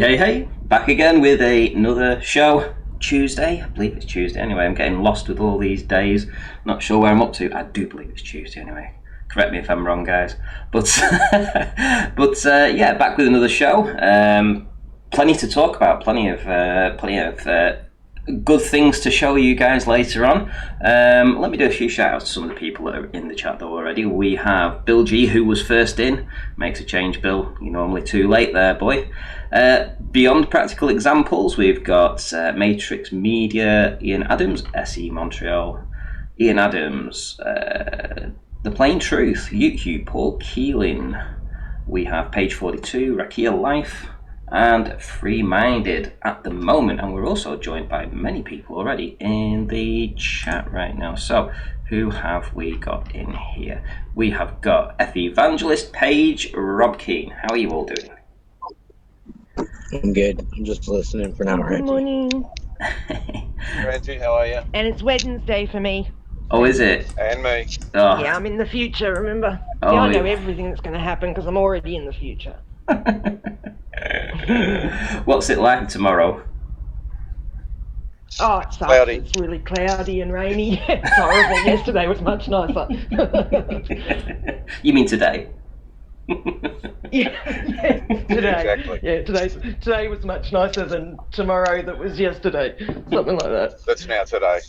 Hey, back again with another show. Tuesday, I believe it's Tuesday anyway. I'm getting lost with all these days, not sure where I'm up to. I do believe it's Tuesday anyway. Correct me if I'm wrong, guys. But yeah, back with another show. Plenty to talk about, plenty of good things to show you guys later on. Let me do a few shout outs to some of the people that are in the chat though already. We have Bill G, who was first in. Makes a change, Bill. You're normally too late there, boy. Beyond Practical Examples, we've got Matrix Media, Ian Adams, SE Montreal, Ian Adams, The Plain Truth, YouTube, Paul Keeling. We have Page 42, Rakia Life, and Free Minded at the moment, and we're also joined by many people already in the chat right now. So who have we got in here? We have got F Evangelist, Paige, Rob Keane. How are you all doing? I'm good. I'm just listening for now. Good morning. Reggie, how are you? And it's Wednesday for me. Oh, is it? And me. Oh. Yeah, I'm in the future, remember? Oh, See, I know yeah. everything that's going to happen because I'm already in the future. What's it like tomorrow? Oh, it sucks. Cloudy. It's really cloudy and rainy. It's horrible. Yesterday was much nicer. You mean today? yeah, today. Exactly. Yeah, today was much nicer than tomorrow that was yesterday. Something like that. That's now today.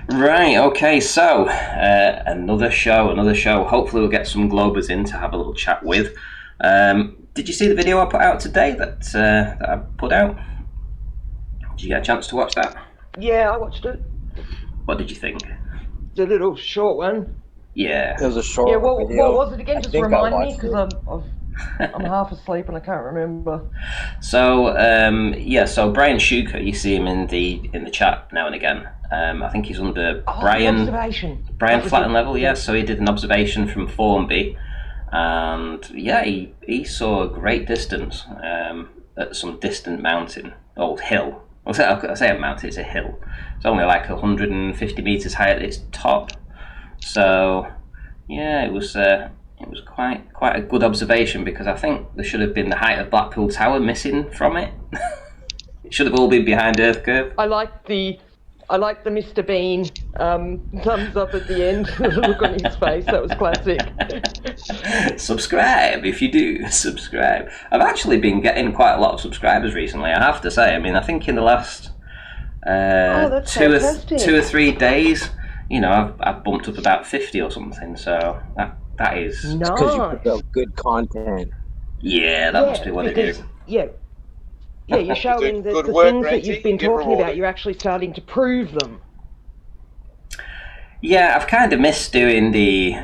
Right, okay, so another show. Hopefully we'll get some Globers in to have a little chat with. Did you see the video I put out today that I put out? Did you get a chance to watch that? Yeah, I watched it. What did you think? It's a little short one. Yeah. It was a short Yeah, what video. was it again? I Just think I remind me, watched because I'm half asleep and I can't remember. So so Brian Shuker, you see him in the chat now and again. I think he's under Brian Flatten Level, yeah. So he did an observation from Formby, and yeah, he saw a great distance at some distant mountain, old hill. I say a mountain, it's a hill. It's only like 150 meters high at its top. So yeah, it was quite a good observation, because I think there should have been the height of Blackpool Tower missing from it. It should have all been behind Earth curve. I like the Mr. Bean thumbs up at the end. The look on his face, that was classic. Subscribe if you do. Subscribe. I've actually been getting quite a lot of subscribers recently, I have to say. I mean, I think in the last two or 3 days, you know, I've bumped up about 50 or something. So that is nice. Because you put out good content. Yeah, that must be what it is. Yeah, you're showing that the work, things that Reggie. you've been Get talking rewarded. about, you're actually starting to prove them. Yeah, I've kind of missed doing the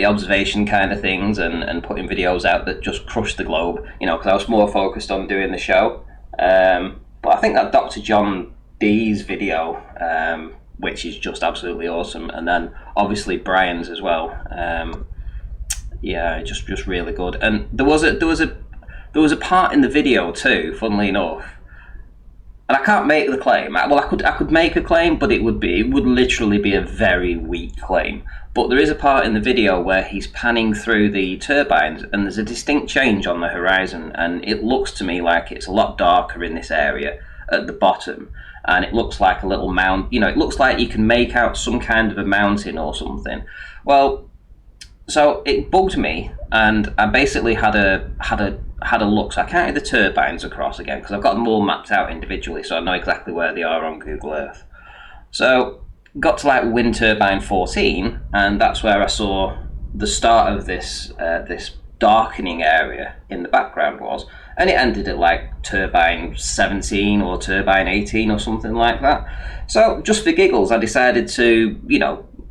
observation kind of things and putting videos out that just crush the globe, you know, because I was more focused on doing the show. But I think that Dr. John D's video which is just absolutely awesome. And then obviously Brian's as well. Yeah, just really good. And there was a part in the video too, funnily enough. And I can't make the claim. Well, I could make a claim, but it would literally be a very weak claim. But there is a part in the video where he's panning through the turbines, and there's a distinct change on the horizon, and it looks to me like it's a lot darker in this area at the bottom, and it looks like a little mount. It looks like you can make out some kind of a mountain or something. Well, so it bugged me, and I basically had a look. So I counted the turbines across again because I've got them all mapped out individually, so I know exactly where they are on Google Earth. So got to like wind turbine 14, and that's where I saw the start of this darkening area in the background was, and it ended at like turbine 17 or turbine 18 or something like that. So just for giggles, I decided to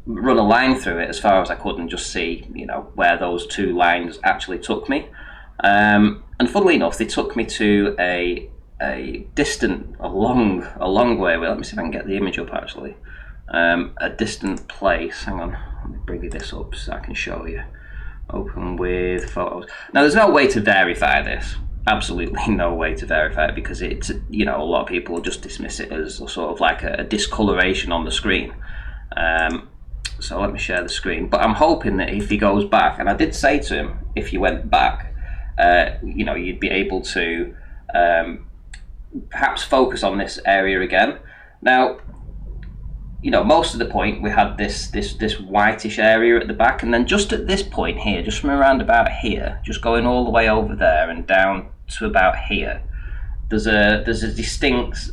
run a line through it as far as I could and just see where those two lines actually took me. And funnily enough, they took me to a long way. Well, let me see if I can get the image up actually. A distant place. Hang on, let me bring this up so I can show you. Open with photos. Now, there's no way to verify this. Absolutely no way to verify it because it's a lot of people will just dismiss it as sort of like a discoloration on the screen. So let me share the screen. But I'm hoping that if he goes back, and I did say to him, if you went back, you'd be able to perhaps focus on this area again. Now, most of the point we had this whitish area at the back, and then just at this point here, just from around about here, just going all the way over there and down to about here, there's a distinct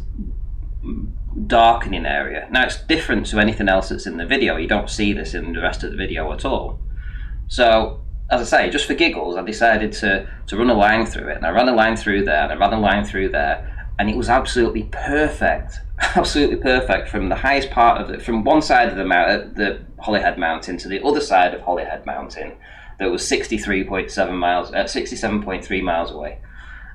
darkening area. Now it's different to anything else that's in the video. You don't see this in the rest of the video at all. So as I say, just for giggles, I decided to run a line through it, and I ran a line through there, and I ran a line through there, and it was absolutely perfect. Absolutely perfect from the highest part of it, from one side of the Holyhead Mountain to the other side of Holyhead Mountain. That was 67.3 miles away.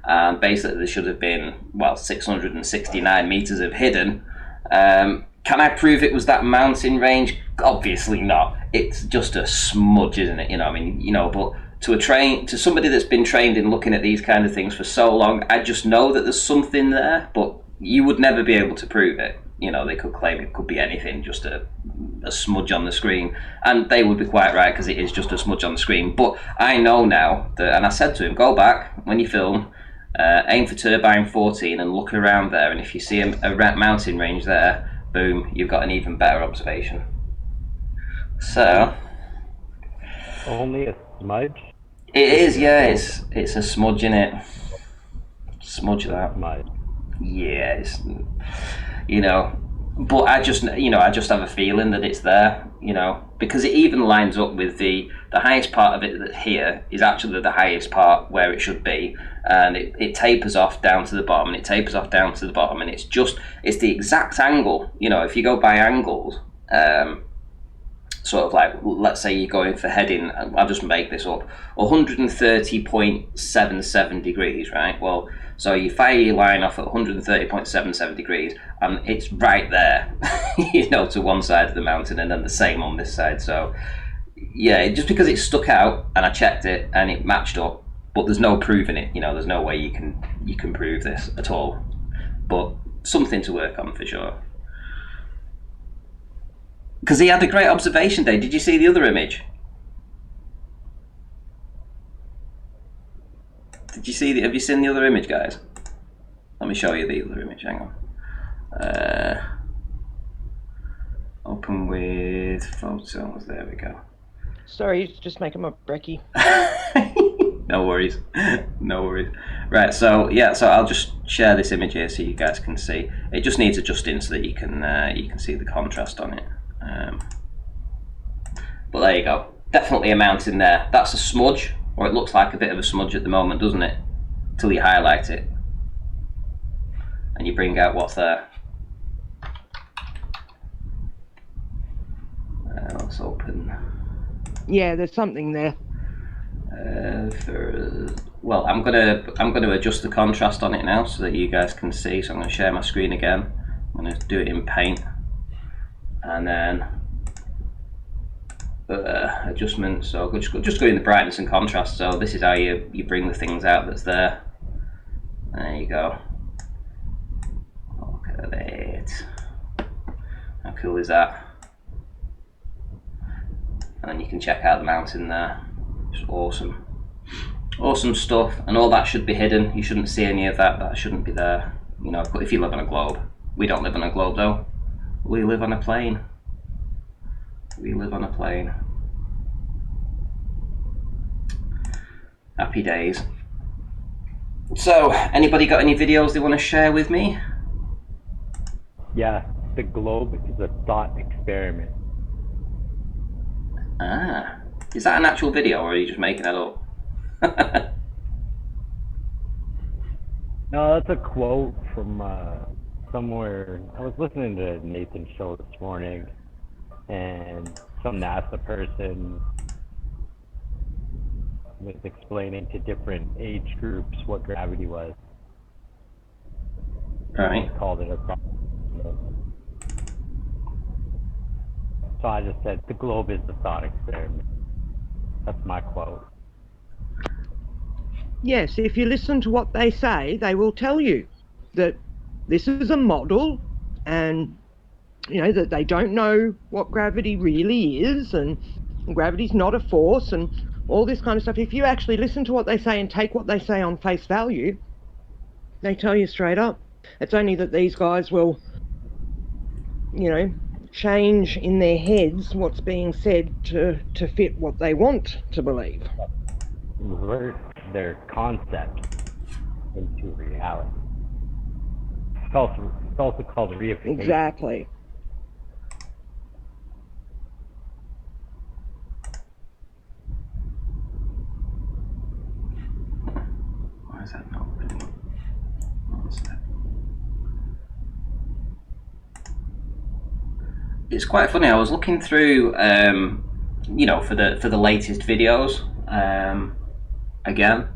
And basically there should have been 669 meters of hidden. Can I prove it was that mountain range? Obviously not. It's just a smudge, isn't it? But to somebody that's been trained in looking at these kind of things for so long, I just know that there's something there, but you would never be able to prove it. They could claim it could be anything, just a smudge on the screen, and they would be quite right because it is just a smudge on the screen. But I know now that, and I said to him, go back when you film, aim for turbine 14 and look around there, and if you see a mountain range there, boom, you've got an even better observation. So only a smudge? It is, yeah, it's a smudge in it. Smudge that. Smudge. Yeah, but I just have a feeling that it's there, because it even lines up with the highest part of it that here is actually the highest part where it should be, and it tapers off down to the bottom, and it tapers off down to the bottom, and it's the exact angle. if you go by angles, sort of like, let's say you're going for heading, I'll just make this up, 130.77 degrees, right? Well, so you fire your line off at 130.77 degrees, and it's right there, to one side of the mountain, and then the same on this side. So, yeah, just because it stuck out, and I checked it, and it matched up, but there's no proving it. There's no way you can prove this at all. But something to work on for sure. Because he had a great observation day. Did you see the other image? Have you seen the other image, guys? Let me show you the other image. Hang on. Open with photos. There we go. Sorry, just making my brekkie. No worries. No worries. Right. So yeah. So I'll just share this image here so you guys can see. It just needs adjusting so that you can see the contrast on it. But there you go. Definitely a mountain there. That's a smudge. Or it looks like a bit of a smudge at the moment, doesn't it? Till you highlight it. And you bring out what's there. Let's open. Yeah, there's something there. Well, I'm gonna adjust the contrast on it now so that you guys can see. So I'm gonna share my screen again. I'm gonna do it in paint. and then adjustments. So just go in the brightness and contrast. So this is how you bring the things out that's there. There you go. Look at it. How cool is that? And then you can check out the mountain there. It's awesome. Awesome stuff. And all that should be hidden. You shouldn't see any of that. That shouldn't be there. You know, if you live on a globe. We don't live on a globe though. We live on a plane. We live on a plane. Happy days. So, anybody got any videos they want to share with me? Yeah, the globe is a thought experiment. Ah, is that an actual video or are you just making that up? No, that's a quote from somewhere. I was listening to Nathan's show this morning, and some NASA person was explaining to different age groups what gravity was. Right. He called it a problem. So I just said, the globe is the thought experiment. That's my quote. Yes, if you listen to what they say, they will tell you that this is a model and, you know, that they don't know what gravity really is and gravity's not a force and all this kind of stuff. If you actually listen to what they say and take what they say on face value, they tell you straight up. It's only that these guys will, you know, change in their heads what's being said to fit what they want to believe. Convert their concept into reality. It's also called reification. Exactly. Why is that not opening? What's that? It's quite funny. I was looking through, you know, for the latest videos again,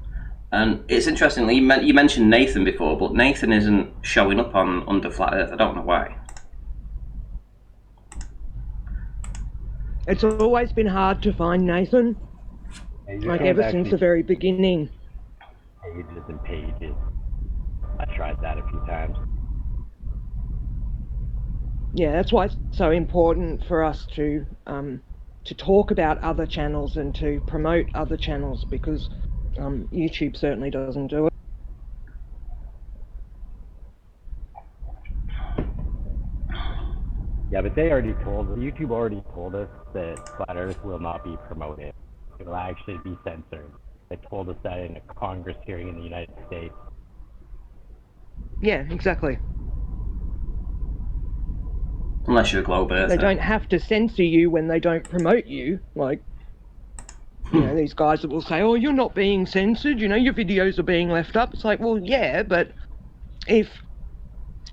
and it's interesting. You mentioned Nathan before, but Nathan isn't showing up on Under Flat Earth. I don't know why. It's always been hard to find Nathan, like ever since the very beginning. Pages and pages. I tried that a few times. Yeah, that's why it's so important for us to talk about other channels and to promote other channels, because YouTube certainly doesn't do it. Yeah, but YouTube already told us that Flat Earth will not be promoted. It will actually be censored. They told us that in a Congress hearing in the United States. Yeah, exactly. Unless you're a globe earther. They don't have to censor you when they don't promote you. Like, you know, these guys that will say, oh, you're not being censored, you know, your videos are being left up. It's like, well, yeah, but if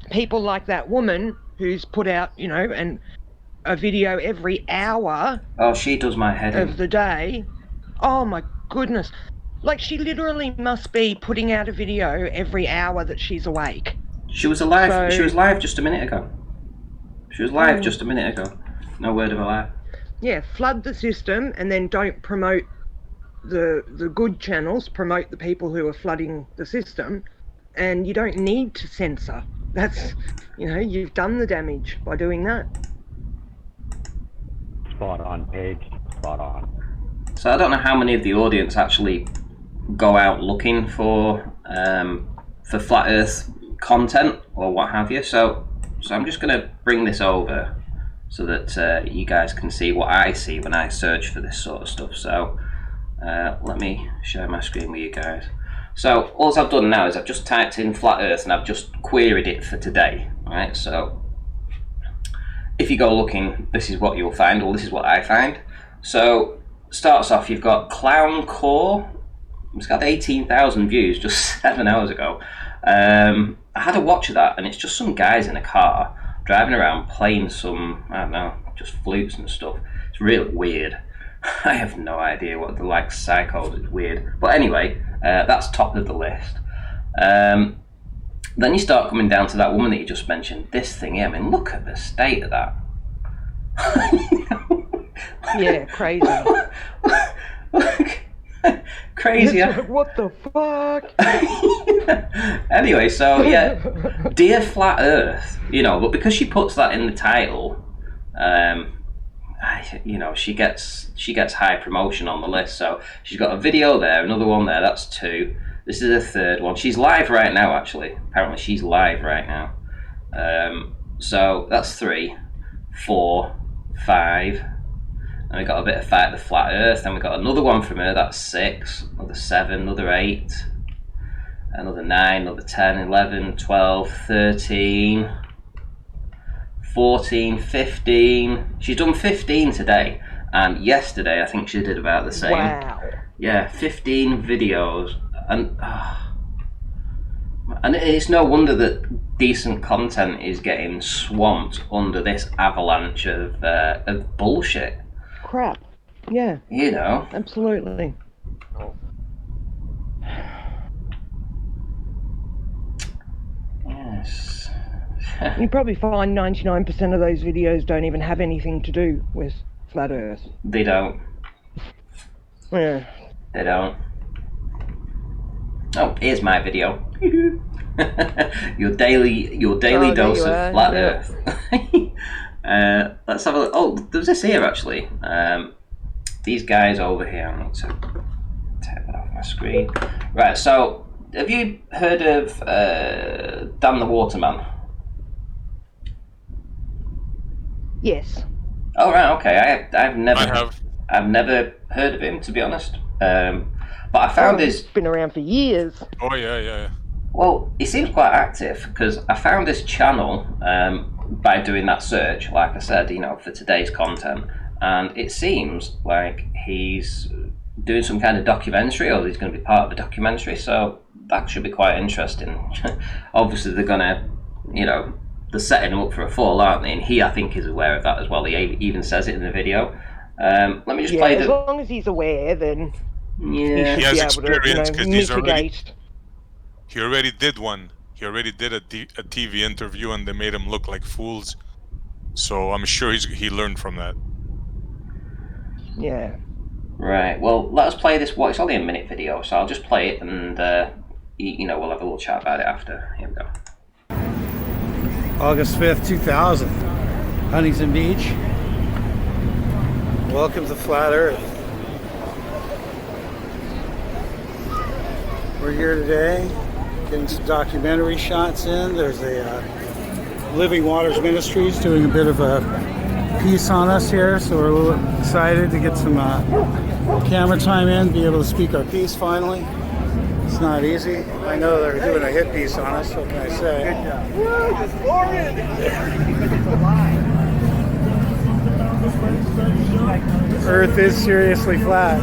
people like that woman who's put out, you know, and a video every hour Oh, she does my head of in. the day, oh my goodness. Like, she literally must be putting out a video every hour that she's awake. She was alive. So- She was live just a minute ago. She was live just a minute ago. No word of a lie. Yeah, flood the system and then don't promote the good channels, promote the people who are flooding the system, and you don't need to censor. That's, you know, you've done the damage by doing that. Spot on, Paige. Spot on. So I don't know how many of the audience actually go out looking for flat Earth content or what have you. So I'm just going to bring this over so that you guys can see what I see when I search for this sort of stuff. So let me share my screen with you guys. So all I've done now is I've just typed in flat Earth and I've just queried it for today. Right. So if you go looking, this is what you'll find, or this is what I find. So starts off, you've got Clown Core. It's got 18,000 views just 7 hours ago. I had a watch of that, and it's just some guys in a car driving around playing some, I don't know, just flutes and stuff. It's really weird. I have no idea what they're like, psychos. It's weird. But anyway, that's top of the list. Then you start coming down to that woman that you just mentioned. This thing here, I mean, look at the state of that. Yeah, crazy. Crazy. It's like, what the fuck? Anyway, so yeah, dear flat Earth, but because she puts that in the title, she gets high promotion on the list. So she's got a video there, another one there. That's 2. This is a third one. She's live right now, actually. Apparently, she's live right now. So that's 3, 4, 5. And we got a bit of Fight the Flat Earth. Then we got another one from her. That's 6. Another 7. Another 8. Another 9. Another 10. 11. 12. 13. 14. 15. She's done 15 today. And yesterday, I think she did about the same. Wow. Yeah, 15 videos. And it's no wonder that decent content is getting swamped under this avalanche of bullshit. Crap. Yeah. Absolutely. Yes. You probably find 99% of those videos don't even have anything to do with flat Earth. They don't. Yeah. They don't. Oh, here's my video. your daily dose of flat Earth. Let's have a look. Oh, there's this here actually. These guys over here. I'm going to take that off my screen. Right. So, have you heard of Dan the Waterman? Yes. Oh right. Okay. I've never. I have. I've never heard of him, to be honest. But I found He's been around for years. Oh yeah. Well, he seems quite active because I found his channel by doing that search, like I said, for today's content, and it seems like he's doing some kind of documentary, or he's going to be part of a documentary. So that should be quite interesting. Obviously, they're gonna, they're setting him up for a fall, aren't they? And he, I think, is aware of that as well. He even says it in the video. Let me just play as long as he's aware, then yeah, He has be able experience to, because mitigate. he already did one. He already did a TV interview, and they made him look like fools. So I'm sure he learned from that. Yeah. Right. Well, let us play this. Well, it's only a minute video, so I'll just play it, and we'll have a little chat about it after. Here we go. August 5th, 2000, Huntington Beach. Welcome to Flat Earth. We're here today getting some documentary shots in. There's a Living Waters Ministries doing a bit of a piece on us here, so we're a little excited to get some camera time in, be able to speak our piece finally. It's not easy. I know they're doing a hit piece on us, what can I say? Earth is seriously flat.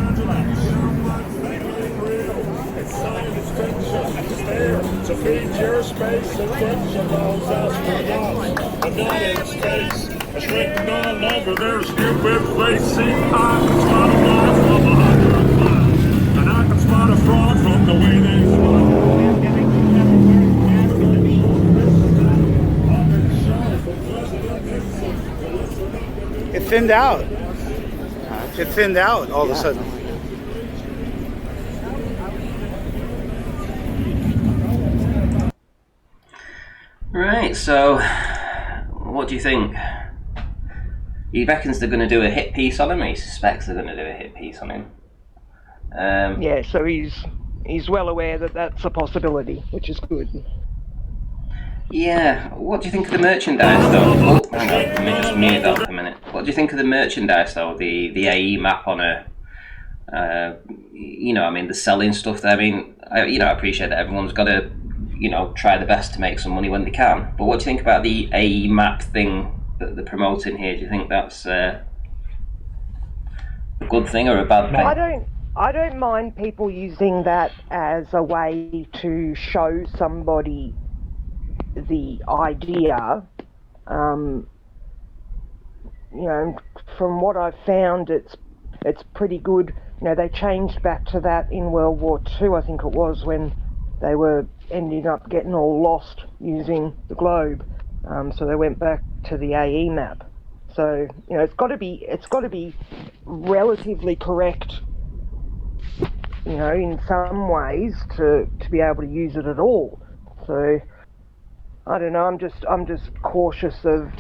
To feed your space and principles as for us, but not in space. It's written all over their stupid face. See, I can spot a fly from 100 miles, and I can spot a fraud from the way they It thinned out. It thinned out all of a sudden. Right, so what do you think? He reckons they're going to do a hit piece on him, or he suspects they're going to do a hit piece on him. Yeah, so he's well aware that that's a possibility, which is good. Yeah, what do you think of the merchandise though? Oh, hang on, let me just mute that for a minute. What do you think of the merchandise though? The AE map on a, the selling stuff there. I appreciate that everyone's got to, try the best to make some money when they can. But what do you think about the AE map thing that they're promoting here? Do you think that's a good thing or a bad thing? I don't mind people using that as a way to show somebody the idea. From what I've found, it's pretty good. They changed back to that in World War II, I think it was, when they were ending up getting all lost using the globe. So they went back to the AE map. So it's got to be relatively correct, in some ways to be able to use it at all. So I don't know. I'm just cautious of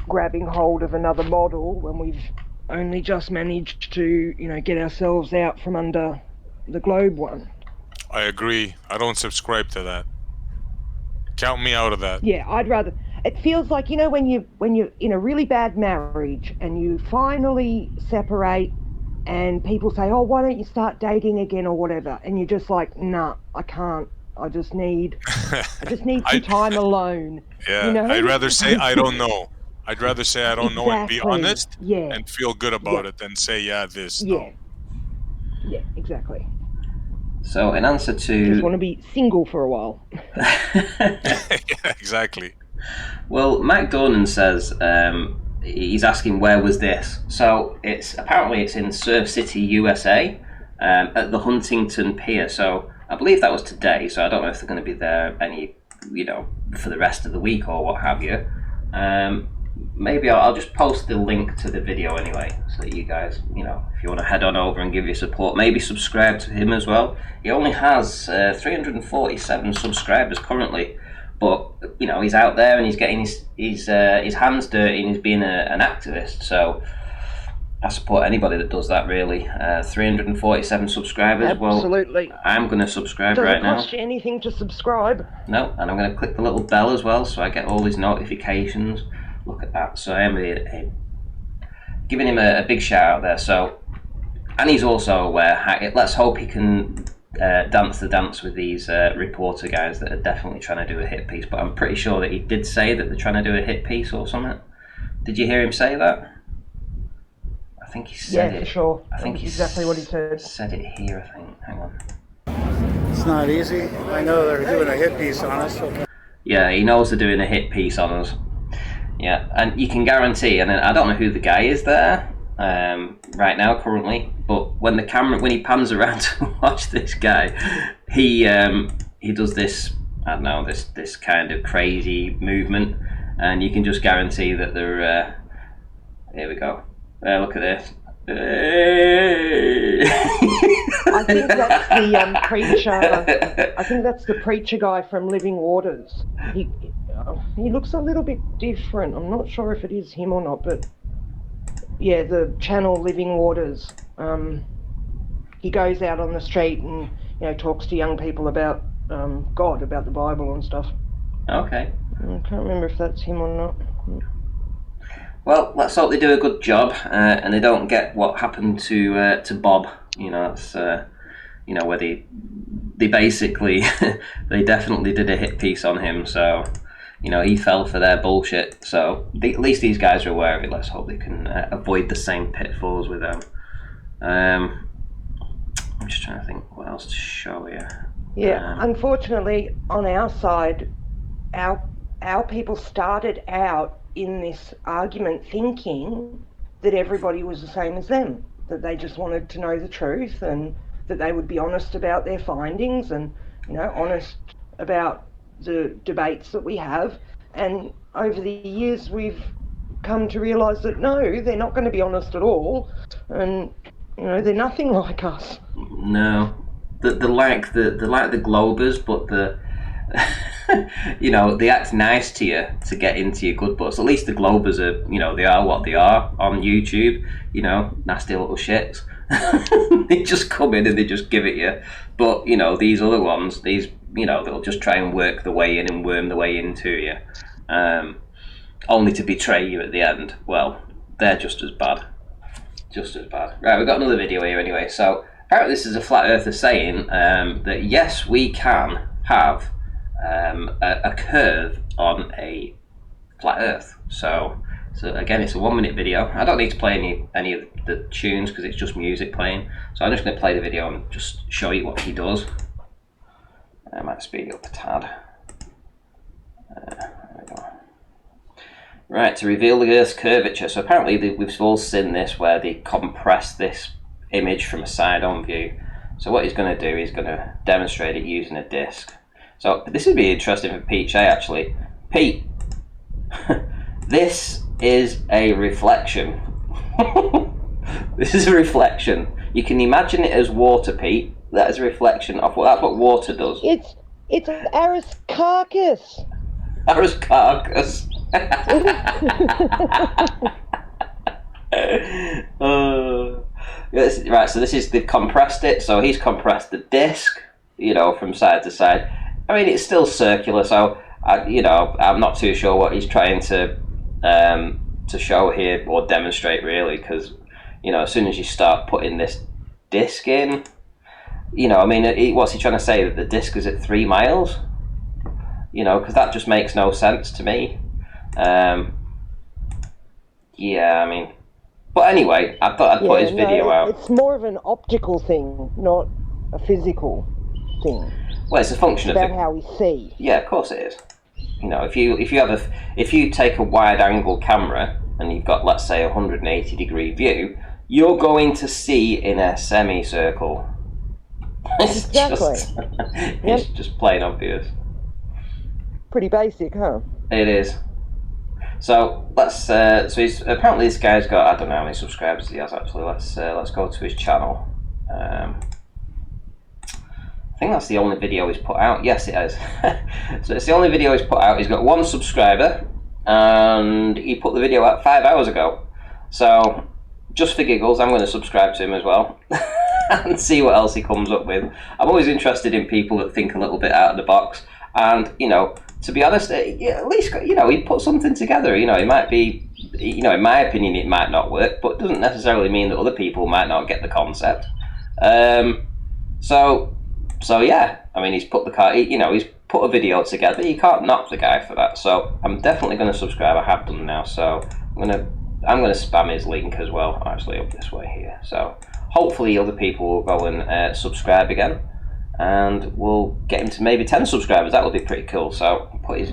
grabbing hold of another model when we've only just managed to get ourselves out from under the globe one. I agree. I don't subscribe to that. Count me out of that. Yeah, I'd rather. It feels like when you're in a really bad marriage and you finally separate, and people say, "Oh, why don't you start dating again or whatever?" And you're just like, "Nah, I can't. I just need some time alone." Yeah, I'd rather say I don't know. I'd rather say I don't know and be honest and feel good about it than say, yeah, this, no. Yeah, exactly. So in answer to... Just want to be single for a while. Yeah, exactly. Well, Mac Dornan says he's asking where was this. So apparently it's in Surf City, USA, at the Huntington Pier. So I believe that was today. So I don't know if they're going to be there for the rest of the week or what have you. Maybe I'll just post the link to the video anyway, so that you guys, if you want to head on over and give your support, maybe subscribe to him as well. He only has 347 subscribers currently, but he's out there and he's getting his hands dirty and he's being an activist. So I support anybody that does that, really. 347 subscribers. Absolutely. Well, I'm going to subscribe right now. Doesn't cost you anything to subscribe. No, and I'm going to click the little bell as well, so I get all these notifications. Look at that. So I am giving him a big shout out there. So, and he's also aware. Let's hope he can dance the dance with these reporter guys that are definitely trying to do a hit piece. But I'm pretty sure that he did say that they're trying to do a hit piece or something. Did you hear him say that? I think he said it. Yeah, for sure. I think That's exactly what he said. Said it here, I think. Hang on. It's not easy. I know they're doing a hit piece on us. So. Yeah, he knows they're doing a hit piece on us. Yeah, and you can guarantee, and I don't know who the guy is there right now currently, but when he pans around to watch this guy, he does this, I don't know, this kind of crazy movement, and you can just guarantee that they're here we go. Look at this. I think that's the preacher. I think that's the preacher guy from Living Waters. He looks a little bit different. I'm not sure if it is him or not, but yeah, the channel Living Waters. He goes out on the street and talks to young people about God, about the Bible and stuff. Okay. I can't remember if that's him or not. Well, let's hope they do a good job and they don't get what happened to Bob. That's where they basically they definitely did a hit piece on him. So he fell for their bullshit. So at least these guys are aware of it. Let's hope they can avoid the same pitfalls with them. I'm just trying to think what else to show you. Yeah, unfortunately, on our side, our people started out in this argument thinking that everybody was the same as them, that they just wanted to know the truth and that they would be honest about their findings and honest about the debates that we have. And over the years we've come to realise that no, they're not going to be honest at all, and they're nothing like us. No, they're like the Globers, but they act nice to you to get into your good books. At least the Globers are, they are what they are on YouTube, nasty little shits. They just come in and they just give it you. But, these other ones, they'll just try and work the way in and worm the way into you. Only to betray you at the end. Well, they're just as bad. Just as bad. Right, we've got another video here anyway. So, apparently this is a flat earther saying that yes, we can have a curve on a flat earth. So again, it's a 1 minute video. I don't need to play any of the tunes because it's just music playing. So I'm just going to play the video and just show you what he does. I might speed it up a tad. There we go. Right, to reveal the Earth's curvature. So apparently we've all seen this where they compress this image from a side-on view. So what he's going to do, he's going to demonstrate it using a disc. So this would be interesting for Pete Shea, actually. Pete, this is a reflection. This is a reflection. You can imagine it as water, Pete. That is a reflection of that's what water does. It's an Aristarchus. Aristarchus. Yes, right, so they've compressed it, so he's compressed the disc, from side to side. I mean, it's still circular, so I'm not too sure what he's trying to show here or demonstrate, really, because as soon as you start putting this disc in, what's he trying to say, that the disc is at 3 miles? Because that just makes no sense to me. But anyway, I thought I'd put his video out. It's more of an optical thing, not a physical thing. Well, it's a function about how we see. Yeah, of course it is. If you take a wide-angle camera and you've got, let's say, a 180-degree view, you're going to see in a semicircle. Exactly. It's just plain obvious. Pretty basic, huh? It is. So let's. Apparently this guy's got, I don't know how many subscribers he has actually. Let's go to his channel. I think that's the only video he's put out. Yes, it is. So it's the only video he's put out. He's got 1 subscriber, and he put the video out 5 hours ago. So just for giggles, I'm going to subscribe to him as well and see what else he comes up with. I'm always interested in people that think a little bit out of the box, and to be honest, at least he put something together. It might be, in my opinion, it might not work, but it doesn't necessarily mean that other people might not get the concept. So yeah, I mean, he's put he's put a video together. You can't knock the guy for that. So I'm definitely going to subscribe. I have done now. So I'm gonna spam his link as well. Actually, up this way here. So hopefully other people will go and subscribe again. And we'll get him to maybe 10 subscribers. That would be pretty cool. So I'll put his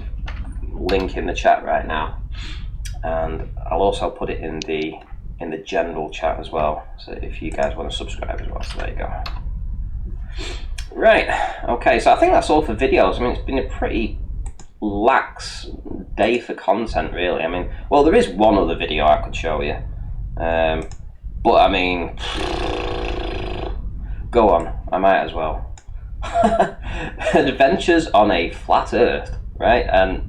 link in the chat right now, and I'll also put it in the general chat as well. So if you guys want to subscribe as well, so there you go. Right. Okay. So I think that's all for videos. I mean, it's been a pretty lax day for content, really. I mean, well, there is one other video I could show you, but I mean, go on. I might as well. Adventures on a flat earth, right? And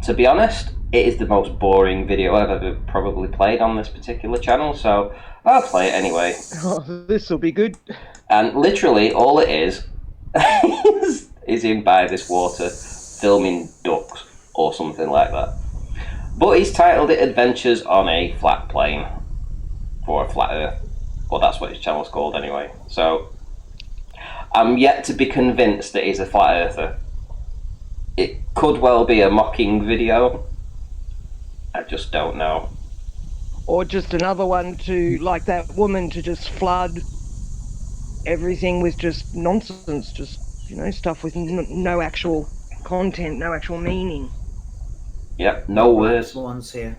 to be honest, it is the most boring video I've ever probably played on this particular channel, so I'll play it anyway. Oh, this will be good. And literally all it is is him by this water filming ducks or something like that. But he's titled it Adventures on a Flat Plane, for a flat earth. Well, that's what his channel's called anyway. So I'm yet to be convinced that he's a flat earther. It could well be a mocking video. I just don't know. Or just another one to, like that woman, to just flood everything with just nonsense, just, stuff with no actual content, no actual meaning. Yep, no words. Swans here.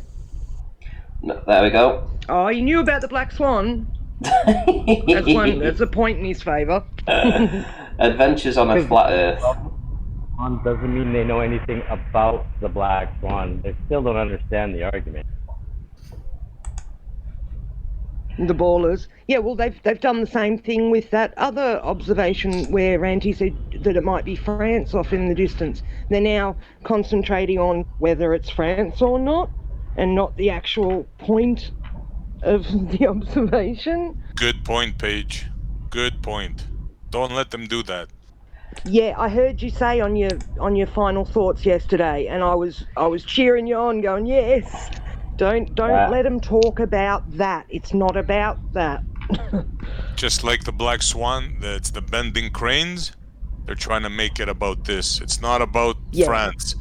No, there we go. Oh, you knew about the black swan? That's a point in his favour. Adventures on a flat earth. Doesn't mean they know anything about the black swan. They still don't understand the argument. The ballers. Yeah, well, they've done the same thing with that other observation where Ranty said that it might be France off in the distance. They're now concentrating on whether it's France or not, and not the actual point of the observation. Good point, Paige. Good point. Don't let them do that. Yeah, I heard you say on your final thoughts yesterday, and I was cheering you on, going, yes. Don't let them talk about that. It's not about that. Just like the black swan, it's the bending cranes. They're trying to make it about this. It's not about France.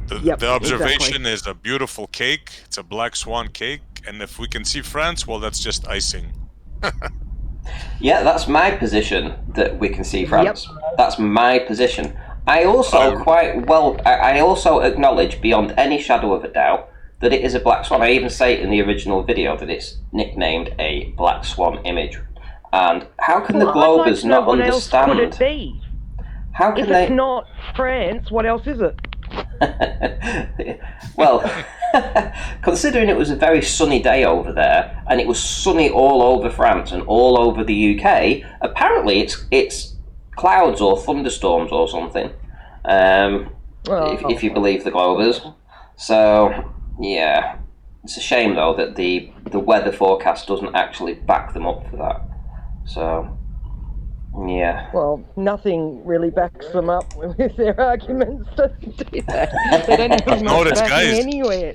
The observation is a beautiful cake. It's a black swan cake. And if we can see France, well, that's just icing. Yeah, that's my position, that we can see France. Yep. That's my position. I also I also acknowledge beyond any shadow of a doubt that it is a black swan. I even say it in the original video that it's nicknamed a black swan image. And how can the Globers not understand? What else could it be? How can it's not France, what else is it? Well, considering it was a very sunny day over there, and it was sunny all over France and all over the UK, apparently it's clouds or thunderstorms or something, if you believe the Globers. So, yeah, it's a shame though that the weather forecast doesn't actually back them up for that. So, yeah. Well, nothing really backs them up with their arguments, doesn't do that? They don't have much Notice, backing guys. anywhere.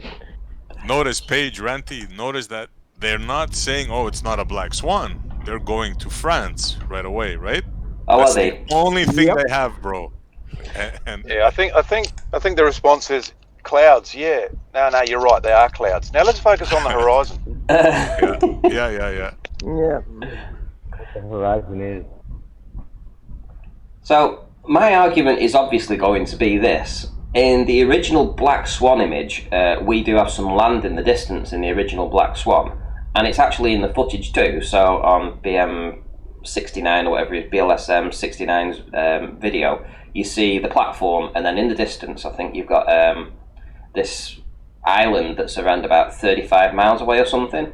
Notice, Paige, Ranty, notice that they're not saying, "Oh, it's not a black swan." They're going to France right away, right? Oh, That's are they? the only thing they have, bro. And Yeah, I think the response is clouds. Yeah, no, you're right. They are clouds. Now let's focus on the horizon. yeah. Yeah. The horizon is. So, my argument is obviously going to be this. In the original Black Swan image, we do have some land in the distance in the original Black Swan, and it's actually in the footage too. So on BM69 or whatever it is, BLSM 69's video, you see the platform, and then in the distance, I think you've got this island that's around about 35 miles away or something,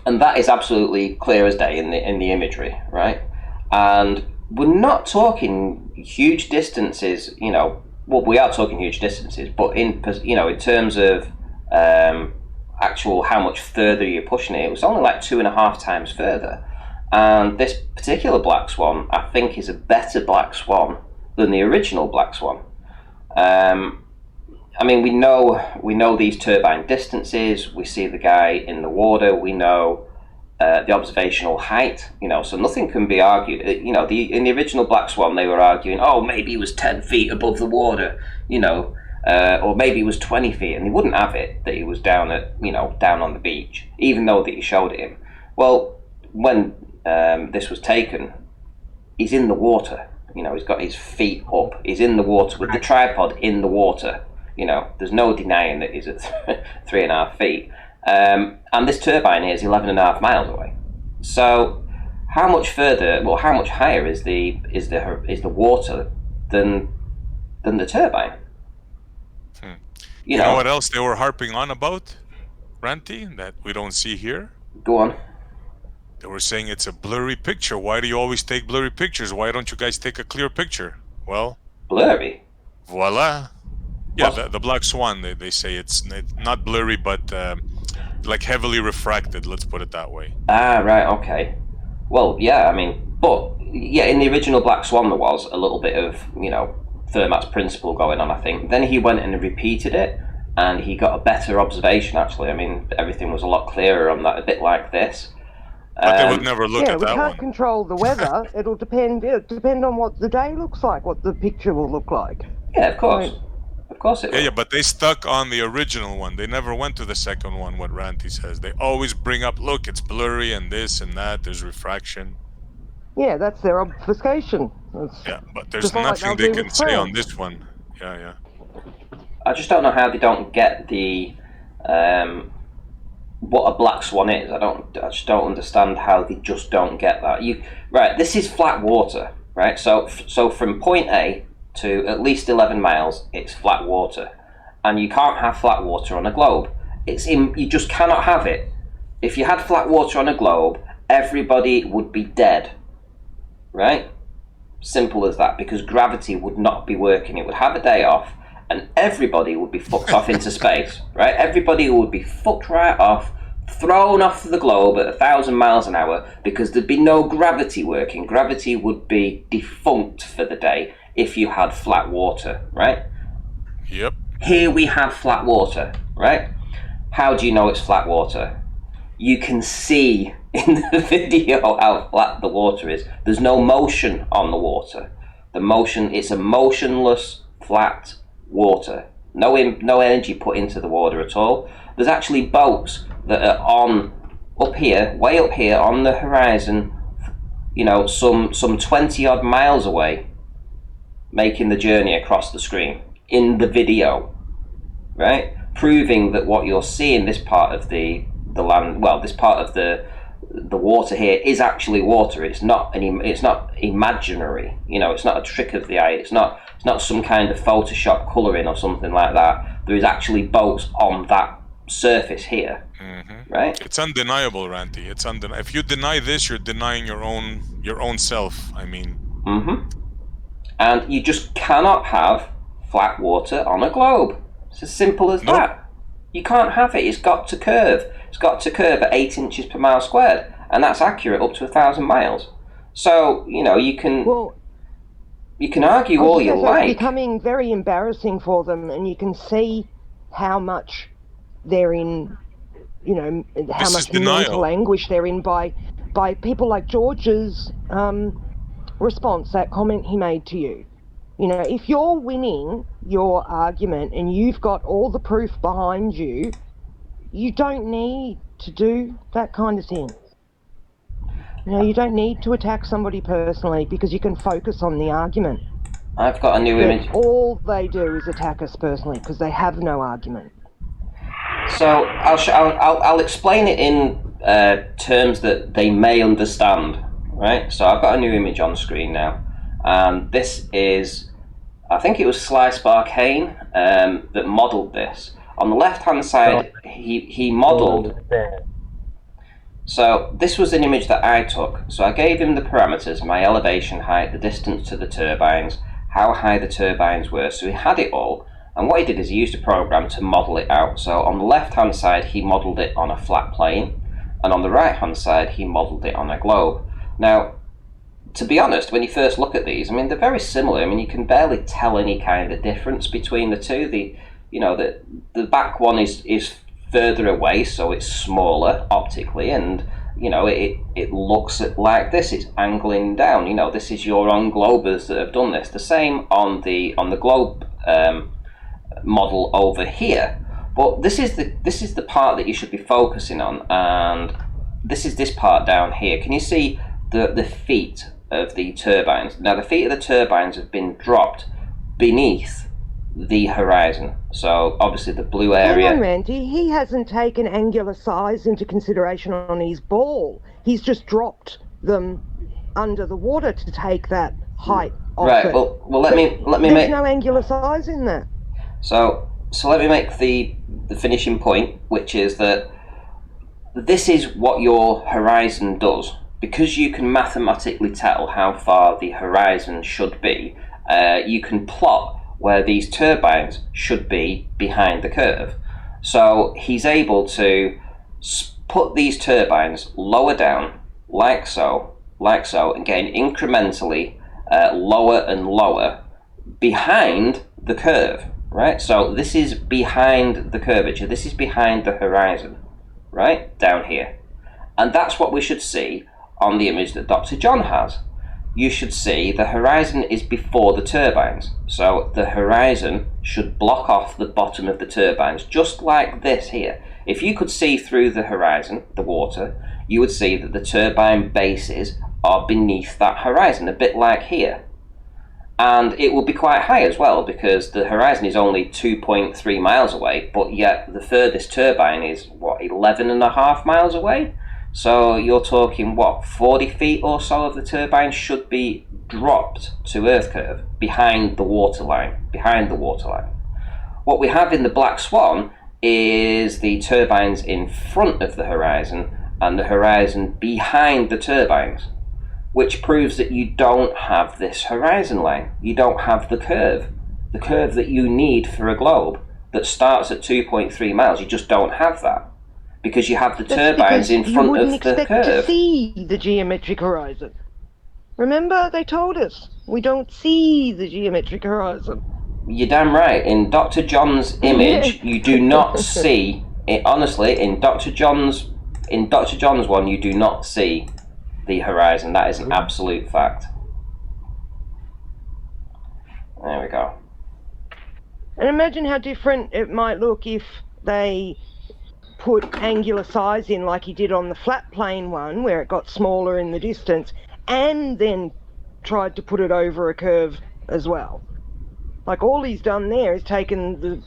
and that is absolutely clear as day in the imagery, right? And we're not talking huge distances, you know. Well, we are talking huge distances, but in terms of actual how much further you're pushing it, it was only like 2.5 times further. And this particular Black Swan, I think, is a better Black Swan than the original Black Swan. I mean, we know these turbine distances. We see the guy in the water. We know the observational height, you know, so nothing can be argued. You know, in the original Black Swan, they were arguing, oh, maybe he was 10 feet above the water, you know, or maybe he was 20 feet, and they wouldn't have it that he was down on the beach, even though that you showed it him. Well, when this was taken, he's in the water, you know, he's got his feet up, he's in the water with the tripod in the water, you know, there's no denying that he's at 3.5 feet. And this turbine here is 11.5 miles away. So, how much higher is the water than the turbine? You know what else they were harping on about, Ranty, that we don't see here? Go on. They were saying it's a blurry picture. Why do you always take blurry pictures? Why don't you guys take a clear picture? Well, blurry. Voila. Yeah, the Black Swan. They say it's not blurry, but like heavily refracted, let's put it that way. Ah, right, okay. Well, yeah, I mean, but, yeah, in the original Black Swan there was a little bit of, you know, Fermat's principle going on, I think. Then he went and repeated it, and he got a better observation, actually. I mean, everything was a lot clearer on that, a bit like this. But they would never look at that one. Yeah, we can't control the weather. It'll depend on what the day looks like, what the picture will look like. Yeah, of course. Of course it will. Yeah, but they stuck on the original one. They never went to the second one, what Ranty says. They always bring up, look, it's blurry and this and that, there's refraction. Yeah, that's their obfuscation. Yeah, but there's nothing they can say on this one. Yeah. I just don't know how they don't get the what a Black Swan is. I just don't understand how they just don't get that. Right, this is flat water, right? So from point A to at least 11 miles, it's flat water, and you can't have flat water on a globe. You just cannot have it. If you had flat water on a globe, everybody would be dead, right? Simple as that, because gravity would not be working. It would have a day off, and everybody would be fucked off into space, right? Everybody would be fucked right off, thrown off the globe at 1,000 miles an hour, because there'd be no gravity working. Gravity would be defunct for the day if you had flat water, right? Yep. Here we have flat water, right? How do you know it's flat water? You can see in the video how flat the water is. There's no motion on the water. It's a motionless, flat water. No energy put into the water at all. There's actually boats that are way up here on the horizon, you know, some 20 odd miles away, making the journey across the screen in the video, right? Proving that what you're seeing, this part of the land, well, this part of the water here is actually water. It's not imaginary, you know. It's not a trick of the eye. It's not some kind of Photoshop colouring or something like that. there is actually boats on that surface here, right? It's undeniable, Randy. It's undeniable. If you deny this, you're denying your own self. I mean. And you just cannot have flat water on a globe. It's as simple as that. You can't have it. It's got to curve. It's got to curve at 8 inches per mile squared, and that's accurate up to 1,000 miles. So you can argue all you like. It's becoming very embarrassing for them, and you can see how much they're in. How much mental anguish they're in by people like George's response, that comment he made to you. If you're winning your argument and you've got all the proof behind you, you don't need to do that kind of thing. You don't need to attack somebody personally, because you can focus on the argument. I've got a new image. All they do is attack us personally because they have no argument. So I'll explain it in terms that they may understand, right? So I've got a new image on screen now, and this is, I think it was Slice Barkane that modelled this. On the left-hand side, he modelled. So this was an image that I took. So I gave him the parameters: my elevation height, the distance to the turbines, how high the turbines were. So he had it all. And what he did is he used a program to model it out. So on the left-hand side, he modeled it on a flat plane, and on the right-hand side, he modeled it on a globe. Now, to be honest, when you first look at these, they're very similar. You can barely tell any kind of difference between the two. The back one is further away, so it's smaller optically, and it looks like this. It's angling down. This is your own globers that have done this. The same on the globe model over here, but this is the part that you should be focusing on, and this is this part down here. Can you see the feet of the turbines? Now the feet of the turbines have been dropped beneath the horizon, so obviously the blue area. Hang on, Randy, he hasn't taken angular size into consideration on his ball. He's just dropped them under the water to take that height off right it. well let me There's make no angular size in that. So let me make the finishing point, which is that this is what your horizon does. Because you can mathematically tell how far the horizon should be, you can plot where these turbines should be behind the curve. So he's able to put these turbines lower down, like so, and getting incrementally lower and lower behind the curve. Right, so this is behind the curvature, this is behind the horizon, right, down here. And that's what we should see on the image that Dr. John has. You should see the horizon is before the turbines. So the horizon should block off the bottom of the turbines, just like this here. If you could see through the horizon, the water, you would see that the turbine bases are beneath that horizon, a bit like here. And it will be quite high as well, because the horizon is only 2.3 miles away, but yet the furthest turbine is, 11.5 miles away? So you're talking, 40 feet or so of the turbine should be dropped to Earth curve, behind the waterline, What we have in the Black Swan is the turbines in front of the horizon, and the horizon behind the turbines, which proves that you don't have this horizon line. You don't have the curve that you need for a globe that starts at 2.3 miles. You just don't have that, because you have the turbines in front of the curve. You wouldn't expect to see the geometric horizon. Remember, they told us we don't see the geometric horizon. You're damn right. In Dr. John's image, you do not see it. Honestly, in Dr. John's one, you do not see the horizon. That is an absolute fact. There we go. And imagine how different it might look if they put angular size in like he did on the flat plane one, where it got smaller in the distance, and then tried to put it over a curve as well. Like, all he's done there is taken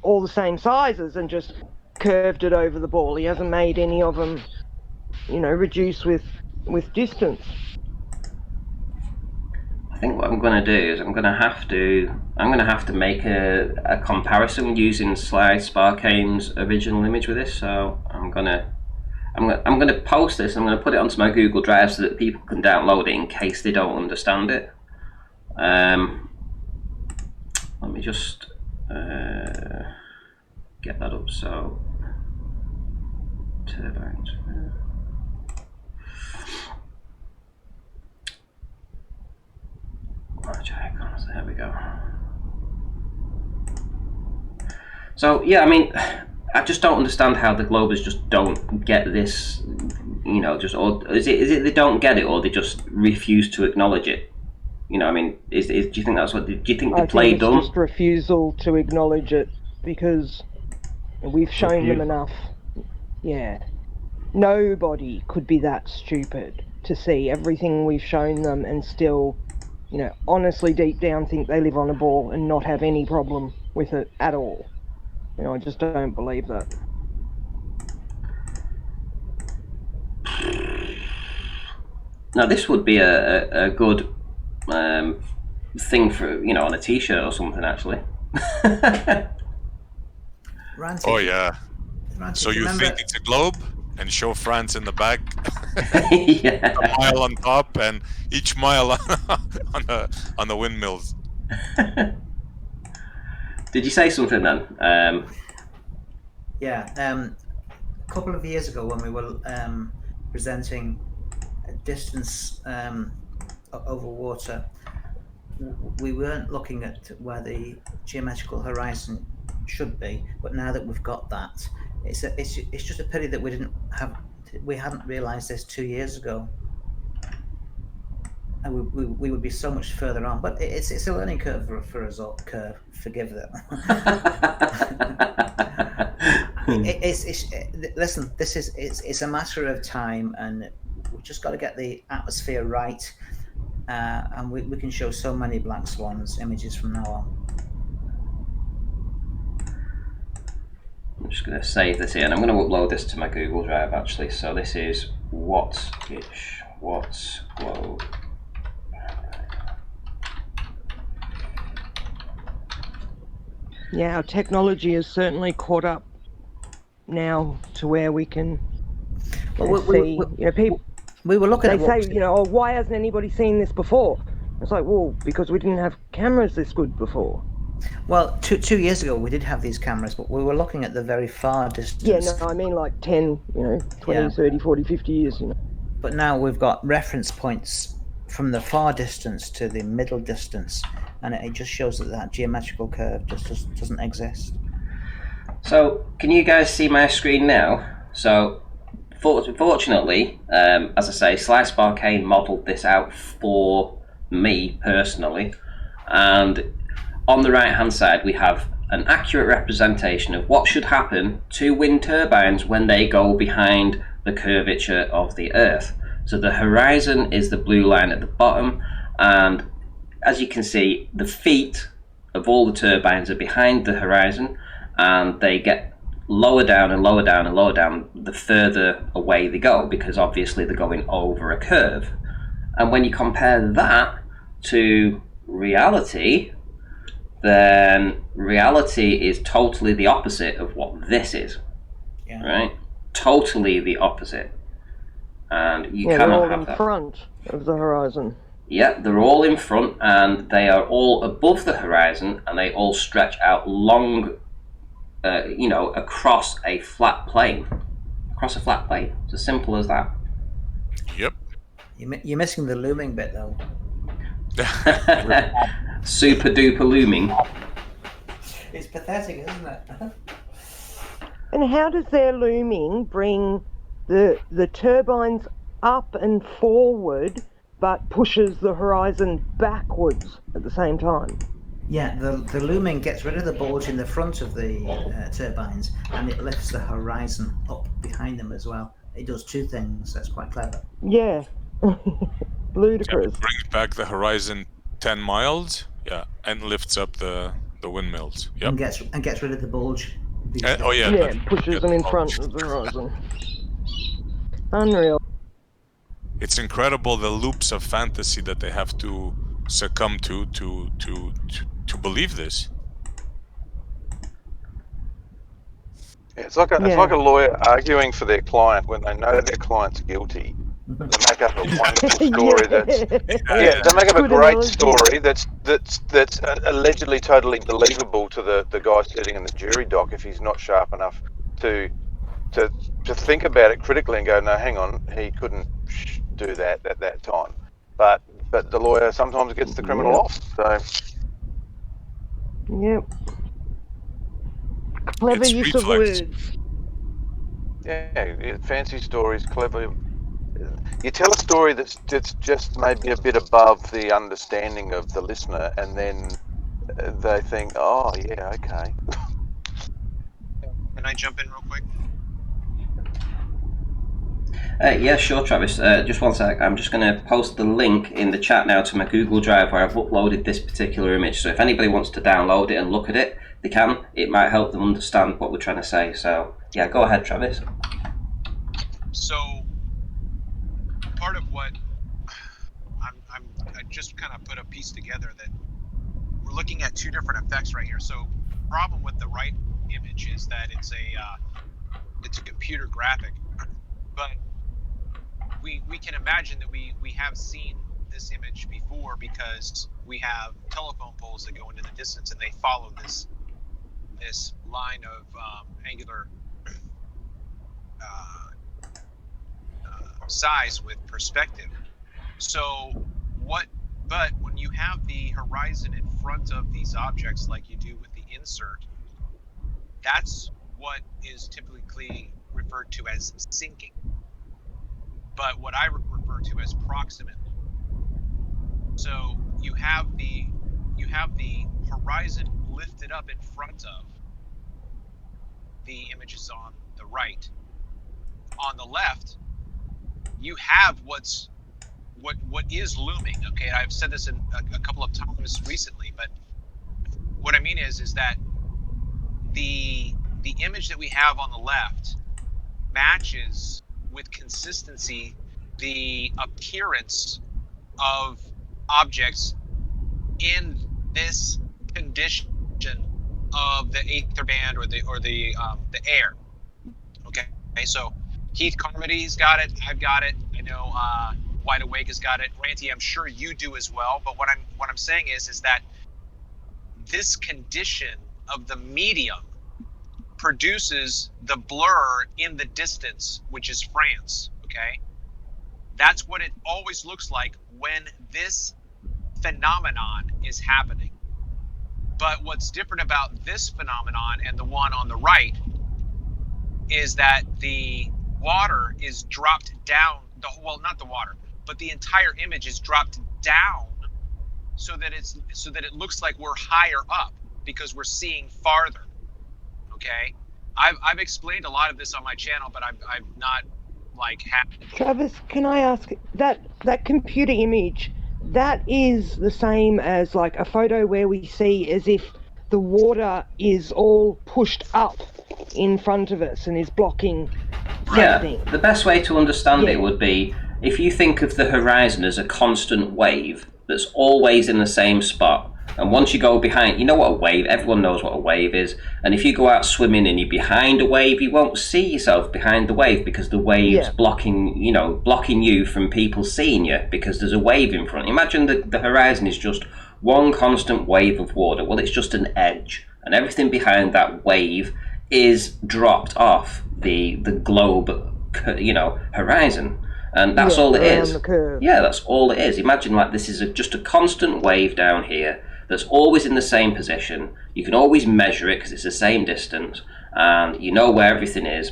all the same sizes and just curved it over the ball. He hasn't made any of them, reduce with distance. I think what I'm going to do is I'm going to have to make a comparison using Sly Sparkane's original image with this. So I'm going to post this. I'm going to put it onto my Google Drive so that people can download it in case they don't understand it. Let me just get that up. So turbines. There we go. So yeah, I mean, I just don't understand how the Globers just don't get this. You know, just or is it they don't get it, or they just refuse to acknowledge it? You know, I mean, do you think that's what? Do you think they play dumb? It's just refusal to acknowledge it because we've shown them enough. Yeah, nobody could be that stupid to see everything we've shown them and still, you know, honestly deep down think they live on a ball and not have any problem with it at all. You know, I just don't believe that. Now this would be a good thing for, you know, on a t-shirt or something actually. Ranty, Oh yeah. Ranty, So you remember, think it's a globe and show France in the back, Yeah. a mile on top, and each mile on the windmills. Did you say something then? yeah, a couple of years ago when we were presenting a distance over water, we weren't looking at where the geometrical horizon should be, but now that we've got that, it's just a pity that we hadn't realized this 2 years ago, and we would be so much further on. But it's a learning curve for us all. Forgive them. Listen, it's a matter of time, and we've just got to get the atmosphere right, and we can show so many black swans images from now on. I'm just going to save this here, and I'm going to upload this to my Google Drive actually. So this is what's globe. Yeah, our technology has certainly caught up now to where we can see. You know, people. We were looking. They say, you know, oh, why hasn't anybody seen this before? It's like, well, because we didn't have cameras this good before. Well, 2 years ago we did have these cameras, but we were looking at the very far distance. Yeah, no, I mean like 10, 20, 30, 40, 50 years, But now we've got reference points from the far distance to the middle distance, and it just shows that geometrical curve just doesn't exist. So, can you guys see my screen now? So, fortunately, as I say, Sly Sparkane modelled this out for me personally, and on the right hand side we have an accurate representation of what should happen to wind turbines when they go behind the curvature of the Earth. So the horizon is the blue line at the bottom, and as you can see, the feet of all the turbines are behind the horizon, and they get lower down and lower down and lower down the further away they go, because obviously they're going over a curve. And when you compare that to reality, then reality is totally the opposite of what this is. Yeah. Right? Totally the opposite. And you cannot have that. in front of the horizon. Yeah, they're all in front, and they are all above the horizon, and they all stretch out long, across a flat plane. Across a flat plane. It's as simple as that. Yep. You're missing the looming bit, though. Super duper looming. It's pathetic, isn't it? And how does their looming bring the turbines up and forward, but pushes the horizon backwards at the same time? Yeah, the looming gets rid of the bulge in the front of the turbines, and it lifts the horizon up behind them as well. It does two things. That's quite clever. Yeah. Ludicrous. Yeah, brings back the horizon 10 miles, and lifts up the windmills. Yep. And gets rid of the bulge. Yeah, pushes them in front of the horizon. Unreal. It's incredible the loops of fantasy that they have to succumb to believe this. It's like a lawyer arguing for their client when they know their client's guilty. They make up a wonderful story they make up a great story that's allegedly totally believable to the guy sitting in the jury dock if he's not sharp enough to think about it critically and go, no, hang on, he couldn't do that at that time. But the lawyer sometimes gets the criminal off. So yep. Clever use of words. Yeah, fancy stories, clever. You tell a story that's just maybe a bit above the understanding of the listener, and then they think, oh, yeah, okay. Can I jump in real quick? Yeah, sure, Travis. Just one sec. I'm just going to post the link in the chat now to my Google Drive where I've uploaded this particular image. So if anybody wants to download it and look at it, they can. It might help them understand what we're trying to say. So, yeah, go ahead, Travis. So, part of what I just kind of put a piece together that we're looking at two different effects right here. So, problem with the right image is that it's a computer graphic, but we can imagine that we have seen this image before because we have telephone poles that go into the distance and they follow this line of angular size with perspective. But when you have the horizon in front of these objects like you do with the insert, that's what is typically referred to as sinking. But what I refer to as proximate. So you have the horizon lifted up in front of the images on the right. On the left, you have what is looming. Okay, I've said this in a couple of times recently, but what I mean is that the image that we have on the left matches with consistency the appearance of objects in this condition of the aether band or the air. Okay, so Keith Carmody's got it. I've got it. I know Wide Awake has got it. Ranty, I'm sure you do as well. But what I'm saying is that this condition of the medium produces the blur in the distance, which is France. Okay, that's what it always looks like when this phenomenon is happening. But what's different about this phenomenon and the one on the right is that the water is dropped down. Not the water, but the entire image is dropped down so that it looks like we're higher up because we're seeing farther. Okay, I've explained a lot of this on my channel, but I've not Travis, can I ask that computer image? That is the same as like a photo where we see as if the water is all pushed up in front of us and is blocking something. Yeah, the best way to understand it would be if you think of the horizon as a constant wave that's always in the same spot. And once you go behind, you know what a wave, everyone knows what a wave is. And if you go out swimming and you're behind a wave, you won't see yourself behind the wave because the wave's blocking you from people seeing you because there's a wave in front. Imagine the horizon is just one constant wave of water. Well, it's just an edge. And everything behind that wave is dropped off the globe, horizon. And that's all it is. Yeah, that's all it is. Imagine like this is just a constant wave down here that's always in the same position. You can always measure it because it's the same distance, and you know where everything is,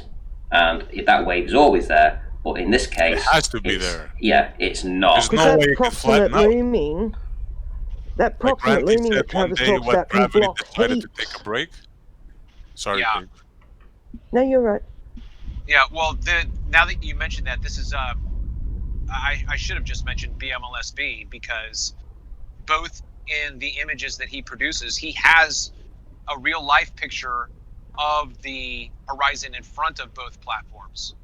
and that wave is always there. But in this case, it has to be there. Yeah, it's not. There's no way you can flatten out. That proximate looming that Travis talks about can block decided to take a break. Sorry. Yeah. No, you're right. Yeah. Well, now that you mentioned that, this is I should have just mentioned BMLSB because both in the images that he produces, he has a real life picture of the horizon in front of both platforms.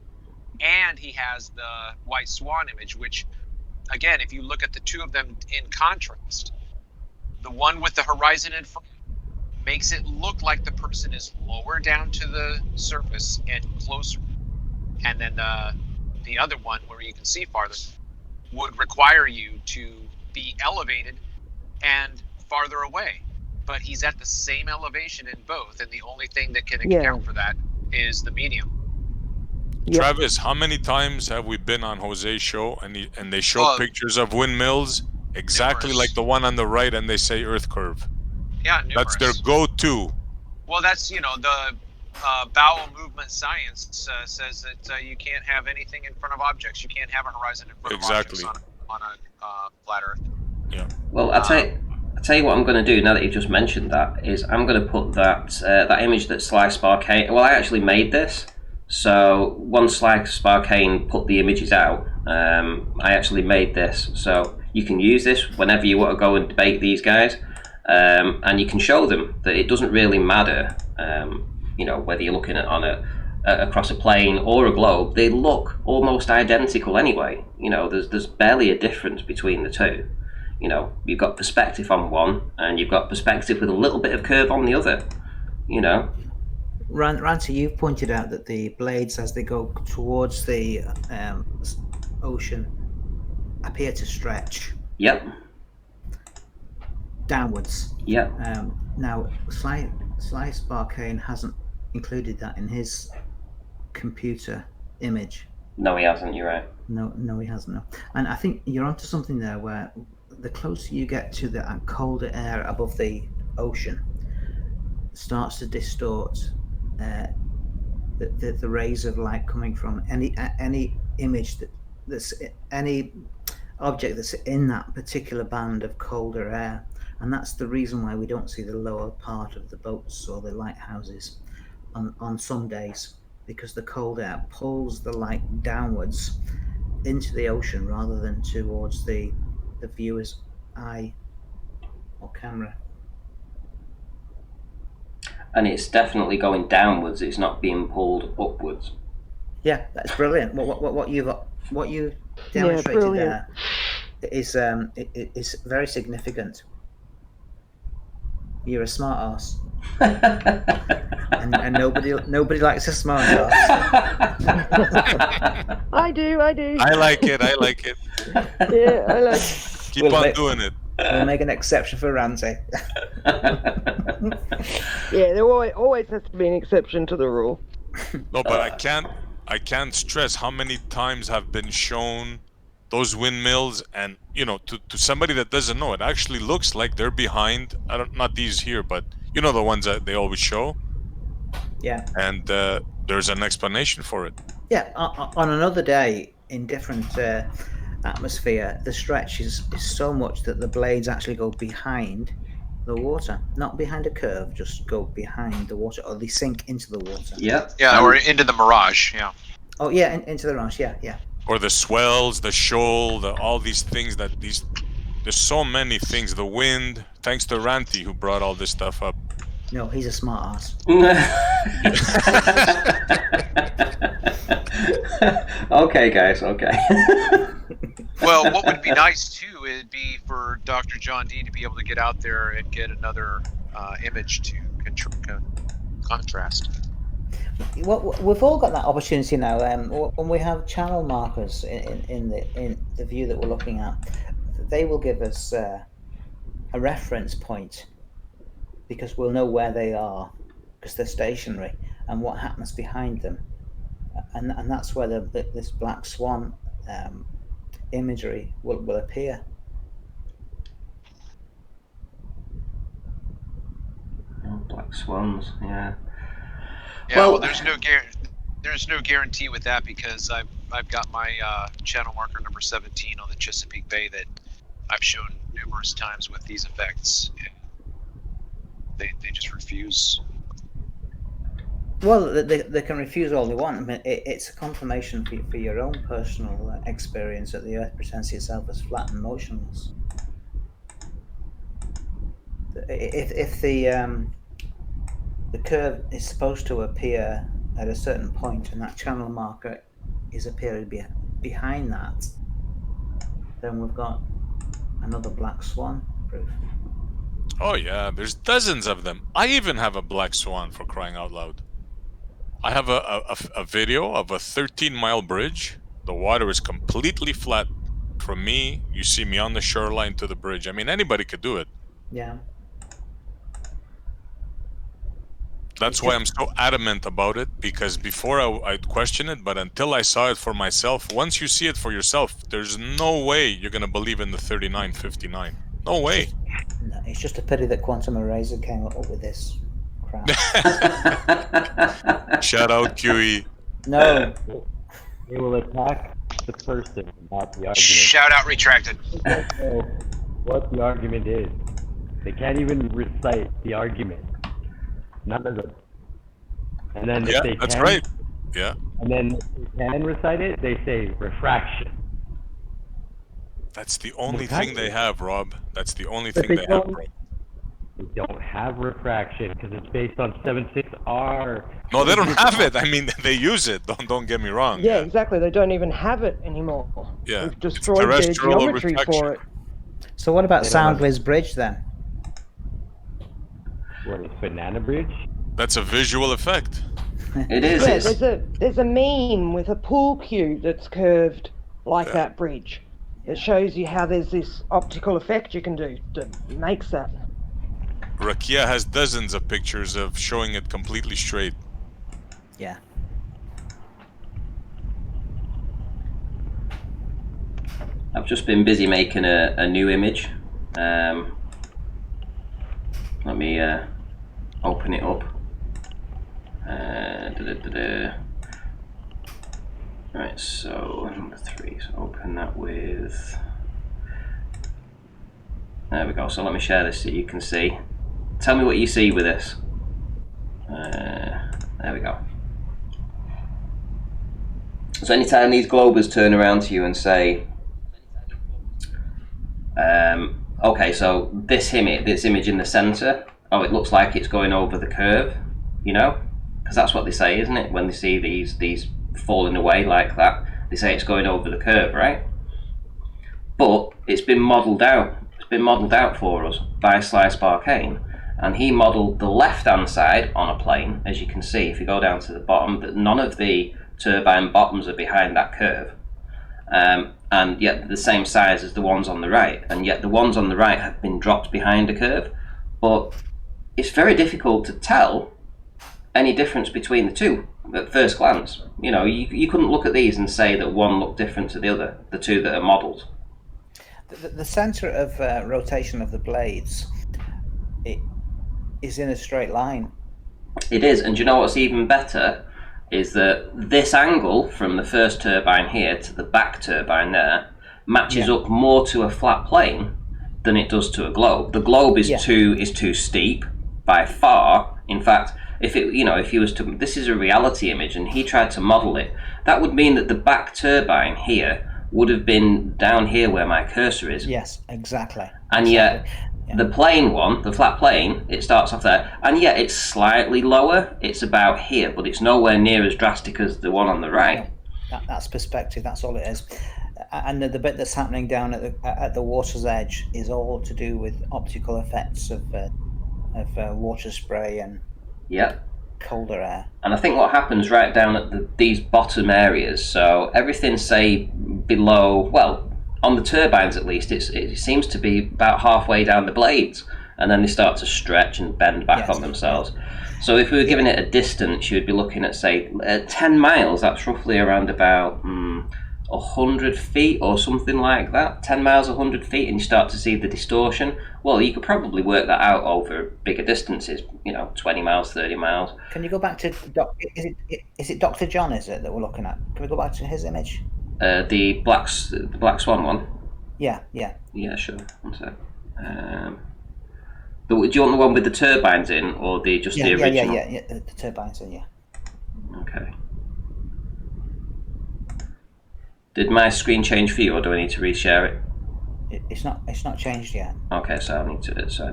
And he has the white swan image, which again, if you look at the two of them in contrast, the one with the horizon in front makes it look like the person is lower down to the surface and closer. And then the other one, where you can see farther, would require you to be elevated and farther away. But he's at the same elevation in both, and the only thing that can account for that is the medium. Yep. Travis, how many times have we been on Jose's show and they show pictures of windmills exactly like the one on the right, and they say Earth curve? Yeah, numerous. That's their go-to. Well, that's, the bowel movement science says that you can't have anything in front of objects. You can't have a horizon in front of objects on a flat Earth. Yeah. Well, I'll tell you what I'm going to do now that you've just mentioned that, is I'm going to put that image that Sly Sparkane... Well, I actually made this. So once Sly Sparkane put the images out, I actually made this. So you can use this whenever you want to go and debate these guys. And you can show them that it doesn't really matter, whether you're looking at across a plane or a globe. They look almost identical anyway. There's barely a difference between the two. You've got perspective on one, and you've got perspective with a little bit of curve on the other. Ranty, you've pointed out that the blades, as they go towards the ocean, appear to stretch. Yep. Downwards. Yep. Now, Sly Sparkane hasn't included that in his computer image. No, he hasn't. You're right. No, he hasn't. No. And I think you're onto something there, where the closer you get to the colder air above the ocean, starts to distort the rays of light coming from any image that's any object that's in that particular band of colder air. And that's the reason why we don't see the lower part of the boats or the lighthouses on some days, because the cold air pulls the light downwards into the ocean rather than towards the viewer's eye or camera. And it's definitely going downwards. It's not being pulled upwards. Yeah, that's brilliant. What you demonstrated there is very significant. You're a smart ass. and nobody likes a smart ass. I do. I like it. Yeah, I like it. Keep on doing it. We'll make an exception for Ramsey. Yeah, there always has to be an exception to the rule. No, but I can't stress how many times have been shown those windmills, and to somebody that doesn't know, it actually looks like they're behind. Not these here, but the ones that they always show. Yeah. And there's an explanation for it. Yeah, on another day in different atmosphere, the stretch is so much that the blades actually go behind the water, not behind a curve, just go behind the water, or they sink into the water. Yeah. Yeah, or into the mirage. Yeah. Oh yeah, into the mirage. Yeah. Or the swells, the shoal, all these things there's so many things. The wind. Thanks to Ranty who brought all this stuff up. No, he's a smart ass. Okay, guys. Okay. Well, what would be nice too would be for Dr. John D to be able to get out there and get another image to contrast. Well, we've all got that opportunity now. When we have channel markers in the view that we're looking at, they will give us a reference point, because we'll know where they are, because they're stationary, and what happens behind them, and that's where this black swan imagery will appear. Black swans, yeah. Yeah, well, there's no guarantee with that, because I've got my channel marker number 17 on the Chesapeake Bay that I've shown numerous times with these effects. They just refuse. Well, they can refuse all they want. I mean, it's a confirmation for your own personal experience that the Earth presents itself as flat and motionless. If the curve is supposed to appear at a certain point, and that channel marker is appearing behind that, then we've got another black swan proof. Oh yeah, there's dozens of them. I even have a black swan, for crying out loud. I have a video of a 13-mile bridge. The water is completely flat. From me, you see me on the shoreline to the bridge. I mean, anybody could do it. Yeah. That's why I'm so adamant about it, because before I'd question it, but until I saw it for myself, once you see it for yourself, there's no way you're going to believe in the 3959. No way. No, it's just a pity that Quantum Eraser came up with this crap. Shout out QE. No. They will attack the person, not the argument. Shout out retracted. What the argument is. They can't even recite the argument. None of them. And then if they that's can, right. Yeah. And then if they can recite it, they say refraction. That's the only thing they have, Rob. That's the only thing they have, bro. They don't have refraction because it's based on 76R. No, they don't have it. I mean, they use it. Don't get me wrong. Yeah, exactly. They don't even have it anymore. Yeah. We've destroyed their geometry for it. So what about Soundless Bridge then? What is Banana Bridge? That's a visual effect. It is. Yeah, there's a meme with a pool cue that's curved like that bridge. It shows you how there's this optical effect you can do that makes that. Rakia has dozens of pictures of showing it completely straight. Yeah. I've just been busy making a new image. Let me open it up. Right, so number 3. So open that with. There we go. So let me share this so you can see. Tell me what you see with this. There we go. So anytime these globers turn around to you and say, okay, so this image in the center, oh, it looks like it's going over the curve, you know, because that's what they say, isn't it? When they see these falling away like that, they say it's going over the curve, right? But it's been modelled out. It's been modelled out for us by Slice Barkane, and he modelled the left-hand side on a plane, as you can see. If you go down to the bottom, that none of the turbine bottoms are behind that curve. And yet they're the same size as the ones on the right, and yet the ones on the right have been dropped behind a curve. But it's very difficult to tell any difference between the two at first glance. You know, you couldn't look at these and say that one looked different to the other, the two that are modelled. The center of rotation of the blades, it is in a straight line. It is, and do you know what's even better? Is that this angle from the first turbine here to the back turbine there matches up more to a flat plane than it does to a globe. The globe is too steep by far. In fact, if he was to, this is a reality image and he tried to model it, that would mean that the back turbine here would have been down here where my cursor is. Yes, exactly. And yet the plain one, the flat plane, it starts off there, and yet it's slightly lower. It's about here, but it's nowhere near as drastic as the one on the right. That's perspective. That's all it is. And the bit that's happening down at the water's edge is all to do with optical effects of water spray and colder air. And I think what happens right down at these bottom areas, so everything say below, well, on the turbines at least, it seems to be about halfway down the blades, and then they start to stretch and bend back on themselves. So if we were giving it a distance, you'd be looking at, say, 10 miles, that's roughly around about 100 feet or something like that. 10 miles, 100 feet, and you start to see the distortion. Well, you could probably work that out over bigger distances, 20 miles, 30 miles. Can you go back to, is it Dr. John, is it, that we're looking at? Can we go back to his image? The black swan one. Yeah. Yeah, sure. One sec. Do you want the one with the turbines in, or the original? Yeah. The turbines in, yeah. Okay. Did my screen change for you, or do I need to reshare it? It's not changed yet. Okay, so I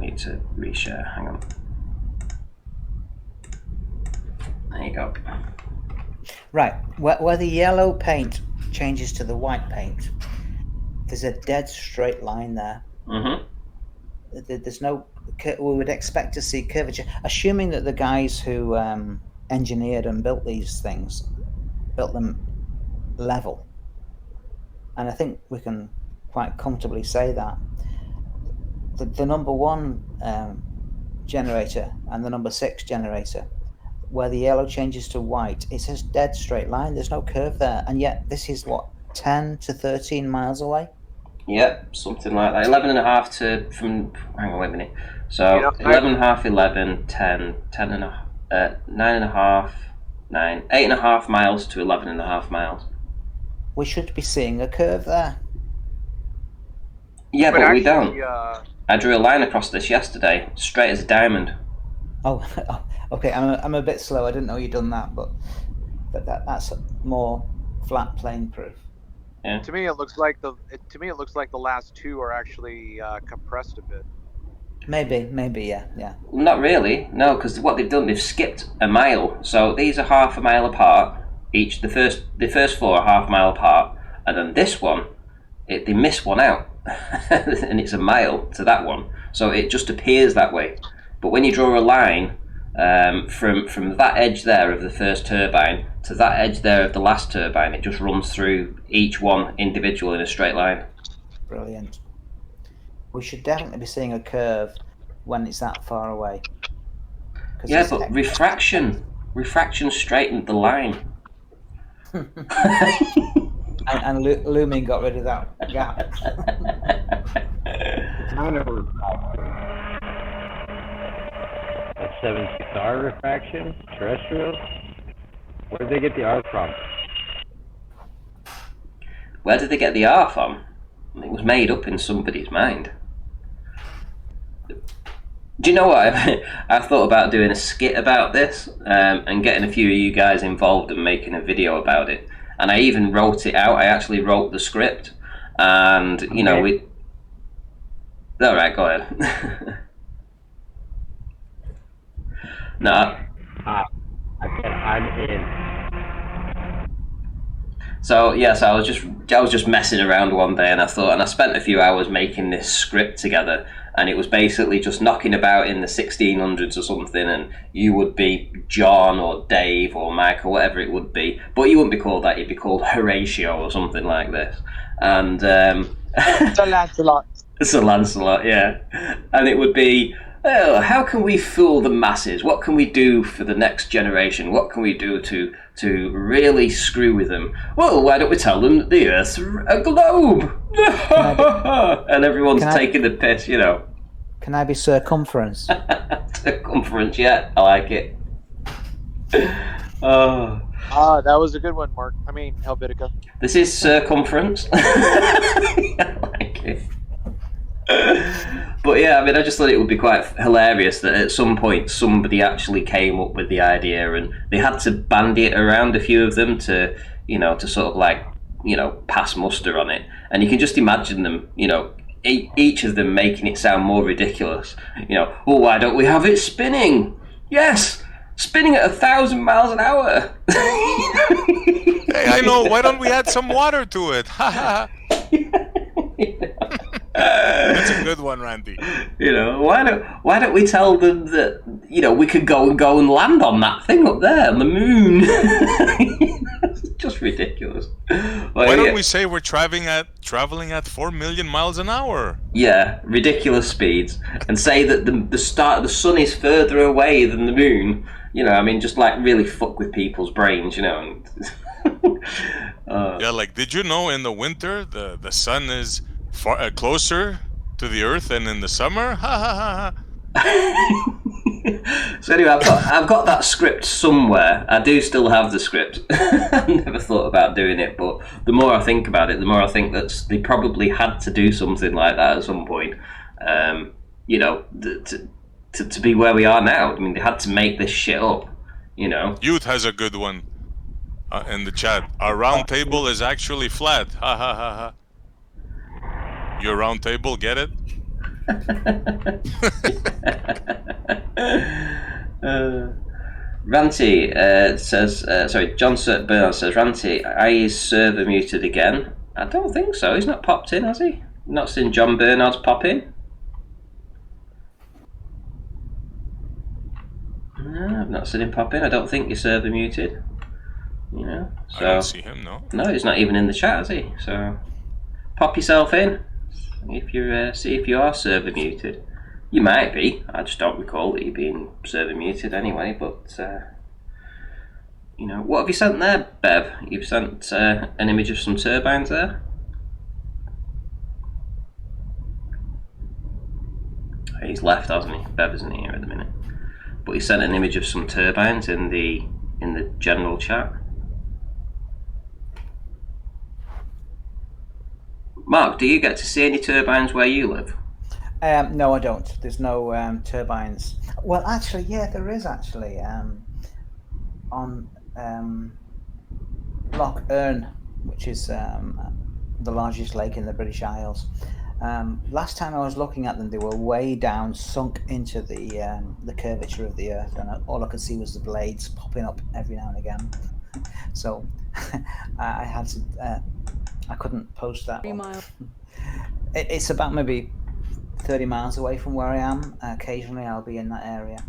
need to reshare. Hang on. There you go. Right, where the yellow paint changes to the white paint, there's a dead straight line there. Mm-hmm. There's no. We would expect to see curvature, assuming that the guys who engineered and built these things built them level. And I think we can quite comfortably say that. The number 1 generator and the number 6 generator, where the yellow changes to white, it says dead straight line. There's no curve there, and yet this is what, 10 to 13 miles away. Yep, something like that. 11.5 to from. Hang on, wait a minute. So 11.5, 11, 10, 10 and a, 9.5, 9, 8.5 miles to 11.5 miles. We should be seeing a curve there. Yeah, but actually, we don't. I drew a line across this yesterday, straight as a diamond. Oh, okay. I'm a bit slow. I didn't know you'd done that, but that's more flat plane proof. Yeah. To me, it looks like the last 2 are actually compressed a bit. Maybe, yeah. Not really, no, because what they've done, they've skipped a mile. So these are half a mile apart. Each the first 4 are half a mile apart, and then this one, they miss one out, and it's a mile to that one. So it just appears that way. But when you draw a line from that edge there of the first turbine to that edge there of the last turbine, it just runs through each one individual in a straight line. Brilliant. We should definitely be seeing a curve when it's that far away. Yeah, but refraction straightened the line. and looming got rid of that gap. That's 76R refraction, terrestrial. Where did they get the R from? Where did they get the R from? It was made up in somebody's mind. Do you know what? I've thought about doing a skit about this and getting a few of you guys involved and making a video about it. And I even wrote it out. I actually wrote the script. And, you know, we... All right, go ahead. No. I'm in. So yes, I was just messing around one day, and I spent a few hours making this script together, and it was basically just knocking about in the 1600s or something, and you would be John or Dave or Mike or whatever it would be, but you wouldn't be called that. You'd be called Horatio or something like this, and Sir Lancelot. Sir Lancelot, yeah, and it would be. Oh, how can we fool the masses? What can we do for the next generation? What can we do to really screw with them? Well, why don't we tell them that the Earth's a globe? And everyone's taking the piss, you know. Can I be circumference? Circumference, yeah, I like it. Oh. Ah, that was a good one, Mark. I mean, Helvetica. This is circumference. I like it. But yeah, I mean, I just thought it would be quite hilarious that at some point somebody actually came up with the idea, and they had to bandy it around, a few of them, to, you know, to sort of like, you know, pass muster on it. And you can just imagine them, you know, each of them making it sound more ridiculous. You know, well, why don't we have it spinning? Yes, spinning at 1,000 miles an hour. Hey, I know. Why don't we add some water to it? Ha ha. That's a good one, Randy. You know, why don't we tell them that, you know, we could go and land on that thing up there on the moon? It's just ridiculous. Why don't we say we're traveling at 4 million miles an hour? Yeah, ridiculous speeds, and say that the sun is further away than the moon. You know, I mean, just like really fuck with people's brains, you know. Yeah, like, did you know in the winter the sun is far closer to the Earth than in the summer? Ha ha ha. So anyway, I've got that script somewhere. I do still have the script. I never thought about doing it, but the more I think about it, the more I think that they probably had to do something like that at some point. You know, to be where we are now. I mean, they had to make this shit up. You know. Youth has a good one in the chat. Our round table is actually flat. Ha ha ha ha. Your round table, get it? Ranty says, sorry, John Bernard says, Ranty, I is server muted again. I don't think so. He's not popped in, has he? Not seen John Bernard's pop in. No, I've not seen him pop in. I don't think your server muted. You know, so I don't see him. No. No, he's not even in the chat, is he? So pop yourself in if you see if you are server muted. You might be. I just don't recall that you being server muted anyway. But you know, what have you sent there, Bev? You've sent an image of some turbines there. He's left, hasn't he? Bev isn't here at the minute. But he sent an image of some turbines in the general chat. Mark, do you get to see any turbines where you live? No, I don't. There's no turbines. Well, actually, yeah, there is actually on Loch Earn, which is the largest lake in the British Isles. Last time I was looking at them, they were way down, sunk into the curvature of the Earth, and all I could see was the blades popping up every now and again. So I had to. I couldn't post that. 3 miles. It's about maybe 30 miles away from where I am. Occasionally, I'll be in that area.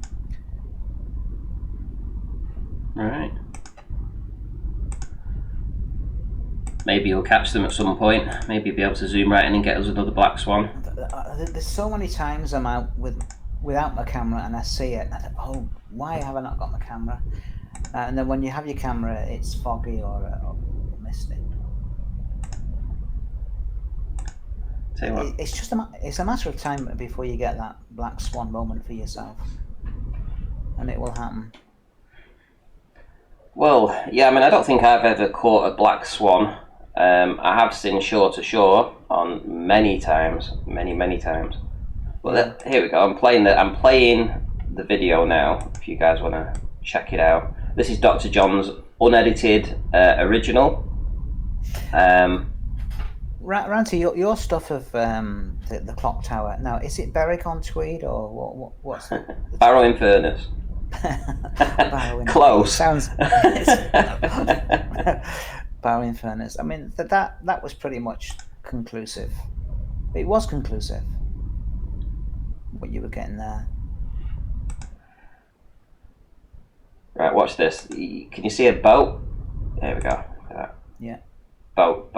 All right. Maybe you'll catch them at some point. Maybe you'll be able to zoom right in and get us another black swan. There's so many times I'm out without my camera and I see it. And I think, oh, why have I not got my camera? And then when you have your camera, it's foggy or misty. Tell you what. It's just it's a matter of time before you get that black swan moment for yourself, and it will happen. Well, yeah, I mean, I don't think I've ever caught a black swan. I have seen shore to shore on many times, many times. Well, here we go. I'm playing the video now. If you guys want to check it out, this is Dr. John's unedited original. Ranty, your stuff of the clock tower. Now, is it Berwick on Tweed or what's it? Barrow in Furness. Close. Sounds. Barrow in Furness. I mean, that was pretty much conclusive. It was conclusive. What you were getting there. Right, watch this. Can you see a boat? There we go. Look at that. Yeah. Boat.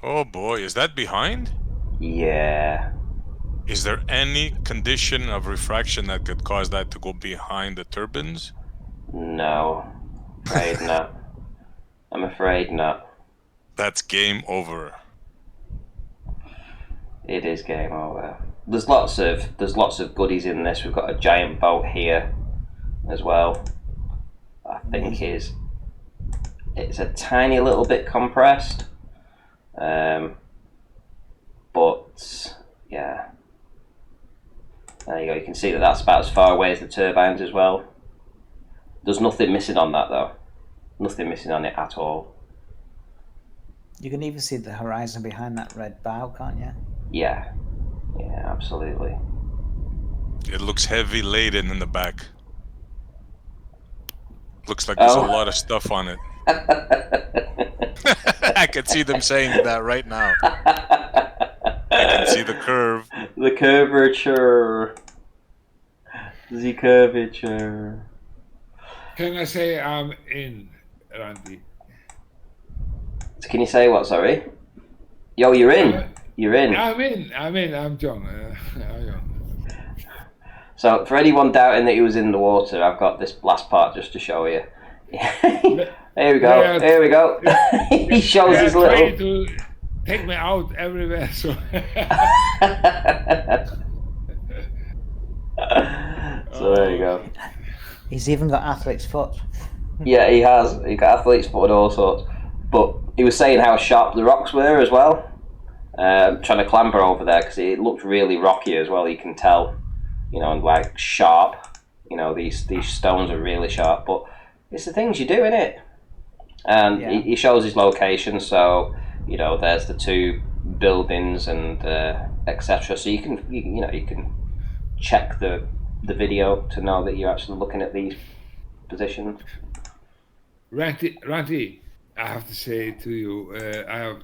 Oh boy, is that behind? Yeah. Is there any condition of refraction that could cause that to go behind the turbines? No. Afraid not. I'm afraid not. That's game over. It is game over. There's lots of goodies in this. We've got a giant boat here as well. I think it's a tiny little bit compressed, but yeah, there you go. You can see that that's about as far away as the turbines as well. There's nothing missing on that though. Nothing missing on it at all. You can even see the horizon behind that red bow, can't you? Yeah, absolutely. It looks heavy laden in the back. Looks like there's a lot of stuff on it. I can see them saying that right now. I can see the curve. The curvature. The curvature. Can I say I'm in, Randy? Can you say what, sorry? Yo, you're in. You're in. I'm in. I'm John. So, for anyone doubting that he was in the water, I've got this last part just to show you. Here we go. Here we go. He shows his little. Trying to take me out everywhere. So. So there you go. He's even got athlete's foot. Yeah, he has. He got athlete's foot and all sorts. But he was saying how sharp the rocks were as well. Trying to clamber over there because it looked really rocky as well. You can tell, you know, and like sharp. You know, these stones are really sharp. But it's the things you do, innit? And Yeah. he shows his location. So you know, there's the two buildings and etc. So you can check the video to know that you're actually looking at these positions. Ranty, I have to say to you, I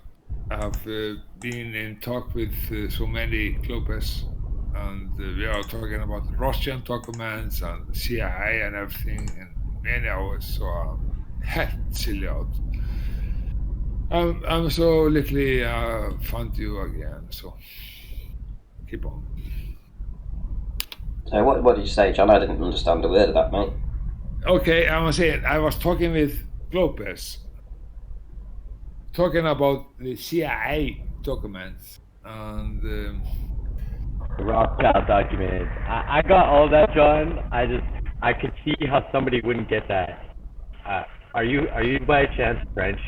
have been in talk with so many clubbers, and we are talking about Russian documents and CIA and everything in many hours. So I'm helt silly out. I'm so luckily found you again. So keep on. So what did you say, John? I didn't understand a word of that, mate. Okay, I'm saying I was talking with Globers, talking about the CIA documents and the Rothschild documents. I got all that, John. I could see how somebody wouldn't get that. Are you by chance French?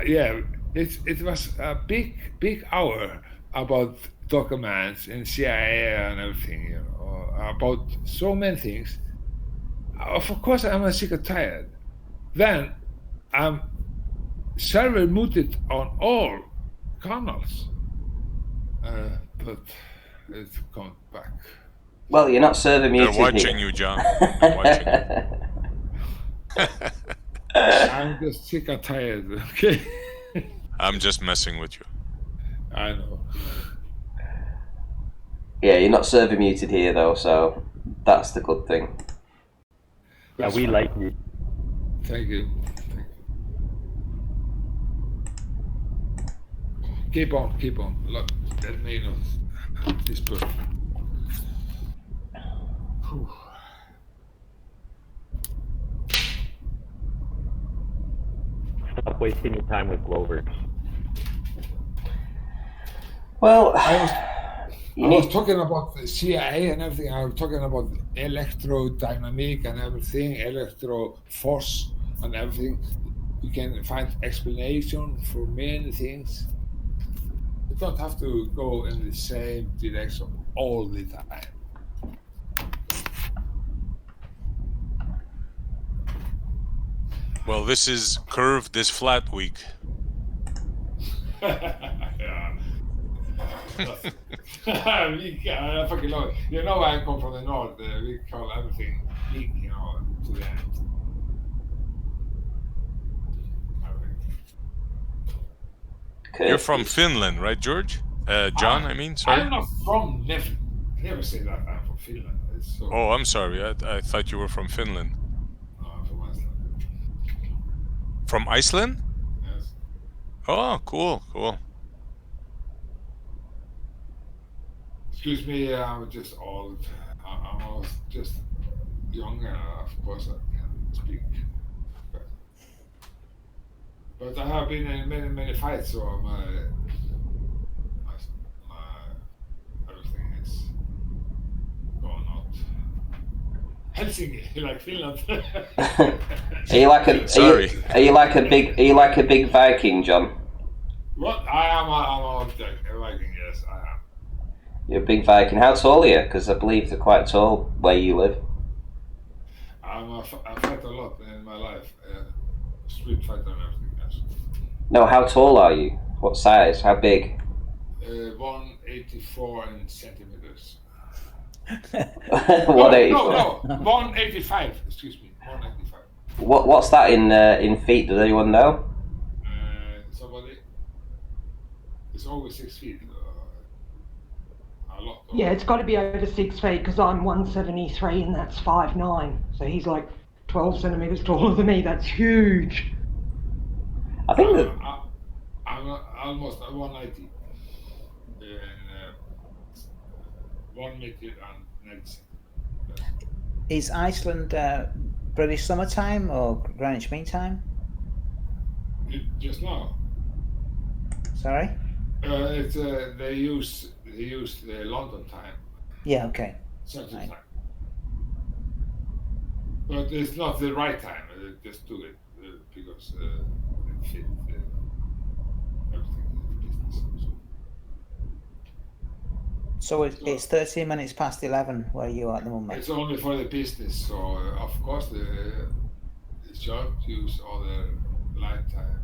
Yeah, it was a big hour about documents and CIA and everything, you know, about so many things. Of course, I'm sick and tired. Then I'm server muted on all canals, but it's come back. Well, you're not server muted. They're watching you, John. They're watching you. I'm just sick and tired, okay? I'm just messing with you. I know. Yeah, you're not server muted here, though, so that's the good thing. Yeah, we like you. Thank you. Keep on. Look, let me know this person. Stop wasting your time with Glovers. Well, I was talking about the CIA and everything. I was talking about electrodynamic and everything, electro force and everything. You can find explanation for many things. You don't have to go in the same direction all the time. Well, this is curved, this flat week. Yeah. I fucking love it. You know, I come from the north. We call everything big, you know, to the end. You're from Finland, right, George? John, I mean, sorry. I'm not from never say that I'm from Finland. So... Oh, I'm sorry. I thought you were from Finland. No, I'm from Iceland. From Iceland? Yes. Oh, cool. Excuse me, I'm just old. I'm just young, and of course I can speak. But I have been in many fights, so my everything is going out. Helsinki, like Finland. Are you like a big Viking, John? What? I'm a Viking. Yes, I am. You're a big Viking. How tall are you? Because I believe they're quite tall where you live. I fight a lot in my life. Street fighter and everything. Yes. No, how tall are you? What size? How big? 184 in centimeters. 184. No, 185. Excuse me, 185. What's that in feet? Does anyone know? Somebody. It's over 6 feet. A lot. Yeah, it's got to be over 6 feet because I'm 173 and that's 5'9". So he's like 12 centimeters taller than me. That's huge. I think that I'm almost 190. And 1 meter and 90 centimeters. Is Iceland British summertime or Greenwich Mean Time? Just now. Sorry? It's they use the London time. Yeah. Okay. Central time. But it's not the right time. Just do it because it fit everything in the business. So it's 13 minutes past 11 where you are at the moment. It's only for the business, so of course the church use other light time.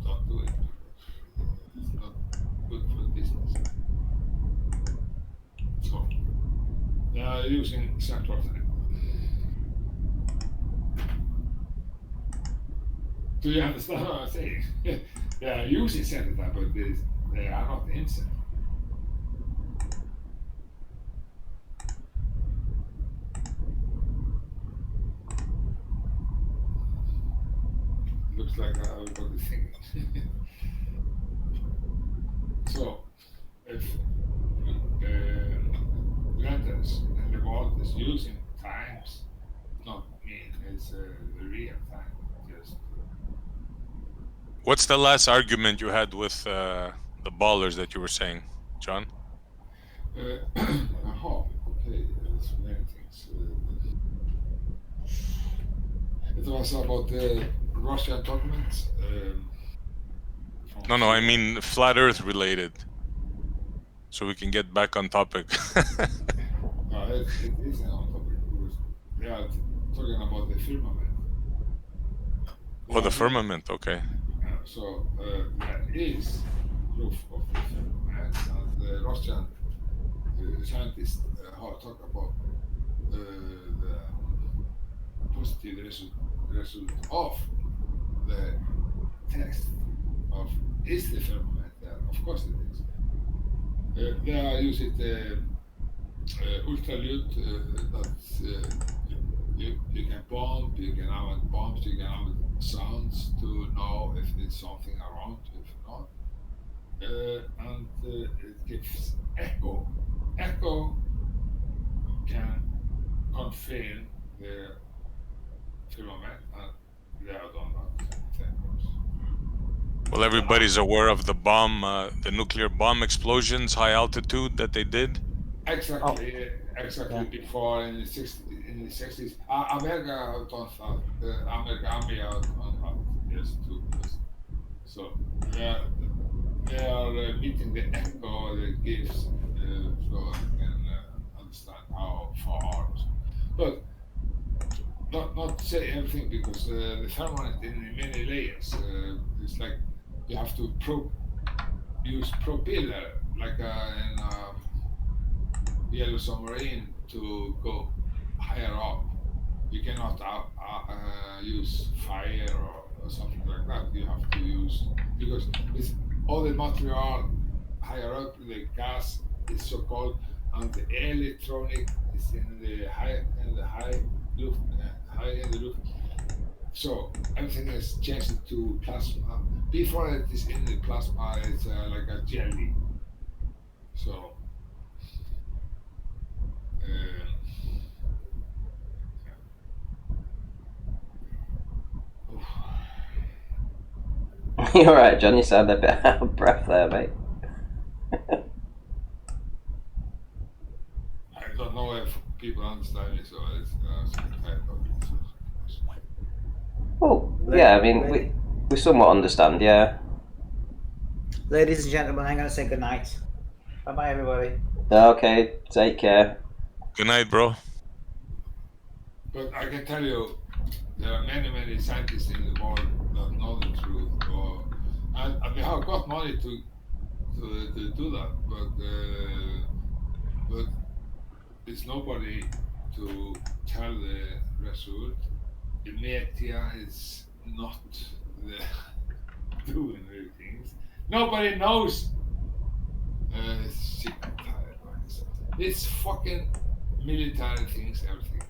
Don't do it. It's not good for the business. So they are using central time. Do you understand what I'm saying? They are using center, but they are not in center. Looks like everybody's thinking. So, if letters in the world is using times, not mean it's the real time. Just. What's the last argument you had with the ballers that you were saying, John? Okay, there's many things. It was about the Russian documents. No, I mean flat Earth related. So we can get back on topic. No, it isn't on topic because they are talking about the firmament. Oh, the firmament, okay. So there is proof of the firmament, and the Russian scientists talk about the positive result of the test of is the firmament there? Of course it is. They are using the ultralute that you can bump, you can have bumps, you can have sounds to know if there's something around, if not. And it gives echo. Echo can confirm the firmament, and they are done that. Well, everybody's aware of the bomb, the nuclear bomb explosions, high altitude that they did. Exactly, before in the 60s. America done that. The American Army have done that. Yes, too. Yes. So they are meeting the echo that gives, so they can understand how far. But not say everything because the firmament in many layers. It's like you have to use propeller, like in Yellow Submarine, to go higher up. You cannot use fire or something like that. You have to use, because it's all the material higher up, the gas is so cold, and the electronic is in the high luft. So everything is changed to plasma. Before it is in the plasma, it's like a jelly. So. You're right, John. You sound a bit out of breath there, mate. I don't know if people understand it, so it's type of. Well, yeah, I mean, we somewhat understand, yeah. Ladies and gentlemen, I'm going to say good night. Bye-bye, everybody. Okay, take care. Good night, bro. But I can tell you, there are many scientists in the world that know the truth, and they have got money to do that, but there's nobody to tell the result. The media is not doing the things. Nobody knows. It's fucking military things, everything.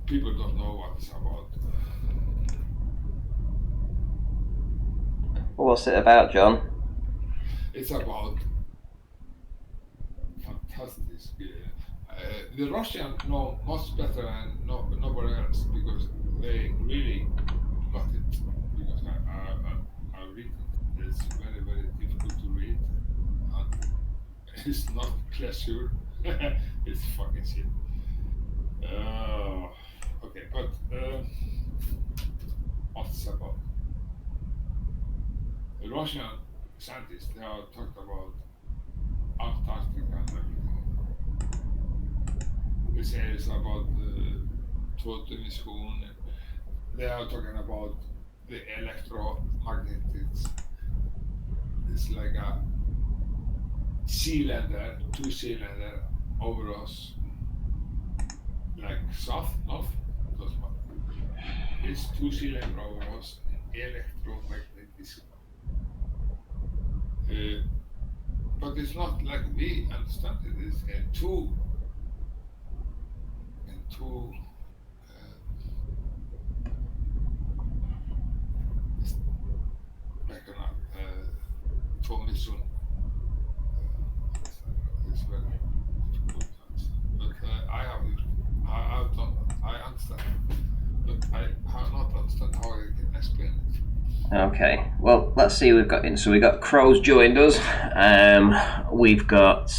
People don't know what it's about. What's it about, John? It's about fantastic. The Russians know much better than nobody else because they really got it. Because I read it. It's very difficult to read. And it's not pleasure. It's fucking shit. Okay, but what's about? The Russian scientists, they are talked about Antarctica and everything. They say it's about the Totemischoon. They are talking about the electromagnetics. It's like a cylinder, 2 cylinder over us. like south, north, it's two-cylinder overalls, electromagnetism. But it's not like we understand it. It's two. For me soon. It's very difficult to understand. But I understand. But I have not understand how I can explain it. Okay, well, let's see. We've got Crow's joined us. We've got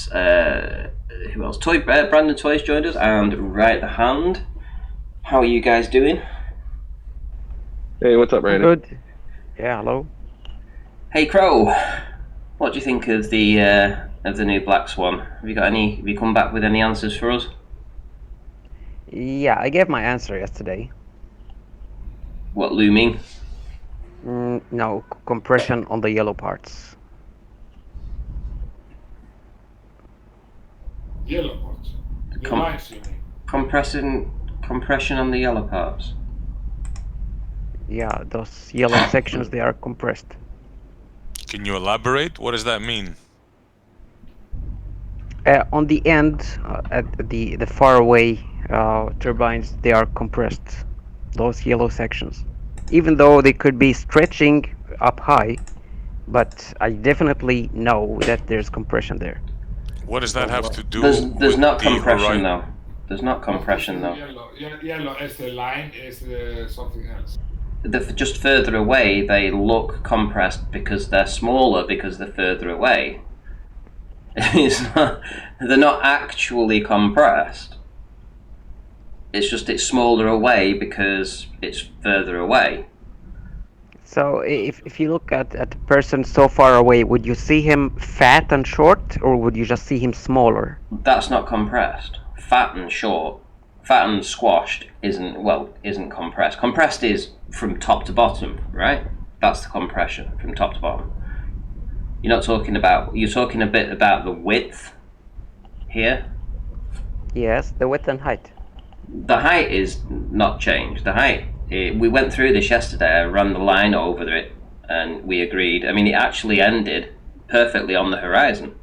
who else? Brandon Toys joined us, and Right the Hand. How are you guys doing? Hey, what's up, Brandon? Good. Yeah, hello. Hey, Crow. What do you think of the new Black Swan? Have you come back with any answers for us? Yeah, I gave my answer yesterday. What, looming? No, compression on the yellow parts. Yellow parts? Compression on the yellow parts? Yeah, those yellow sections, they are compressed. Can you elaborate? What does that mean? On the end, at the far away turbines, they are compressed. Those yellow sections, even though they could be stretching up high, but I definitely know that there's compression there. What does that have to do? There's not compression though. There's not compression though. Yellow as the line is something else. Just further away, they look compressed because they're smaller because they're further away. They're not actually compressed. It's smaller away because it's further away. So if you look at a person so far away, would you see him fat and short, or would you just see him smaller? That's not compressed. Fat and short, fat and squashed isn't compressed. Compressed is from top to bottom, right? That's the compression from top to bottom. You're talking a bit about the width here. Yes, the width and height. The height is not changed. The height, we went through this yesterday. I ran the line over it and we agreed. I mean, it actually ended perfectly on the horizon.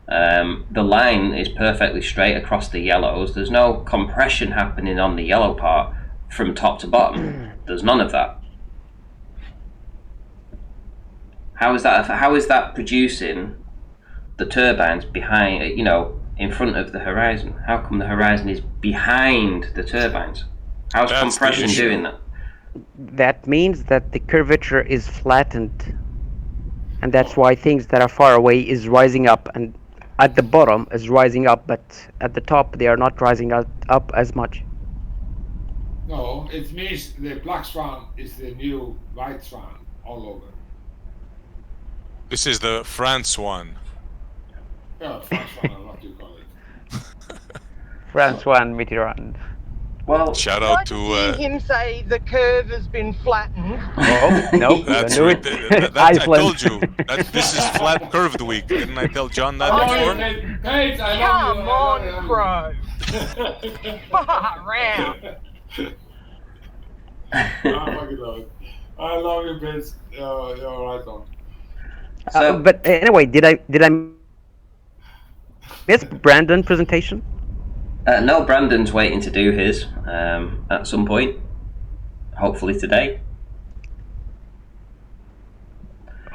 The line is perfectly straight across the yellows. There's no compression happening on the yellow part from top to bottom. There's none of that. How is that producing the turbines behind, in front of the horizon? How come the horizon is behind the turbines? How's compression doing that? That means that the curvature is flattened, and that's why things that are far away is rising up, and at the bottom is rising up, but at the top they are not rising up as much. No, it means the black swan is the new white swan all over. This is the France swan. Yeah, France swan, or what do you call it? France swan, Mitterrand. Well, shout out to hear him say the curve has been flattened. Oh no, that's right. I told you this is flat curved week. Didn't I tell John that before? Hey, come on, Crow. Far out. I love you, Vince. You're right on. So, but anyway, did I miss Brandon's presentation? No, Brandon's waiting to do his at some point, hopefully today.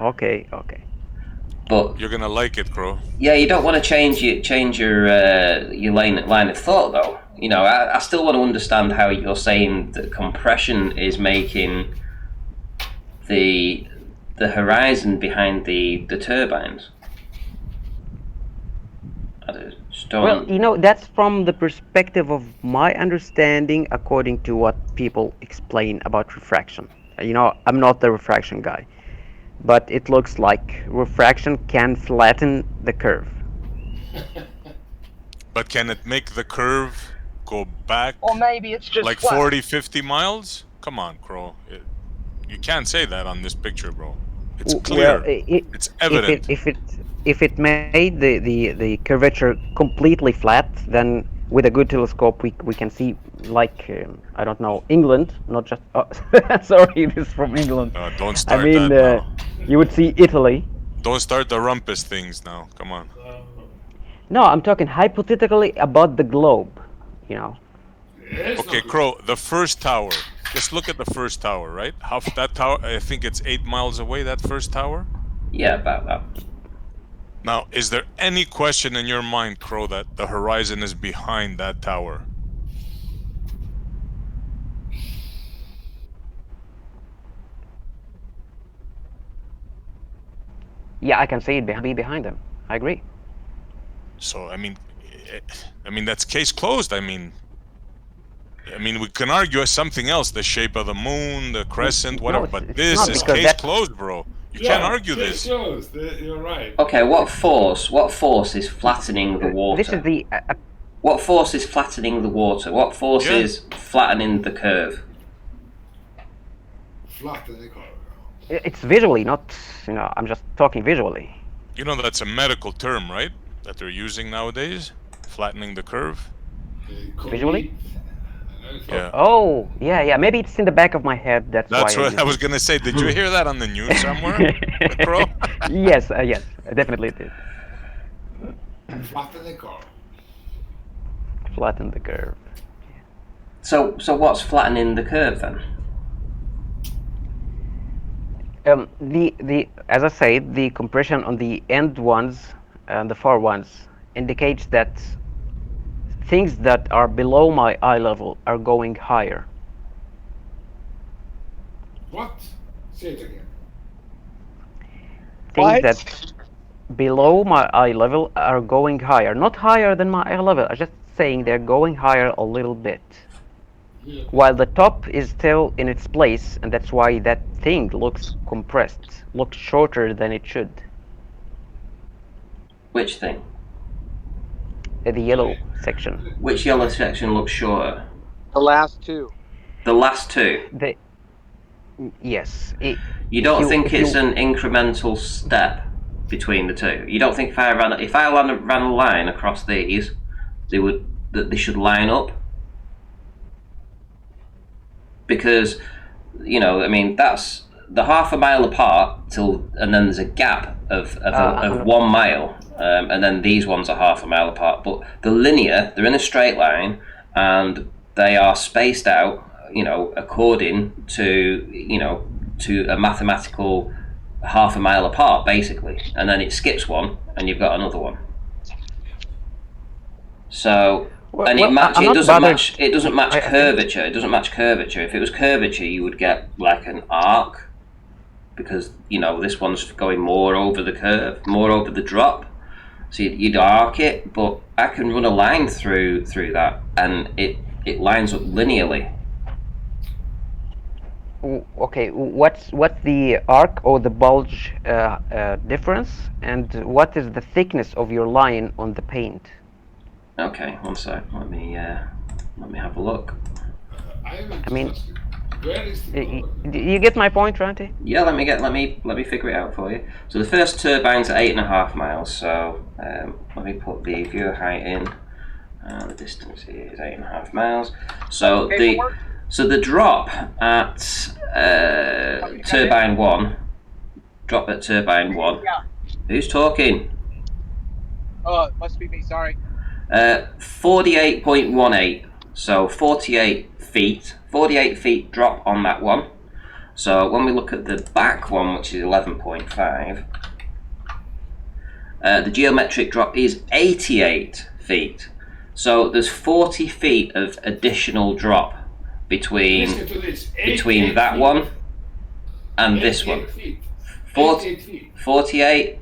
Okay. But you're gonna like it, Crow. Yeah, you don't want to change your line of thought, though. I still want to understand how you're saying that compression is making the horizon behind the turbines. Well, that's from the perspective of my understanding, according to what people explain about refraction. I'm not the refraction guy, but it looks like refraction can flatten the curve. But can it make the curve go back? Or maybe it's just like flat. 40-50 miles? Come on, Crow. You can't say that on this picture, bro. It's clear. Well, it's evident. If it made the curvature completely flat, then with a good telescope, we can see, like, I don't know, England, not just. Oh, sorry, this is from England. Don't start I mean, that now. you would see Italy. Don't start the rumpus things now. Come on. No, I'm talking hypothetically about the globe. You know. Okay, Crow. The first tower. Just look at the first tower, right? How that tower? I think it's 8 miles away. That first tower. Yeah, about that. Now, is there any question in your mind, Crow, that the horizon is behind that tower? Yeah, I can see it be behind them. I agree. So, I mean, that's case closed. I mean, we can argue something else, the shape of the moon, the crescent, whatever, but this is case closed, bro. You can't argue this. Closed. You're right. Okay, what force is flattening the water? This is the. What force is flattening the water? What force is flattening the curve? Flattening the curve. It's visually, not. You know, I'm just talking visually. You know that's a medical term, right? That they're using nowadays, flattening the curve. Visually. Yeah. Oh, yeah. Maybe it's in the back of my head. That's why. What I was gonna say. Did you hear that on the news somewhere, Crow? Yes, definitely it did. Flatten the curve. Flatten the curve. So what's flattening the curve then? As I said, the compression on the end ones and the far ones indicates that things that are below my eye level are going higher. What? Say it again. Things that below my eye level are going higher. Not higher than my eye level. I'm just saying they're going higher a little bit. Yeah. While the top is still in its place, and that's why that thing looks compressed, looks shorter than it should. Which thing? The yellow section. Which yellow section looks shorter? The last two. The last two? Yes. You don't think it's an incremental step between the two? You don't think if I ran a line across these, they should line up? Because, you know, I mean, that's the half a mile apart and then there's a gap of 1 mile, and then these ones are half a mile apart. But the linear, they're in a straight line, and they are spaced out, you know, according to a mathematical half a mile apart, basically. And then it skips one, and you've got another one. So. And it doesn't match. It doesn't match curvature. It doesn't match curvature. If it was curvature, you would get like an arc, because you know this one's going more over the curve, more over the drop. So you'd arc it, but I can run a line through that, and it lines up linearly. Okay, what's the arc or the bulge difference, and what is the thickness of your line on the paint? Okay, one sec. Let me have a look. I mean, you get my point, Randy? Yeah, let me figure it out for you. So the first turbine's at 8.5 miles. So let me put the viewer height in. The distance is 8.5 miles. So the drop at turbine one. Drop at turbine one. Yeah. Who's talking? Oh, it must be me. Sorry. 48.18, so 48 feet. 48 feet drop on that one. So when we look at the back one, which is 11.5, the geometric drop is 88 feet. So there's 40 feet of additional drop between that one and this one. 48,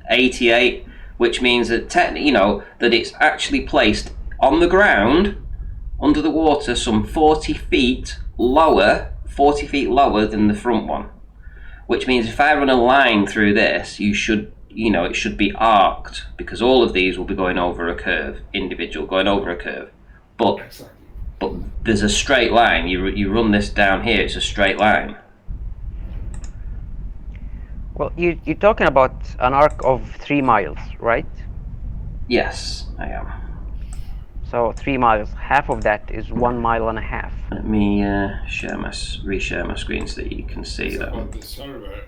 88. Which means that that it's actually placed on the ground, under the water, some 40 feet lower than the front one. Which means if I run a line through this, it should be arced, because all of these will be going over a curve, going over a curve. But there's a straight line. You run this down here, it's a straight line. Well, you're talking about an arc of 3 miles, right? Yes, I am. So 3 miles. Half of that is 1.5 miles. Let me reshare my screen so that you can see It's that. about the server.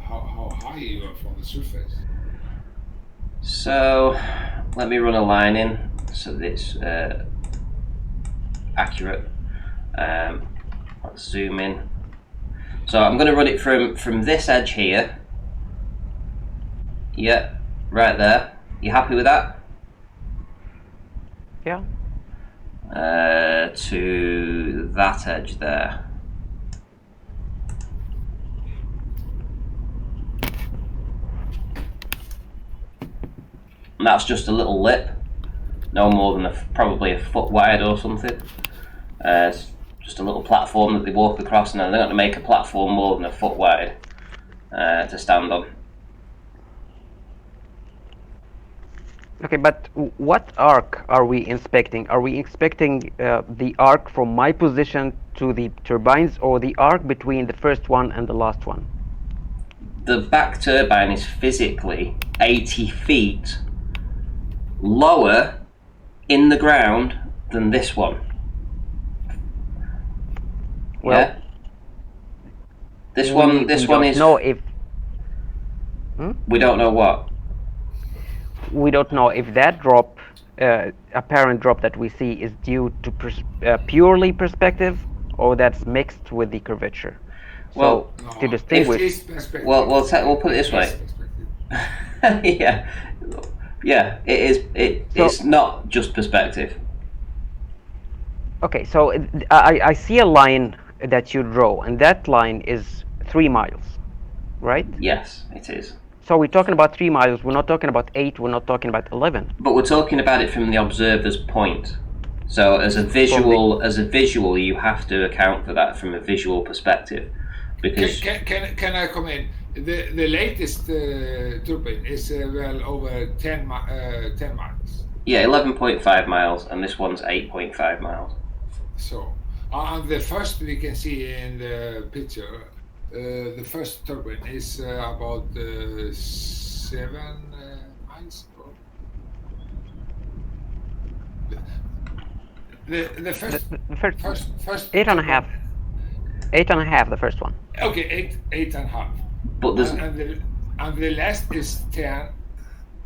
How high you are from the surface. So let me run a line in so that it's accurate. Let's zoom in. So I'm going to run it from this edge here. Yeah, right there. You happy with that? Yeah. To that edge there. And that's just a little lip, no more than probably a foot wide or something. It's just a little platform that they walk across, and then they're going to make a platform more than a foot wide to stand on. Okay, but what arc are we inspecting? Are we inspecting the arc from my position to the turbines, or the arc between the first one and the last one? The back turbine is physically 80 feet lower in the ground than this one. Well, yeah. This one is. Know if. We don't know what. We don't know if that drop, apparent drop that we see, is due to purely perspective, or that's mixed with the curvature. Well, so to distinguish. We'll put it this way. Yeah, it is. It's not just perspective. Okay, so I see a line that you draw, and that line is 3 miles, right? Yes, it is. So we're talking about 3 miles. We're not talking about 8. We're not talking about 11. But we're talking about it from the observer's point. So as a visual, you have to account for that from a visual perspective, because can I come in? The latest turbine is well over 10 miles. Yeah, 11.5 miles, and this one's 8.5 miles. So on the first, we can see in the picture, the first turbine is about 7 miles. The first 8.5. 8.5, the first one. Okay, 8.5. But there's and the last is 10.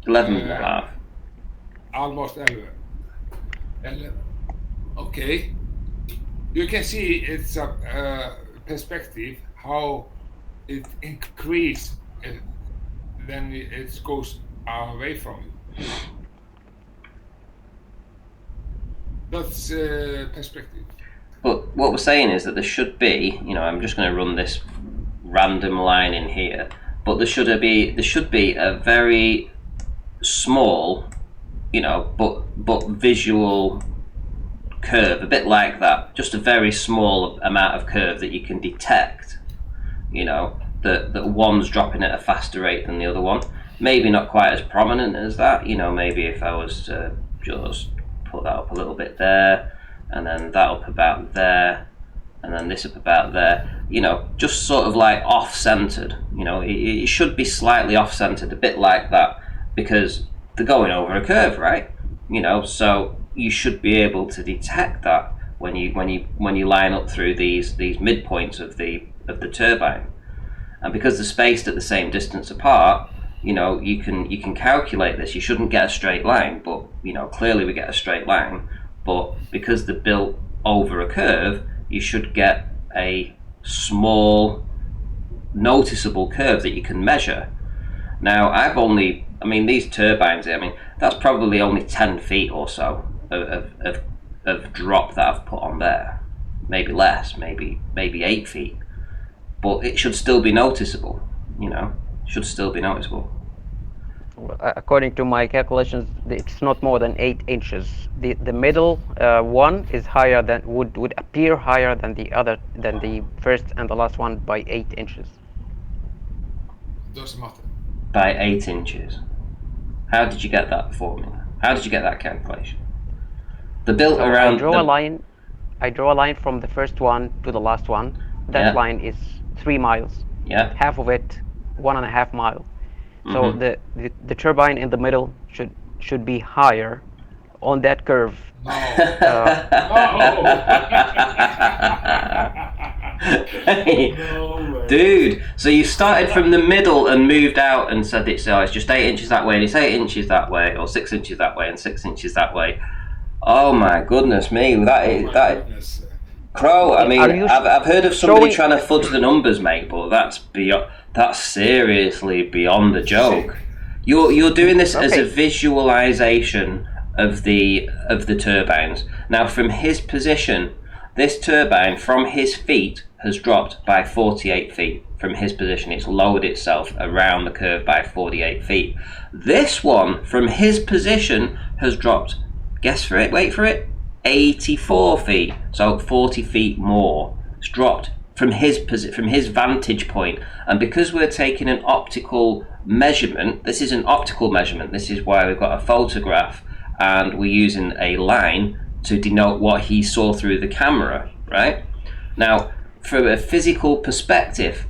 11.5. Almost 11. Okay. You can see it's a perspective how it increases, then it goes away from you. That's perspective. But what we're saying is that there should be, I'm just going to run this random line in here, but there should be a very small, but visual curve, a bit like that, just a very small amount of curve that you can detect, that one's dropping at a faster rate than the other one. Maybe not quite as prominent as that, maybe if I was to just put that up a little bit there, and then that up about there, and then this up about there, just sort of like off-centered. It should be slightly off-centered, a bit like that, because they're going over a curve, right? So you should be able to detect that when you line up through these midpoints of the turbine, and because they're spaced at the same distance apart, you can calculate this. You shouldn't get a straight line, but clearly we get a straight line. But because they're built over a curve, you should get a small, noticeable curve that you can measure. Now, these turbines, that's probably only 10 feet or so of drop that I've put on there. Maybe less, maybe 8 feet. But it should still be noticeable, should still be noticeable. According to my calculations, it's not more than 8 inches. The middle one is higher than would appear higher than the first and the last one by 8 inches. Doesn't matter. By 8 inches. How did you get that formula? How did you get that calculation? The built around. I draw a line from the first one to the last one. That line is 3 miles. Yeah. Half of it, 1.5 miles. So the turbine in the middle should be higher on that curve. No. Hey, dude, so you started from the middle and moved out and said it's just 8 inches that way, and it's 8 inches that way, or 6 inches that way, and 6 inches that way. Oh my goodness me, that Crow. I mean, I've heard of somebody trying to fudge the numbers, mate, but that's seriously beyond a joke. You're doing this as a visualization of the turbines. Now, from his position, this turbine from his feet has dropped by 48 feet. From his position, it's lowered itself around the curve by 48 feet. This one, from his position, has dropped, guess for it, wait for it, 84 feet. So 40 feet more. It's dropped from his vantage point. And because we're taking an optical measurement, this is an optical measurement. This is why we've got a photograph and we're using a line to denote what he saw through the camera, right? Now, from a physical perspective,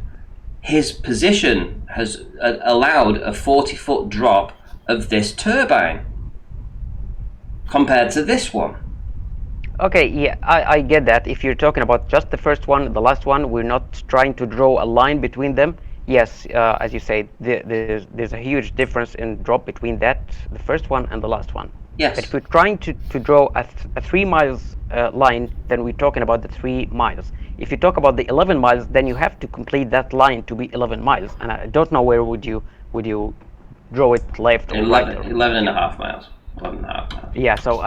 his position has allowed a 40-foot drop of this turbine compared to this one. Okay, yeah, I get that. If you're talking about just the first one, the last one, we're not trying to draw a line between them. Yes, as you say, there's a huge difference in drop between the first one and the last one. Yes. But if we're trying to draw a 3 miles line, then we're talking about the 3 miles. If you talk about the 11 miles, then you have to complete that line to be 11 miles. And I don't know where would you draw it, left or right? 11 and a half miles. 11 and a half miles. Yeah, so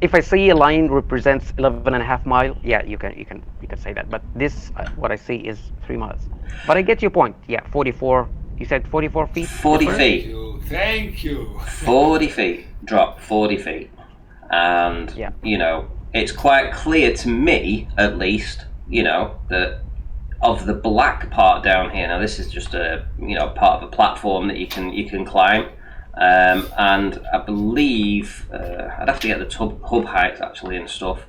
if I see a line represents 11 and a half mile, yeah, you can say that. But this, what I see is 3 miles. But I get your point. Yeah, 44. You said 44 feet. 40 feet. Thank you. 40 feet. Drop 40 feet, and yeah, you know, it's quite clear to me, at least, you know, that of the black part down here. Now, this is just a part of a platform that you can climb. And I believe I'd have to get the hub heights actually and stuff,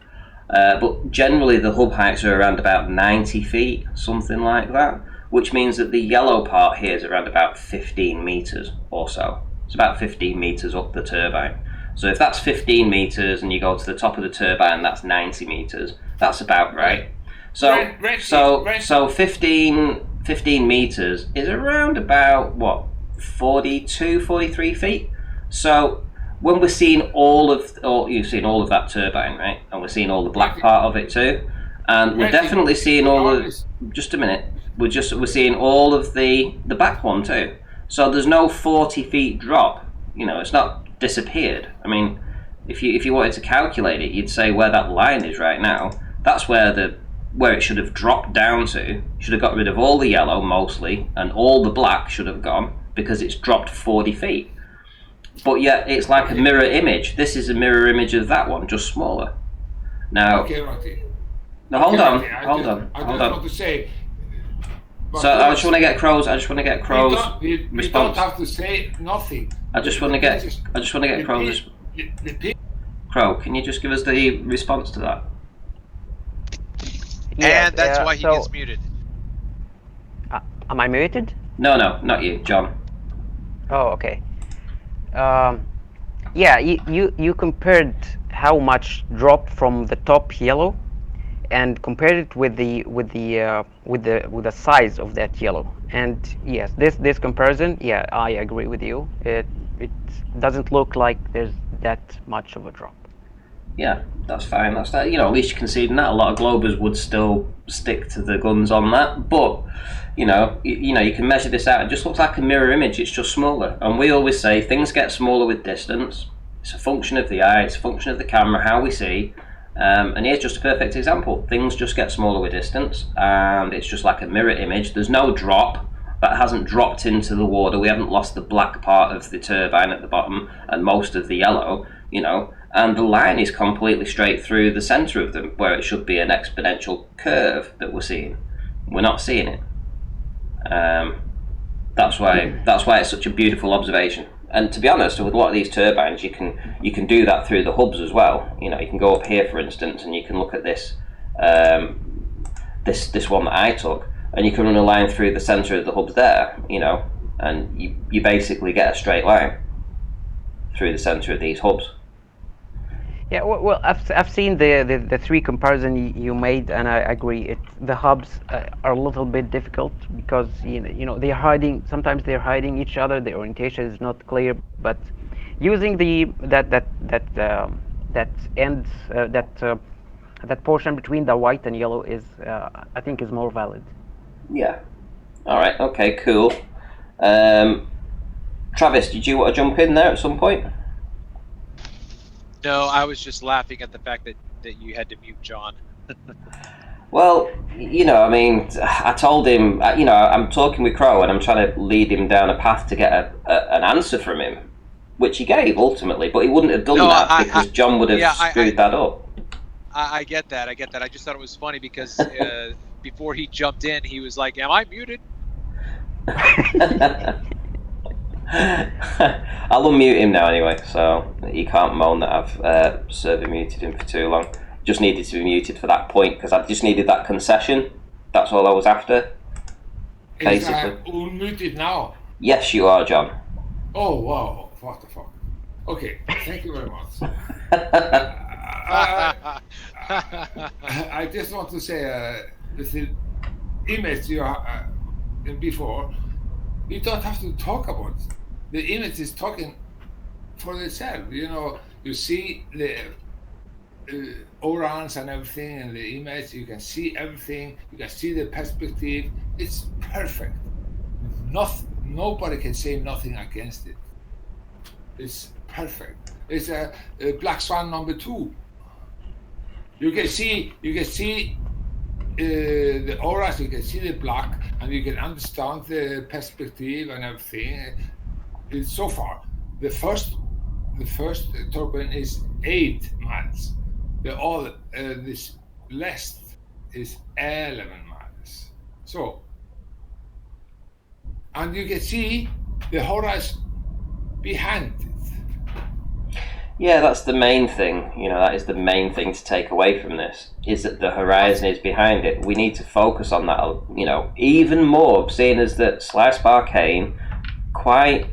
but generally the hub heights are around about 90 feet, something like that, which means that the yellow part here is around about 15 meters or so. It's about 15 meters up the turbine. So if that's 15 meters and you go to the top of the turbine, that's 90 meters. That's about right. So 15 meters is around about what, 42, 43 feet. So when we're seeing you've seen all of that turbine, right? And we're seeing all the black part of it too. And we're definitely seeing all of, just a minute, we're seeing all of the back one too. So there's no 40 feet drop. You know, it's not disappeared. I mean, if you wanted to calculate it, you'd say where that line is right now, that's where it should have dropped down to. Should have got rid of all the yellow mostly, and all the black should have gone, because it's dropped 40 feet. But yet it's like a mirror image. This is a mirror image of that one, just smaller. Now, no, hold on. I just want to say. So I just want to get Crow's response. We don't have to say nothing. I just want to get Crow's. Crow, can you just give us the response to that? Yeah, and that's why he gets muted. Am I muted? No, not you, John. Oh, okay. Yeah, you compared how much dropped from the top yellow, and compared it with the size of that yellow. And yes, this comparison, yeah, I agree with you. It doesn't look like there's that much of a drop. Yeah, that's fine. That's that. You know, at least you're conceding that. A lot of Globers would still stick to the guns on that, but you can measure this out. It just looks like a mirror image. It's just smaller. And we always say things get smaller with distance. It's a function of the eye. It's a function of the camera, how we see. And here's just a perfect example. Things just get smaller with distance, and it's just like a mirror image. There's no drop. That hasn't dropped into the water. We haven't lost the black part of the turbine at the bottom and most of the yellow, and the line is completely straight through the center of them, where it should be an exponential curve that we're seeing. We're not seeing it. That's why it's such a beautiful observation. And to be honest, with a lot of these turbines, you can do that through the hubs as well. You can go up here, for instance, and you can look at this this one that I took, and you can run a line through the center of the hubs there, and you basically get a straight line through the center of these hubs. Yeah, well, I've seen the three comparison you made, and I agree. The hubs are a little bit difficult because they're hiding. Sometimes they're hiding each other. The orientation is not clear. But using that end that portion between the white and yellow is I think is more valid. Yeah. All right. Okay. Cool. Travis, did you want to jump in there at some point? No, I was just laughing at the fact that you had to mute John. Well, I mean, I told him, I'm talking with Crow and I'm trying to lead him down a path to get an answer from him, which he gave ultimately, but he wouldn't have done that because John would have screwed that up. I get that. I just thought it was funny because before he jumped in, he was like, "Am I muted?" I'll unmute him now anyway, so he can't moan that I've server muted him for too long. Just needed to be muted for that point because I just needed that concession. That's all I was after. Basically. Is unmuted now? Yes, you are, John. Oh wow! What the fuck? Okay, thank you very much. I just want to say with the image you before, you don't have to talk about it. The image is talking for itself. You see the orans and everything in the image. You can see everything. You can see the perspective. It's perfect. Nobody can say nothing against it. It's perfect. It's a Black Swan number 2. You can see the auras. You can see the black, and you can understand the perspective and everything. So far, the first turbine is 8 miles. This last is 11 miles. So, and you can see the horizon behind it. Yeah, that's the main thing. That is the main thing to take away from this, is that the horizon is behind it. We need to focus on that, even more, seeing as that Slice Barcane quite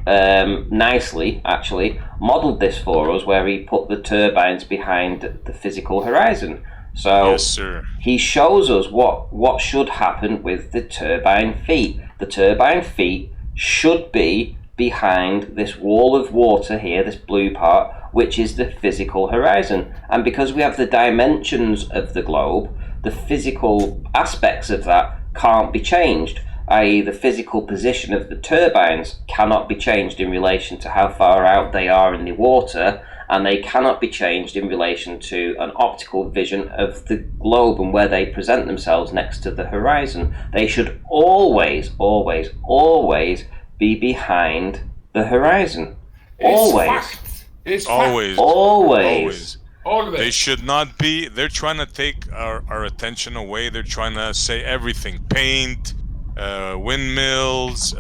nicely, actually, modelled this for us, where he put the turbines behind the physical horizon. So yes, sir. He shows us what should happen with the turbine feet. The turbine feet should be behind this wall of water here, this blue part, which is the physical horizon. And because we have the dimensions of the globe, the physical aspects of that can't be changed, i.e. the physical position of the turbines cannot be changed in relation to how far out they are in the water, and they cannot be changed in relation to an optical vision of the globe and where they present themselves next to the horizon. They should always, always, always be behind the horizon. Always. It's always. Always. Always. They should not be. They're trying to take our attention away. They're trying to say everything. Paint, windmills,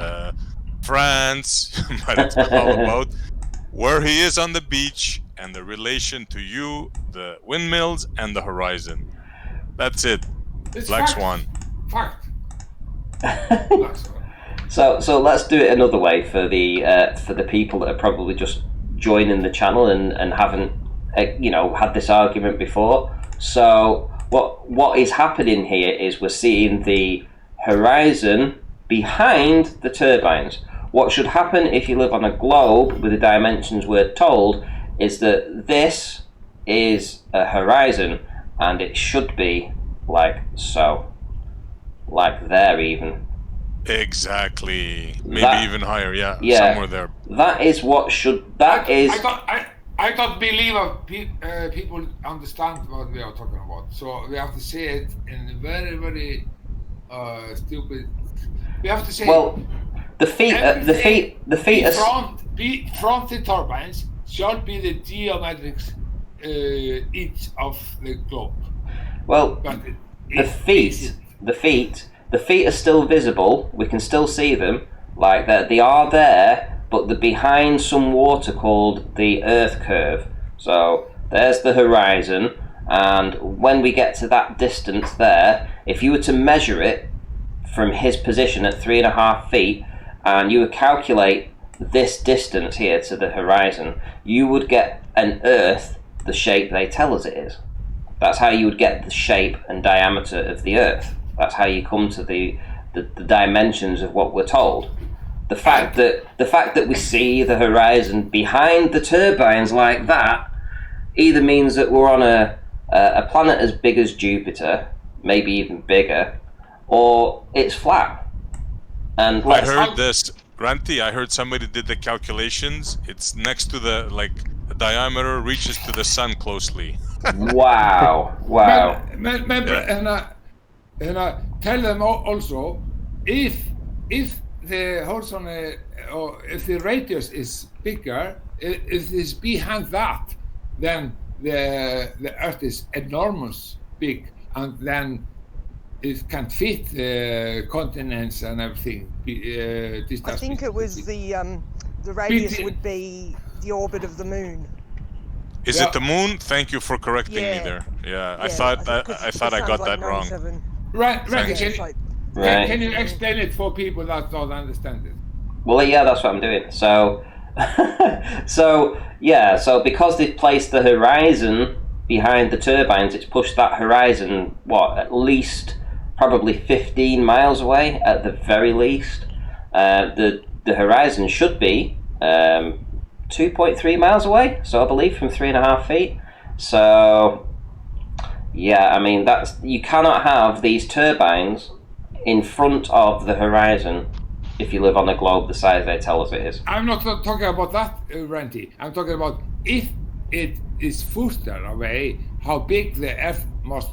France. But it's all about where he is on the beach and the relation to you, the windmills, and the horizon. That's it. It's Black fact. Swan. Fact. Black Swan. So let's do it another way for the people that are probably just joining the channel and haven't had this argument before. So what is happening here is we're seeing the horizon behind the turbines. What should happen if you live on a globe with the dimensions we're told is that this is a horizon and it should be like so, like there even. Exactly. Maybe even higher. Yeah. Somewhere there. That is what should. I don't believe people understand what we are talking about. So we have to say it in a very, very stupid. We have to say. Well, the feet are. Front turbines should be the geometric each of the globe. Well, the feet are still visible. We can still see them. Like that, they are there, but they're behind some water called the Earth curve. So there's the horizon, and when we get to that distance there, if you were to measure it from his position at 3.5 feet, and you would calculate this distance here to the horizon, you would get an Earth the shape they tell us it is. That's how you would get the shape and diameter of the Earth. That's how you come to the dimensions of what we're told. The fact that we see the horizon behind the turbines like that either means that we're on a planet as big as Jupiter, maybe even bigger, or it's flat. And I heard this, Granty. I heard somebody did the calculations. It's next to the diameter reaches to the sun closely. Wow! And I tell them also, if the horizon or if the radius is bigger, if it's behind that, then the Earth is enormous big, and then it can fit the continents and everything. I think it was the radius would be the orbit of the moon. Is it the moon? Thank you for correcting me there. Yeah, I thought I got that wrong. Right. Can you explain it for people that don't understand it? Well, yeah, that's what I'm doing. So, so because they've placed the horizon behind the turbines, it's pushed that horizon, at least probably 15 miles away at the very least. The horizon should be 2.3 miles away, so I believe from 3.5 feet. So, yeah, I mean, you cannot have these turbines in front of the horizon if you live on a globe the size they tell us it is. I'm not talking about that, Randy. I'm talking about if it is further away, how big the Earth must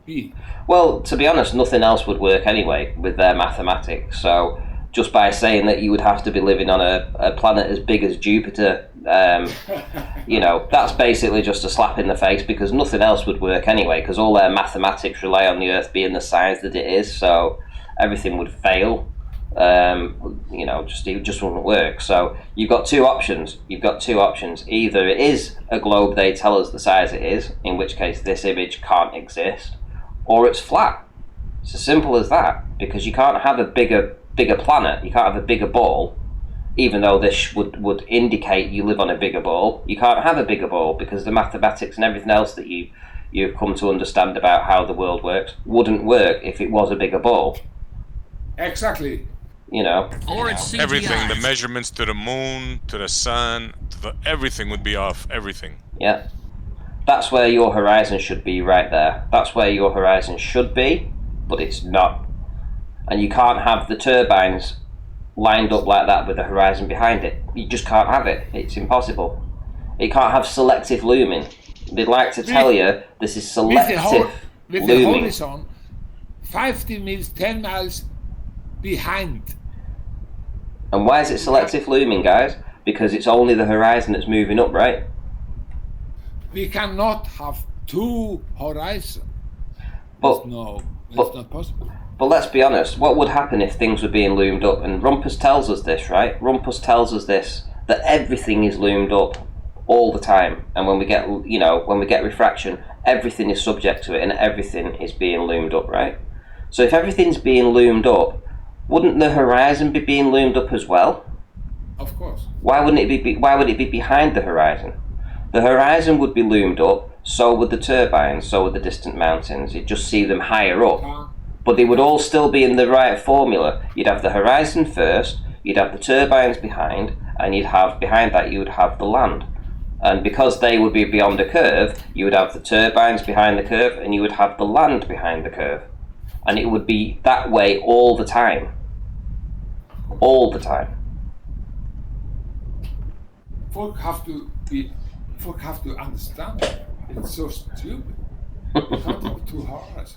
be. Well, to be honest, nothing else would work anyway with their mathematics. So just by saying that you would have to be living on a planet as big as Jupiter, that's basically just a slap in the face, because nothing else would work anyway, because all their mathematics rely on the Earth being the size that it is, so everything would fail. It just wouldn't work. So you've got two options. Either it is a globe they tell us the size it is, in which case this image can't exist, or it's flat. It's as simple as that, because you can't have a bigger planet, you can't have a bigger ball, even though this would indicate you live on a bigger ball. You can't have a bigger ball because the mathematics and everything else that you've come to understand about how the world works wouldn't work if it was a bigger ball. Exactly. Everything, the measurements to the moon, to the sun, everything would be off, everything. Yeah. That's where your horizon should be, right there. That's where your horizon should be, but it's not. And you can't have the turbines lined up like that with the horizon behind it. You just can't have it. It's impossible. It can't have selective looming. They'd like to tell you this is selective with looming. The horizon 50 miles, 10 miles behind. And why is it selective looming, guys? Because it's only the horizon that's moving up, right? We cannot have two horizons. But it's not possible. But let's be honest, what would happen if things were being loomed up? And Rumpus tells us this, right? Rumpus tells us this, that everything is loomed up all the time. And when we get refraction, everything is subject to it and everything is being loomed up, right? So if everything's being loomed up, wouldn't the horizon be being loomed up as well? Of course. Why would it be behind the horizon? The horizon would be loomed up, so would the turbines, so would the distant mountains. You'd just see them higher up. But they would all still be in the right formula. You'd have the horizon first, you'd have the turbines behind, and behind that you would have the land. And because they would be beyond a curve, you would have the turbines behind the curve, and you would have the land behind the curve. And it would be that way all the time. All the time. Folk have to understand it. It's so stupid. You can't have two horizons.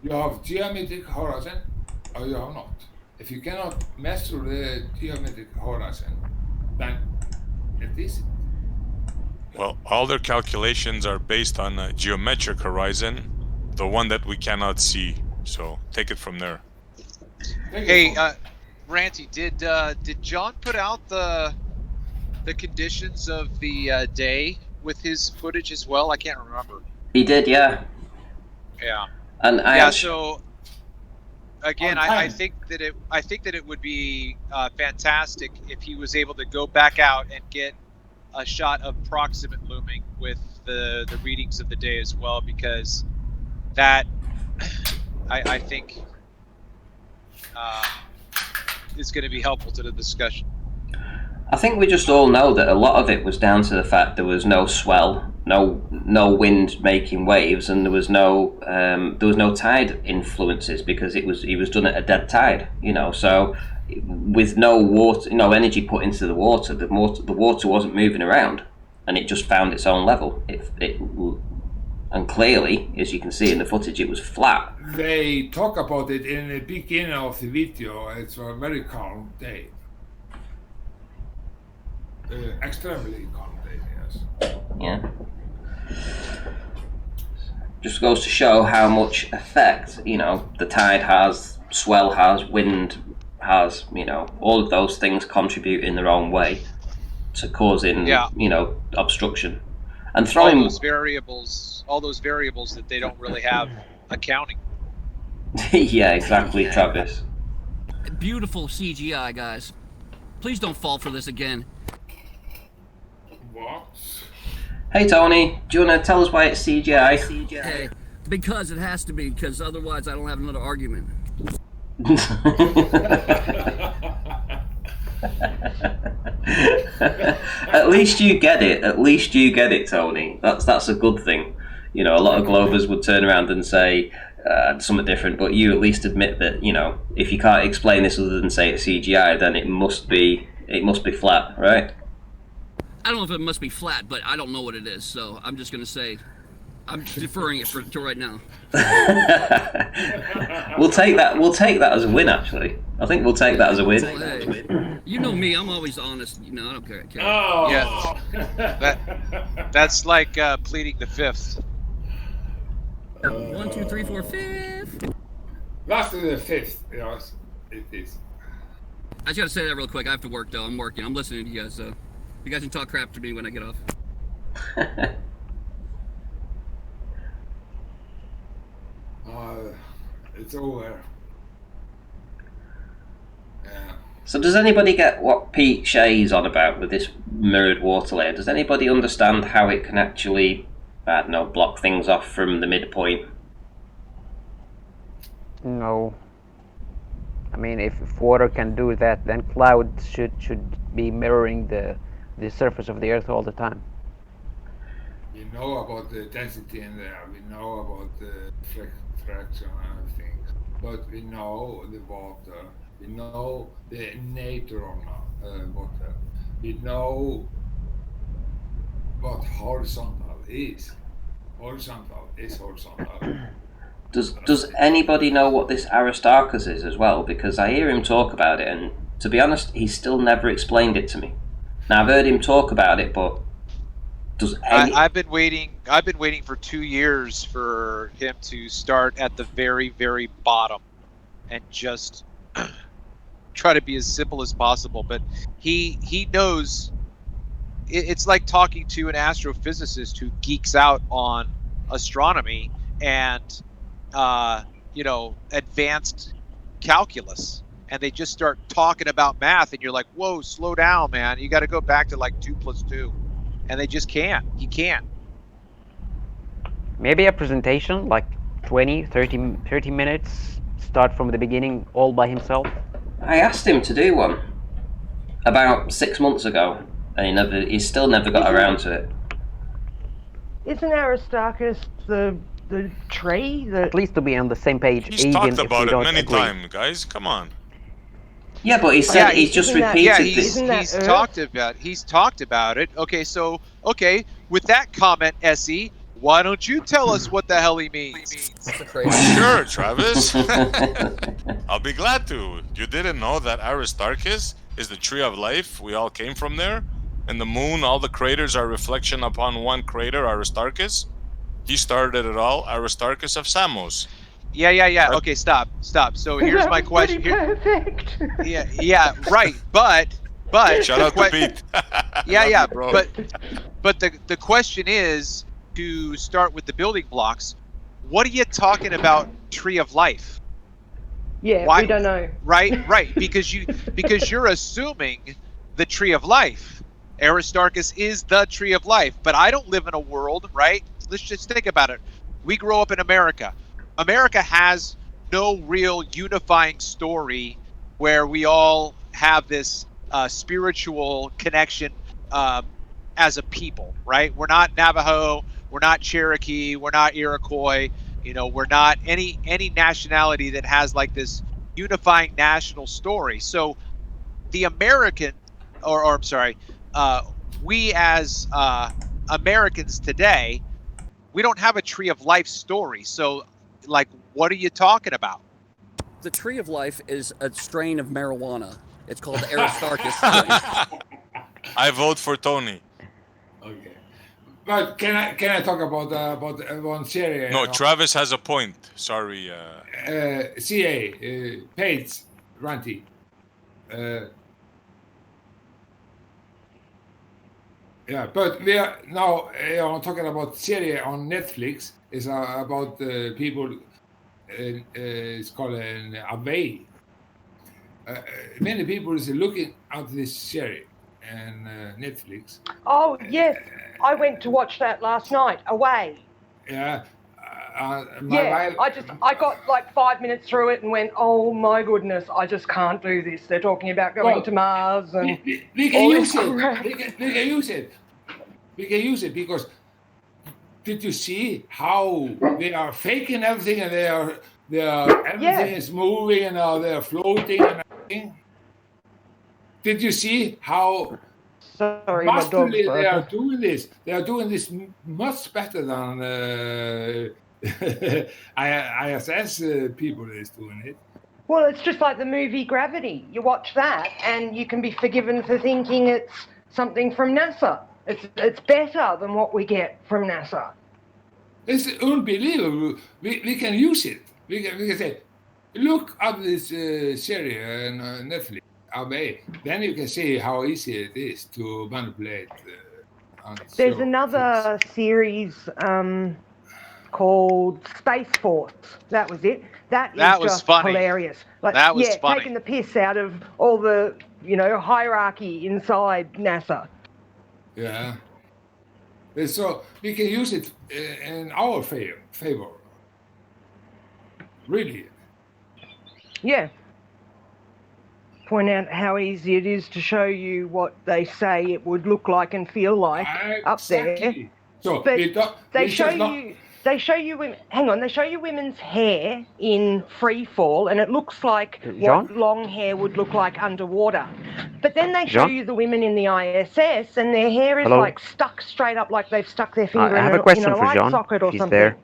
You have geometric horizon, or you have not. If you cannot measure the geometric horizon, then it isn't. Well, all their calculations are based on a geometric horizon, the one that we cannot see. So take it from there. Hey, Ranty, did John put out the conditions of the day with his footage as well? I can't remember. He did, yeah. Yeah. And So again, I think that it would be fantastic if he was able to go back out and get a shot of proximate looming with the readings of the day as well, because that I think is going to be helpful to the discussion. I think we just all know that a lot of it was down to the fact there was no swell, no wind making waves, and there was no tide influences, because it was done at a dead tide, you know. So with no water, no energy put into the water water wasn't moving around, and it just found its own level. And clearly, as you can see in the footage, it was flat. They talk about it in the beginning of the video. It's a very calm day. Extremely calm day, yes. Yeah. Just goes to show how much effect, you know, the tide has, swell has, wind has, you know, all of those things contribute in their own way to causing, you know, obstruction. And throwing all those variables that they don't really have accounting. Yeah, exactly, Travis. Beautiful CGI, guys. Please don't fall for this again. What? Hey Tony, do you want to tell us why it's CGI? Hey, because it has to be, because otherwise I don't have another argument. At least you get it. At least you get it, Tony. That's a good thing. You know, a lot of Glovers would turn around and say something different, but you at least admit that, you know, if you can't explain this other than say it's CGI, then it must be flat, right? I don't know if it must be flat, but I don't know what it is, so I'm just gonna say I'm deferring it to right now. We'll take that as a win, actually. I think we'll take that as a win. Hey, you know me, I'm always honest. You know, I don't care. Oh. Yeah, that's like pleading the fifth. 1, 2, 3, 4, 5th. Last of the fifth, yes, it is. I just gotta say that real quick. I have to work though. I'm working. I'm listening to you guys. You guys can talk crap to me when I get off. It's over. Yeah. So does anybody get what Pete Shea's on about with this mirrored water layer? Does anybody understand how it can actually, I don't know, block things off from the midpoint? No. I mean, if water can do that, then clouds should be mirroring the surface of the Earth all the time. We know about the density in there. We know about the fraction and things, but we know the water. We know the nature of water. We know what horizontal is. Horizontal is horizontal. Does anybody know what this Aristarchus is as well? Because I hear him talk about it, and to be honest, he's still never explained it to me. Now I've heard him talk about it, but I've been waiting for 2 years for him to start at the very, very bottom and just try to be as simple as possible. But he knows. It's like talking to an astrophysicist who geeks out on astronomy and advanced calculus, and they just start talking about math, and you're like, whoa, slow down, man. You got to go back to like 2 + 2. And they just can't. He can't. Maybe a presentation, like 20, 30 minutes, start from the beginning all by himself. I asked him to do one about 6 months ago, and he still never got around to it. Isn't Aristarchus the tree that... At least to be on the same page. He's talked about it many times, guys. Come on. Yeah, but he said he's just repeated this. He's talked about it. Okay, with that comment, Essie, why don't you tell us what the hell he means? Sure, Travis. I'll be glad to. You didn't know that Aristarchus is the tree of life? We all came from there? And the moon, all the craters are reflection upon one crater, Aristarchus? He started it all, Aristarchus of Samos. Yeah. Okay, stop. So here's my question. Perfect. Yeah, right. But shout out to Pete. Yeah. But the question is, to start with the building blocks, what are you talking about tree of life? Yeah, Why? We don't know. Right. Because you're assuming the tree of life. Aristarchus is the tree of life. But I don't live in a world, right? Let's just think about it. We grow up in America. America has no real unifying story where we all have this spiritual connection as a people, right? We're not Navajo, we're not Cherokee, we're not Iroquois, we're not any nationality that has like this unifying national story. So the American, or I'm sorry, we as Americans today, we don't have a tree of life story. So, like, what are you talking about? The tree of life is a strain of marijuana. It's called the Aristarchus strain. I vote for Tony. Okay. But can I talk about one series? No, Travis has a point. Sorry. CA, Page, Ranty. Yeah, but we are now talking about series on Netflix. It's about people. It's called an Away. Many people is looking at this series and Netflix. Oh yes, I went to watch that last night. Away. Yeah. I got like 5 minutes through it and went, oh my goodness, I just can't do this. They're talking about going to Mars and we can use it. We can use it. We can use it because did you see how they are faking everything and they are everything is moving and they are floating and everything? Did you see how masterfully they are doing this? They are doing this much better than ISS people is doing it. Well, it's just like the movie Gravity. You watch that and you can be forgiven for thinking it's something from NASA. It's better than what we get from NASA. It's unbelievable. We can use it. We can say, look at this series on Netflix. Then you can see how easy it is to manipulate. There's another series called Space Force. That was it. That was just funny. Hilarious. Like, that was funny. Taking the piss out of all the hierarchy inside NASA. Yeah. So we can use it in our favor. Really. Yeah. Point out how easy it is to show you what they say it would look like and feel like up there. So but they show you women. Hang on, they show you women's hair in free fall, and it looks like what long hair would look like underwater. But then they show you the women in the ISS, and their hair is like stuck straight up, like they've stuck their finger in a light socket or something. There.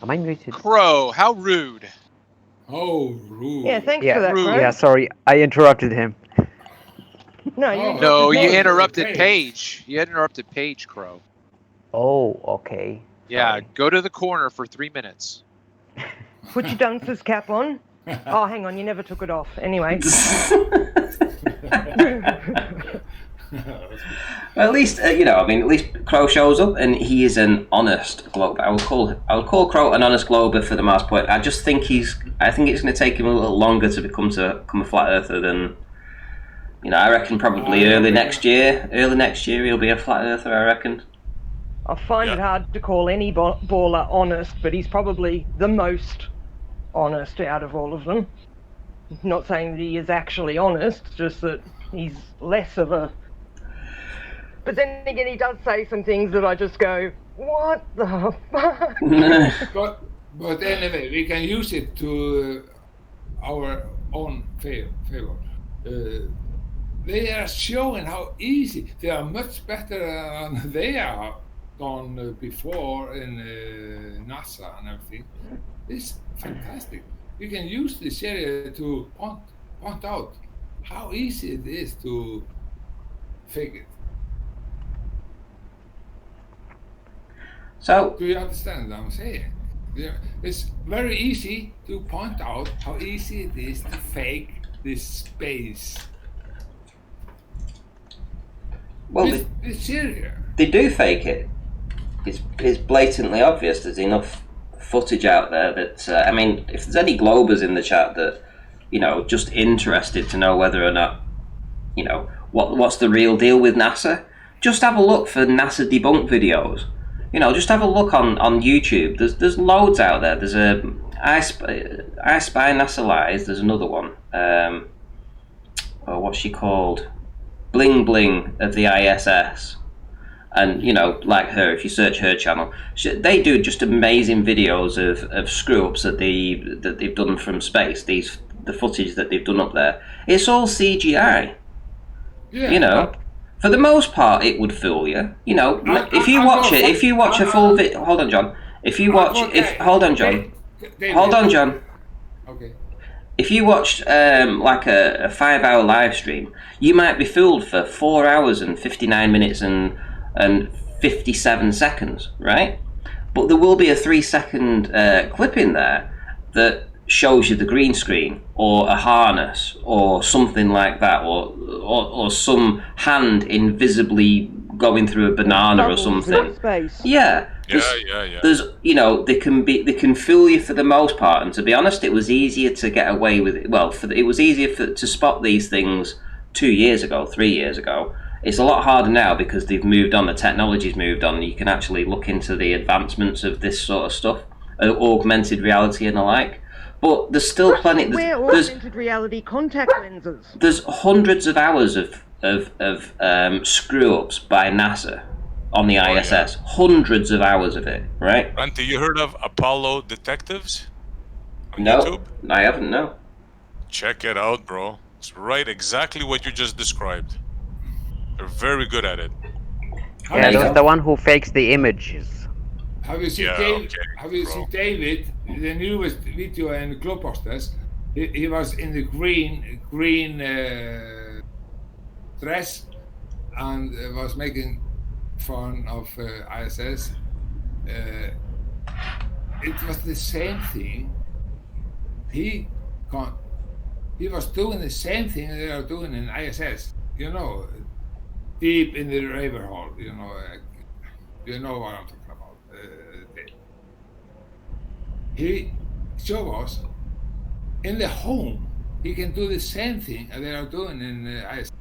Am I muted? Crow, how rude. Oh, rude. Yeah, thanks for that, Crow. Yeah, sorry, I interrupted him. No, you interrupted Paige. You interrupted Paige, Crow. Oh, okay. Yeah, go to the corner for 3 minutes. Put your dunces cap on. Oh, hang on, you never took it off. Anyway. Well, at least at least Crow shows up and he is an honest glober. I will call Crow an honest glober for the most part. I just think I think it's going to take him a little longer to become a flat earther than. I reckon probably early next year he'll be a flat earther. I reckon. I find it hard to call any baller honest, but he's probably the most honest out of all of them. Not saying that he is actually honest, just that he's less of a... But then again, he does say some things that I just go, what the fuck? But anyway, we can use it to our own favor. They are showing how easy, they are much better than they are done before in NASA and everything. It's fantastic. You can use this area to point out how easy it is to fake it. So, do you understand what I'm saying? It's very easy to point out how easy it is to fake this space. Well, this area. They do fake it. It's blatantly obvious. There's enough footage out there that if there's any globers in the chat that just interested to know whether or not what's the real deal with NASA? Just have a look for NASA debunk videos. You know, just have a look on YouTube. There's loads out there. There's I Spy NASA Lies. There's another one. What's she called? Bling Bling of the ISS. And, you know, like her, if you search her channel, they do just amazing videos of screw-ups that they've done from space. The footage that they've done up there. It's all CGI. Yeah. You know, for the most part, it would fool you. You know, if you watch a full video. Hold on, John. Hold on, John. Okay. If you watched like a 5-hour live stream, you might be fooled for 4 hours and 59 minutes and 57 seconds, right? But there will be a 3-second clip in there that shows you the green screen or a harness or something like that, or some hand invisibly going through a banana or something. Yeah. There's, you know, they can fool you for the most part, and to be honest, it was easier to get away with it. Well, it was easier to spot these things 2 years ago, 3 years ago. It's a lot harder now because they've moved on, the technology's moved on. You can actually look into the advancements of this sort of stuff, augmented reality and the like. But there's still plenty. Wear augmented reality contact lenses. There's hundreds of hours of screw-ups by NASA on the ISS. Yeah. Hundreds of hours of it, right? Ranty, you heard of Apollo Detectives? No, YouTube? I haven't, no. Check it out, bro. It's right exactly what you just described. They're very good at it. Yeah, that's the one who fakes the images. Have you seen David? The newest video in Globebusters. He was in the green dress and was making fun of ISS. It was the same thing. He was doing the same thing they are doing in ISS. You know, deep in the river hole. You know what I'm talking about. He showed us in the home he can do the same thing they are doing in ISS.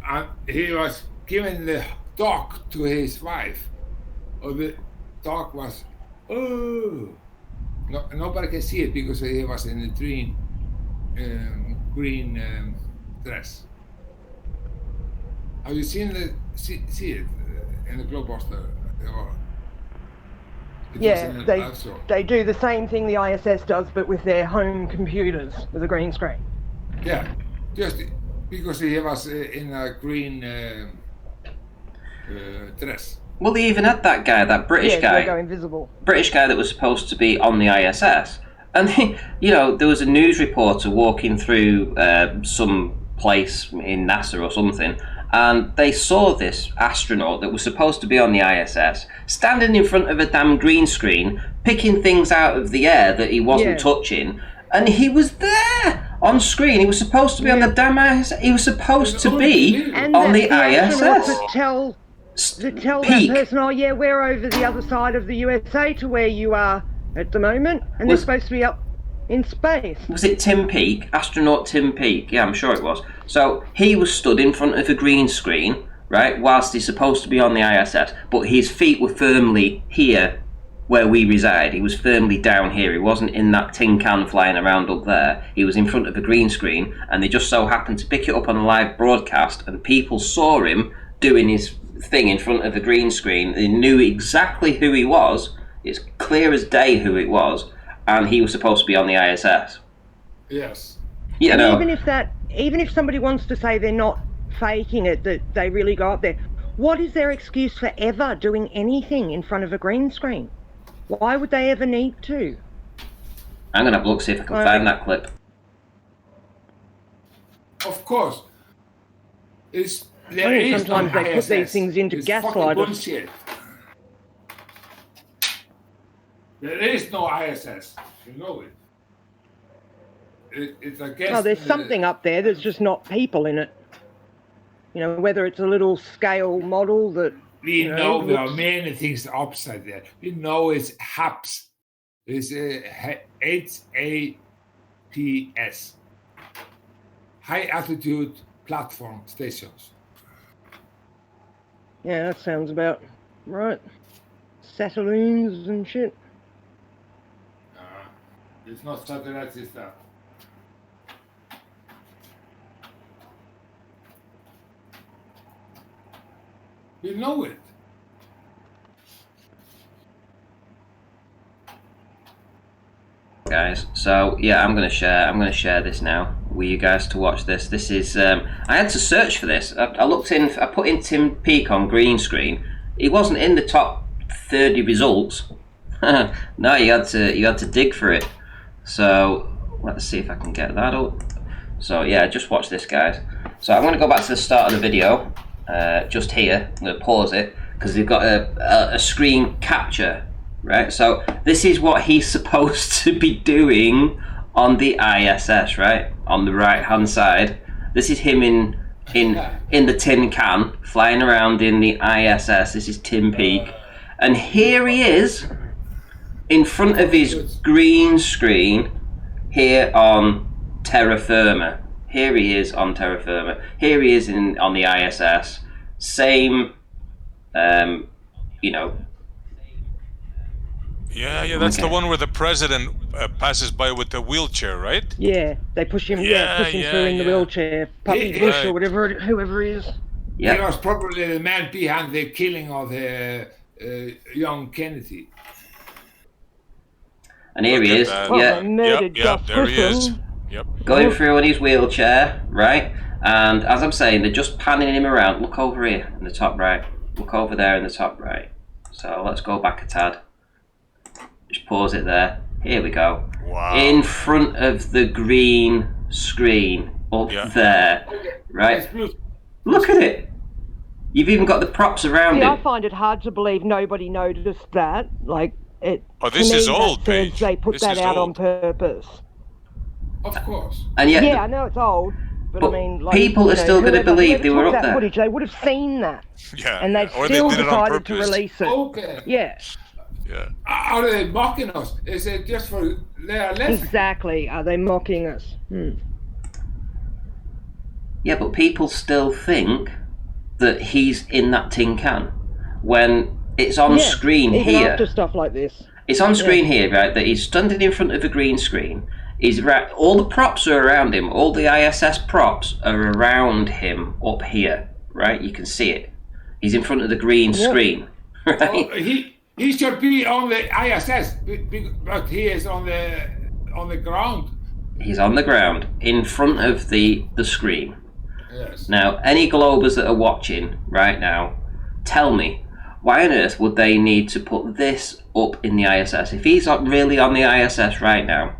And he was giving the dog to his wife, or the dog was, nobody can see it because he was in the green dress. Have you seen see it in the Globebuster? Yeah, they do the same thing the ISS does, but with their home computers with a green screen. Yeah, just because he was in a green dress. Well, they even had that guy, that British guy. They go invisible. British guy that was supposed to be on the ISS. And, you know, there was a news reporter walking through some place in NASA or something, and they saw this astronaut that was supposed to be on the ISS standing in front of a damn green screen, picking things out of the air that he wasn't touching, and he was there on screen. He was supposed to be on the damn ISS. He was supposed to be on the ISS. To tell that person, oh yeah, we're over the other side of the USA to where you are at the moment, and they're supposed to be up in space. Was it Tim Peake? Astronaut Tim Peake? Yeah, I'm sure it was. So he was stood in front of a green screen, right, whilst he's supposed to be on the ISS, but his feet were firmly here where we reside. He was firmly down here. He wasn't in that tin can flying around up there. He was in front of a green screen, and they just so happened to pick it up on a live broadcast, and people saw him doing his thing in front of a green screen. They knew exactly who he was. It's clear as day who it was, and he was supposed to be on the ISS. Yes. You know, even if somebody wants to say they're not faking it, that they really go up there, what is their excuse for ever doing anything in front of a green screen? Why would they ever need to? I'm going to have a look, see if I can find that clip. Of course. Sometimes they put these things into gaslighters. There is no ISS. You know it. It's against. Oh, there's something up there. There's just not people in it. You know, whether it's a little scale model that. We know there are many things upside there. We know it's HAPS. It's HAPS. high altitude platform stations. Yeah, that sounds about right. Satelloons and shit. It's not satellites, it's that. You know it. Guys, so yeah, I'm gonna share this now with you guys to watch this. This is I had to search for this. I put in Tim Peake on green screen. He wasn't in the top 30 results. No, you had to dig for it. So let's see if I can get that up. So yeah, just watch this, guys. So I'm gonna go back to the start of the video, just here. I'm gonna pause it because they've got a screen capture. Right, so this is what he's supposed to be doing on the ISS, right? On the right-hand side. This is him in the tin can, flying around in the ISS. This is Tim Peake. And here he is, in front of his green screen, here on terra firma. Here he is on terra firma. Here he is on the ISS. Same, you know, Yeah, that's the one where the president passes by with the wheelchair, right? Yeah, they push him. Push him through in the wheelchair. Puppy Bush or whoever he is. He was probably the man behind the killing of young Kennedy. And here he is. There he is. Yep. Going through in his wheelchair, right? And as I'm saying, they're just panning him around. Look over here in the top right. Look over there in the top right. So let's go back a tad. Just pause it there. Here we go. Wow. In front of the green screen up there, right? Look at it. You've even got the props around it. I find it hard to believe nobody noticed that. Like it. Oh, this is old, Paige. They put that out on purpose. Of course. And yet, yeah, I know it's old, but I mean, like, people are still going to believe they were up there. Footage, they would have seen that. Yeah. And they've still decided to release it. Okay. Yeah. Yeah. Are they mocking us? Is it just for their left? Exactly. Are they mocking us? Yeah, but people still think that he's in that tin can when it's on screen even here. After stuff like this. It's on screen here, right? That he's standing in front of a green screen. All the props are around him. All the ISS props are around him up here, right? You can see it. He's in front of the green screen, right? Oh, he should be on the ISS, but he is on the ground. He's on the ground in front of the screen. Yes. Now, any Globers that are watching right now, tell me, why on earth would they need to put this up in the ISS? If he's not really on the ISS right now,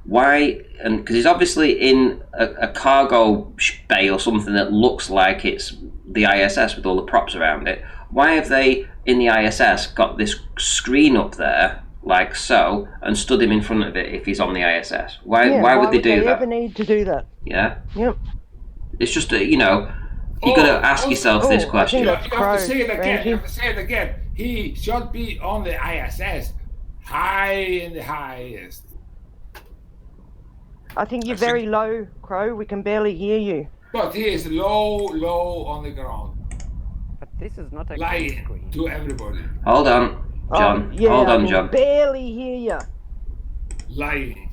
why? And because he's obviously in a cargo bay or something that looks like it's the ISS with all the props around it. Why have they in the ISS got this screen up there like so and stood him in front of it if he's on the ISS? Why would they do that? Ever need to do that? Yeah. Yep. It's just you got to ask yourself this question. You have to say it again. You have to say it again. He should be on the ISS, high in the highest. I think you're very low, Crow. We can barely hear you. But he is low on the ground. But this is not a lying screen. To everybody. Hold on, John. Hold on, John. Barely hear you. Lying.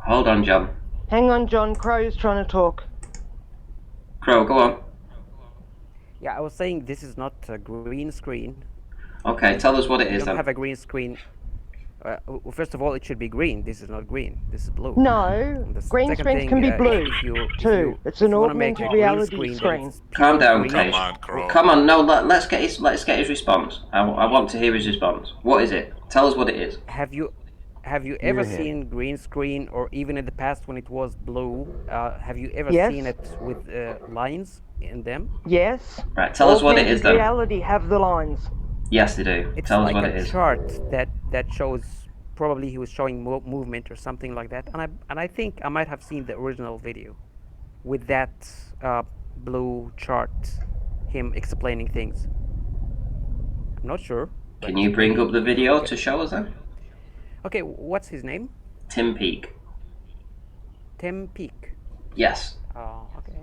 Hold on, John. Hang on, John. Crow's trying to talk. Crow, go on. Yeah, I was saying this is not a green screen. Okay, tell us what it is We don't have a green screen. First of all, it should be green. This is not green. This is blue. No, green screens can be blue too. It's an augmented reality screen. Calm down, Paige. Come on, no. Let's get his response. I want to hear his response. What is it? Tell us what it is. Have you ever seen green screen, or even in the past when it was blue? Have you ever seen it with lines in them? Yes. Right. Tell us what it is then. Reality have the lines. Yes, they do. It's Tell us like what it is. a chart that shows. Probably he was showing movement or something like that, and I think I might have seen the original video with that blue chart, him explaining things. I'm not sure. Can you bring up the video to show us then? Okay, what's his name? Tim Peake. Tim Peake. Yes. Oh, okay.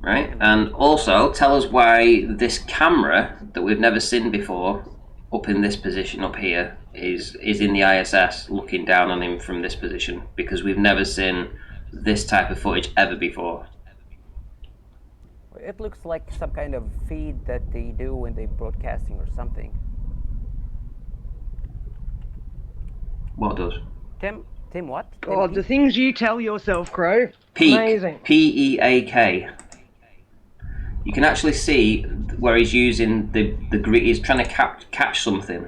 right? And also tell us why this camera that we've never seen before, up in this position up here, is in the ISS looking down on him from this position, because we've never seen this type of footage ever before. It looks like some kind of feed that they do when they're broadcasting or something. What does? Tim, what? God, the things you tell yourself, Crow. Peak. Amazing. P-E-A-K. You can actually see where he's using the green. He's trying to catch something.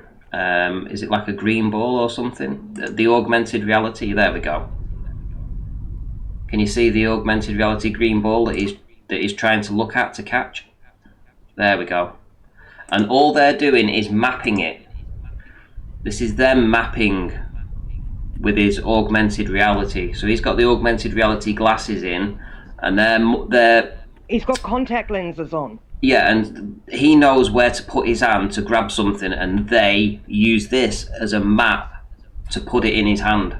Is it like a green ball or something? The augmented reality. There we go. Can you see the augmented reality green ball that he's trying to look at to catch? There we go. And all they're doing is mapping it. This is them mapping with his augmented reality. So he's got the augmented reality glasses in, and they're He's got contact lenses on. yeah, and he knows where to put his hand to grab something, and they use this as a map to put it in his hand.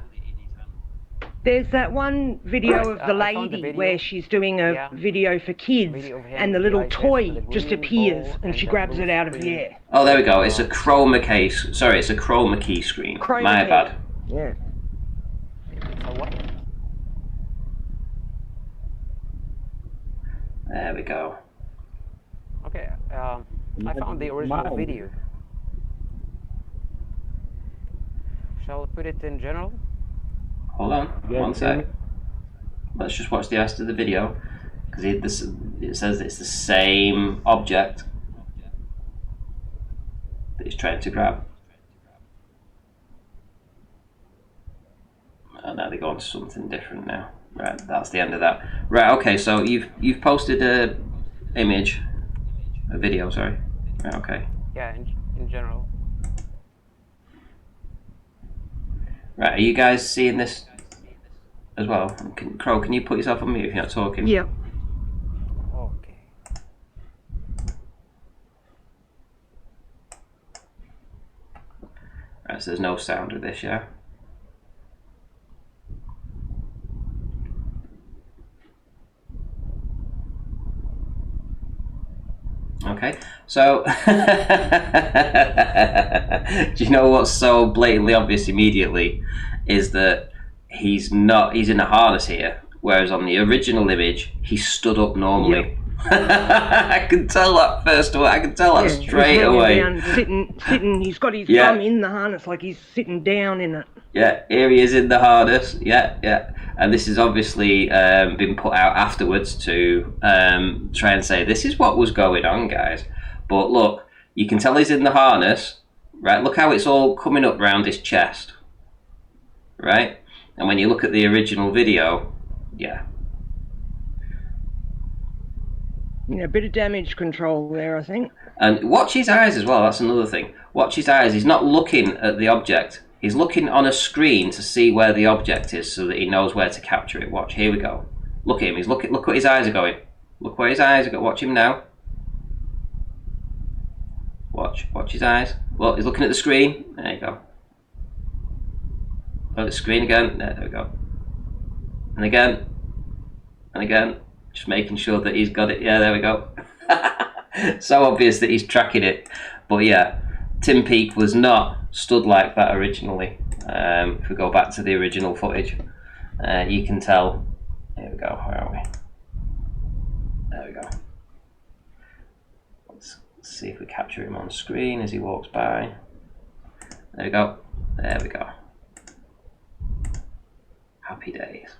There's that one video of the lady where she's doing a video for kids, and the little toy just appears, and she grabs it out of the air. Oh, there we go. It's a chroma key. Sorry, it's a chroma key screen. My bad. Yeah. There we go. Okay, I found the original video. Shall I put it in general? Hold on, one sec. Let's just watch the rest of the video, because it says it's the same object that he's trying to grab. And now they go on to something different now. Right, that's the end of that. Right, okay, so you've posted a video, sorry. Right, okay. Yeah, in general. Right, are you guys seeing this as well? Crow, can you put yourself on mute if you're not talking? Yep. Okay. Right, so there's no sound with this, yeah? Okay, so do you know what's so blatantly obvious immediately is that he's in a harness here, whereas on the original image he stood up normally. I can tell that first away. I can tell that straight away. Down, sitting. He's got his thumb in the harness, like he's sitting down in it. Yeah, here he is in the harness. Yeah. And this has obviously been put out afterwards to try and say this is what was going on, guys. But look, you can tell he's in the harness, right? Look how it's all coming up round his chest, right? And when you look at the original video, yeah. A bit of damage control there, I think. And watch his eyes as well. That's another thing. Watch his eyes. He's not looking at the object. He's looking on a screen to see where the object is, so that he knows where to capture it. Watch. Here we go. Look at him. He's looking. Look what his eyes are going. Look where his eyes are going. Watch him now. Watch. Watch his eyes. Well, he's looking at the screen. There you go. Oh, the screen again. There we go. And again. And again. Just making sure that he's got it. Yeah, there we go. So obvious that he's tracking it. But yeah, Tim Peake was not stood like that originally. If we go back to the original footage, you can tell. Here we go. Where are we? There we go. Let's see if we capture him on screen as he walks by. There we go. There we go. Happy days.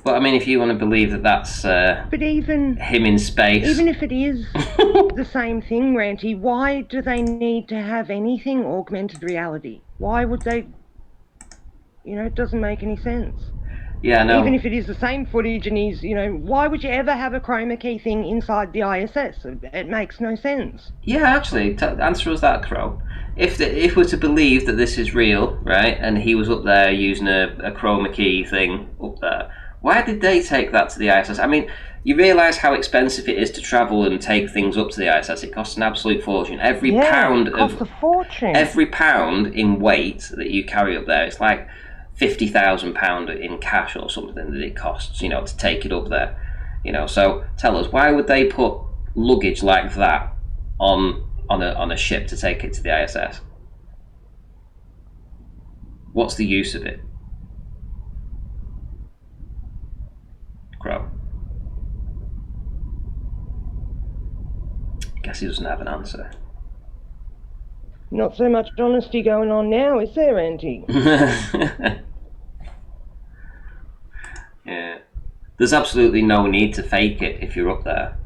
But I mean, if you want to believe that that's but even him in space, even if it is the same thing, Ranty, why do they need to have anything augmented reality? Why would they? It doesn't make any sense. Yeah, no. Even if it is the same footage and he's, why would you ever have a chroma key thing inside the ISS? It makes no sense. Yeah, actually, answer us that, Crow. If we're to believe that this is real, right, and he was up there using a chroma key thing up there, why did they take that to the ISS? I mean, you realise how expensive it is to travel and take things up to the ISS. It costs an absolute fortune. Every pound in weight that you carry up there, it's like £50,000 in cash or something that it costs, you know, to take it up there. You know, so tell us, why would they put luggage like that on a ship to take it to the ISS? What's the use of it? Crow. Guess he doesn't have an answer. Not so much honesty going on now, is there, Auntie? Yeah. There's absolutely no need to fake it if you're up there.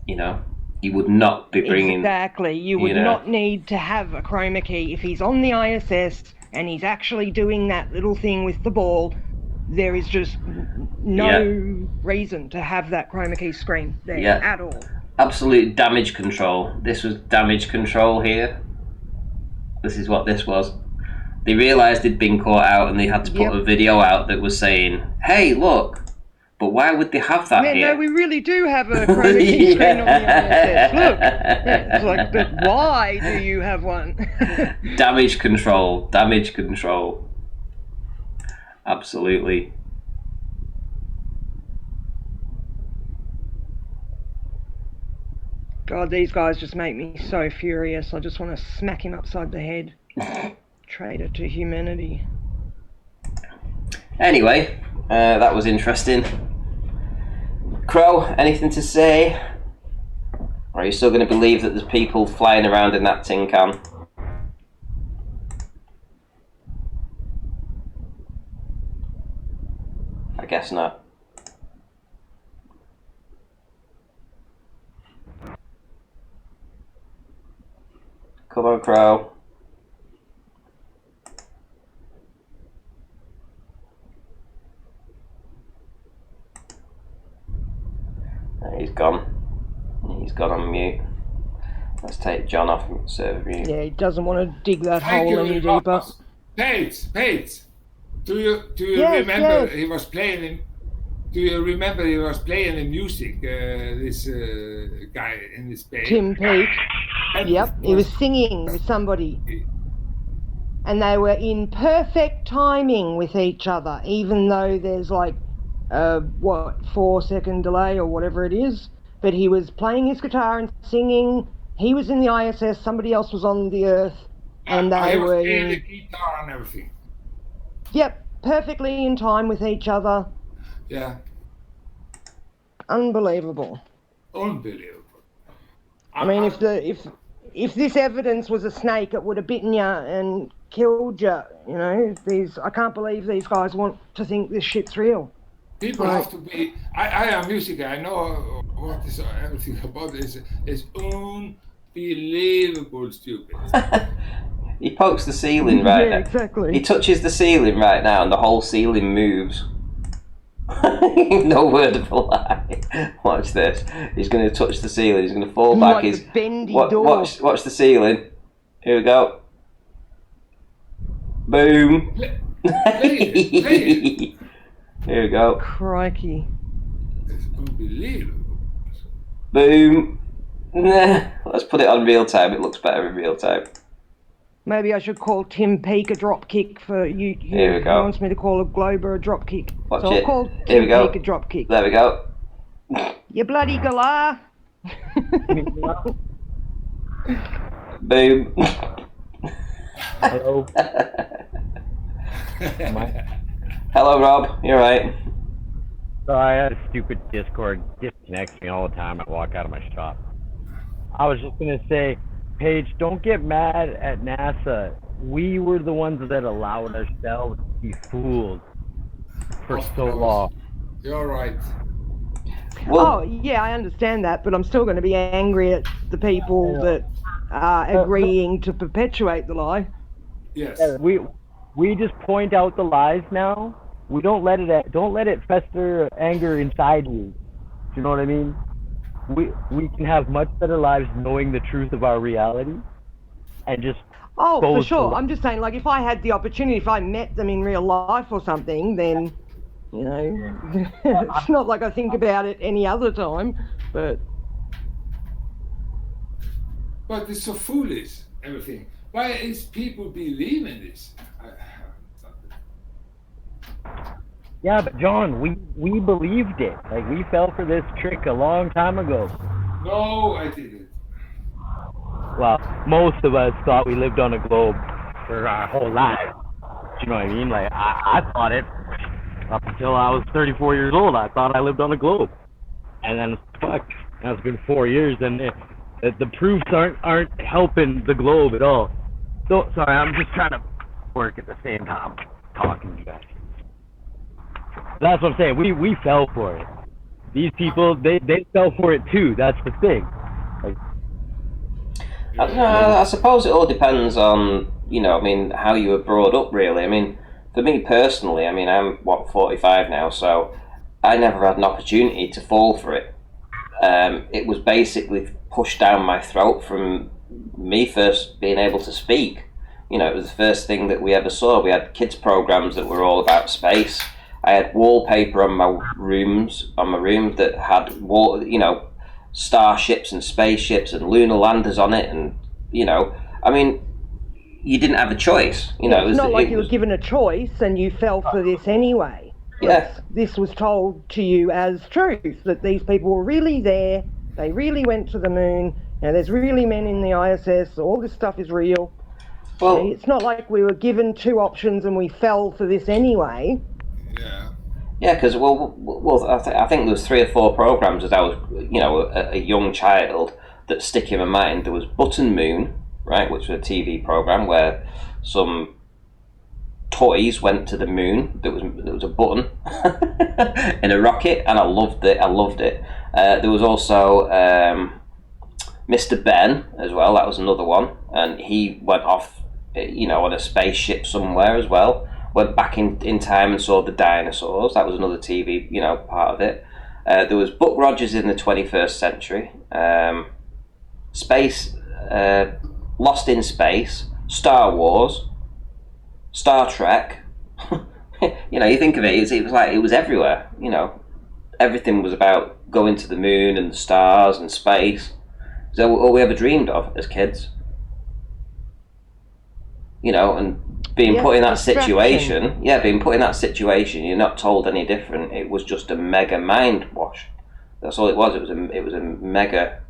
You know, you would not be bringing... Exactly. You would not need to have a chroma key. If he's on the ISS and he's actually doing that little thing with the ball, there is just no reason to have that chroma key screen there at all. Absolute damage control. This was damage control here. This is what this was. They realised they'd been caught out and they had to put a video out that was saying, hey, look. But why would they have that here? No, we really do have a chroma key screen on the ISS. Look. It's like, but why do you have one? Damage control. Damage control. Absolutely. God, these guys just make me so furious. I just want to smack him upside the head. Traitor to humanity. Anyway, that was interesting. Crow, anything to say? Or are you still going to believe that there's people flying around in that tin can? I guess not. Come on, Crow. He's gone. He's gone on mute. Let's take John off server mute. Yeah, he doesn't want to dig that hole any deeper. Pates, do you remember he was playing in? Do you remember he was playing the music? This guy in this band. Tim Peake. Yep, he was singing with somebody. And they were in perfect timing with each other, even though there's like, 4-second delay or whatever it is. But he was playing his guitar and singing. He was in the ISS, somebody else was on the Earth. And they were in the guitar and everything. Yep, perfectly in time with each other. Yeah. Unbelievable. Unbelievable. I mean, if this evidence was a snake, it would have bitten you and killed you. You know, I can't believe these guys want to think this shit's real. People have to be. I am music. I know what is everything about this. It's unbelievable stupid. He pokes the ceiling right now. Exactly. He touches the ceiling right now, and the whole ceiling moves. No word of a lie. Watch this. He's going to touch the ceiling. He's going to fall back. Like a bendy door. Watch the ceiling. Here we go. Boom. Play it. Here we go. Crikey. It's unbelievable. Boom. Let's put it on real time. It looks better in real time. Maybe I should call Tim Peake a drop kick for you. Here we go. He wants me to call a Glober a drop kick. Watch so it. I'll call Here we Tim go. Peake a drop kick. There we go. You bloody galah. Boom. Hello. Hello, Rob. You alright? So I had a stupid Discord disconnects me all the time. I walk out of my shop. I was just gonna say, Paige, don't get mad at NASA. We were the ones that allowed ourselves to be fooled for so long. You're right. Well, yeah, I understand that, but I'm still going to be angry at the people that are agreeing to perpetuate the lie. Yes. We just point out the lies now. We don't let it fester anger inside you. Do you know what I mean? We can have much better lives knowing the truth of our reality, and just for sure. I'm just saying, like, if I had the opportunity, if I met them in real life or something, then you know, it's not like I think about it any other time, but it's so foolish, everything. Why is people believing this? Yeah, but John, we believed it. Like, we fell for this trick a long time ago. No, I didn't. Well, most of us thought we lived on a globe for our whole lives. You know what I mean? Like, I thought it up until I was 34 years old. I thought I lived on a globe. And then, fuck, now it's been 4 years, and the proofs aren't helping the globe at all. So, sorry, I'm just trying to work at the same time talking to you guys. That's what I'm saying. We fell for it. These people, they fell for it too. That's the thing. Like, I suppose it all depends on, I mean, how you were brought up, really. I mean, for me personally, I mean, I'm, 45 now, so I never had an opportunity to fall for it. It was basically pushed down my throat from me first being able to speak. It was the first thing that we ever saw. We had kids' programs that were all about space. I had wallpaper on my room that had starships and spaceships and lunar landers on it, and I mean, you didn't have a choice. It's not like you were given a choice and you fell for this anyway. Yeah, this was told to you as truth, that these people were really there. They really went to the moon. There's really men in the ISS. All this stuff is real. Well, it's not like we were given two options and we fell for this anyway. Yeah, because I think there was 3 or 4 programs as I was, a young child that stick in my mind. There was Button Moon, right, which was a TV program where some toys went to the moon. There was a button in a rocket, and I loved it. There was also Mr. Ben as well. That was another one, and he went off, on a spaceship somewhere as well. Went back in time and saw the dinosaurs. That was another TV, part of it. There was Buck Rogers in the 21st Century. Space, Lost in Space, Star Wars, Star Trek. You think of it, it was like it was everywhere. Everything was about going to the moon and the stars and space. So all we ever dreamed of as kids. And being put in that situation, you're not told any different. It was just a mega mind wash. That's all it was. It was a mega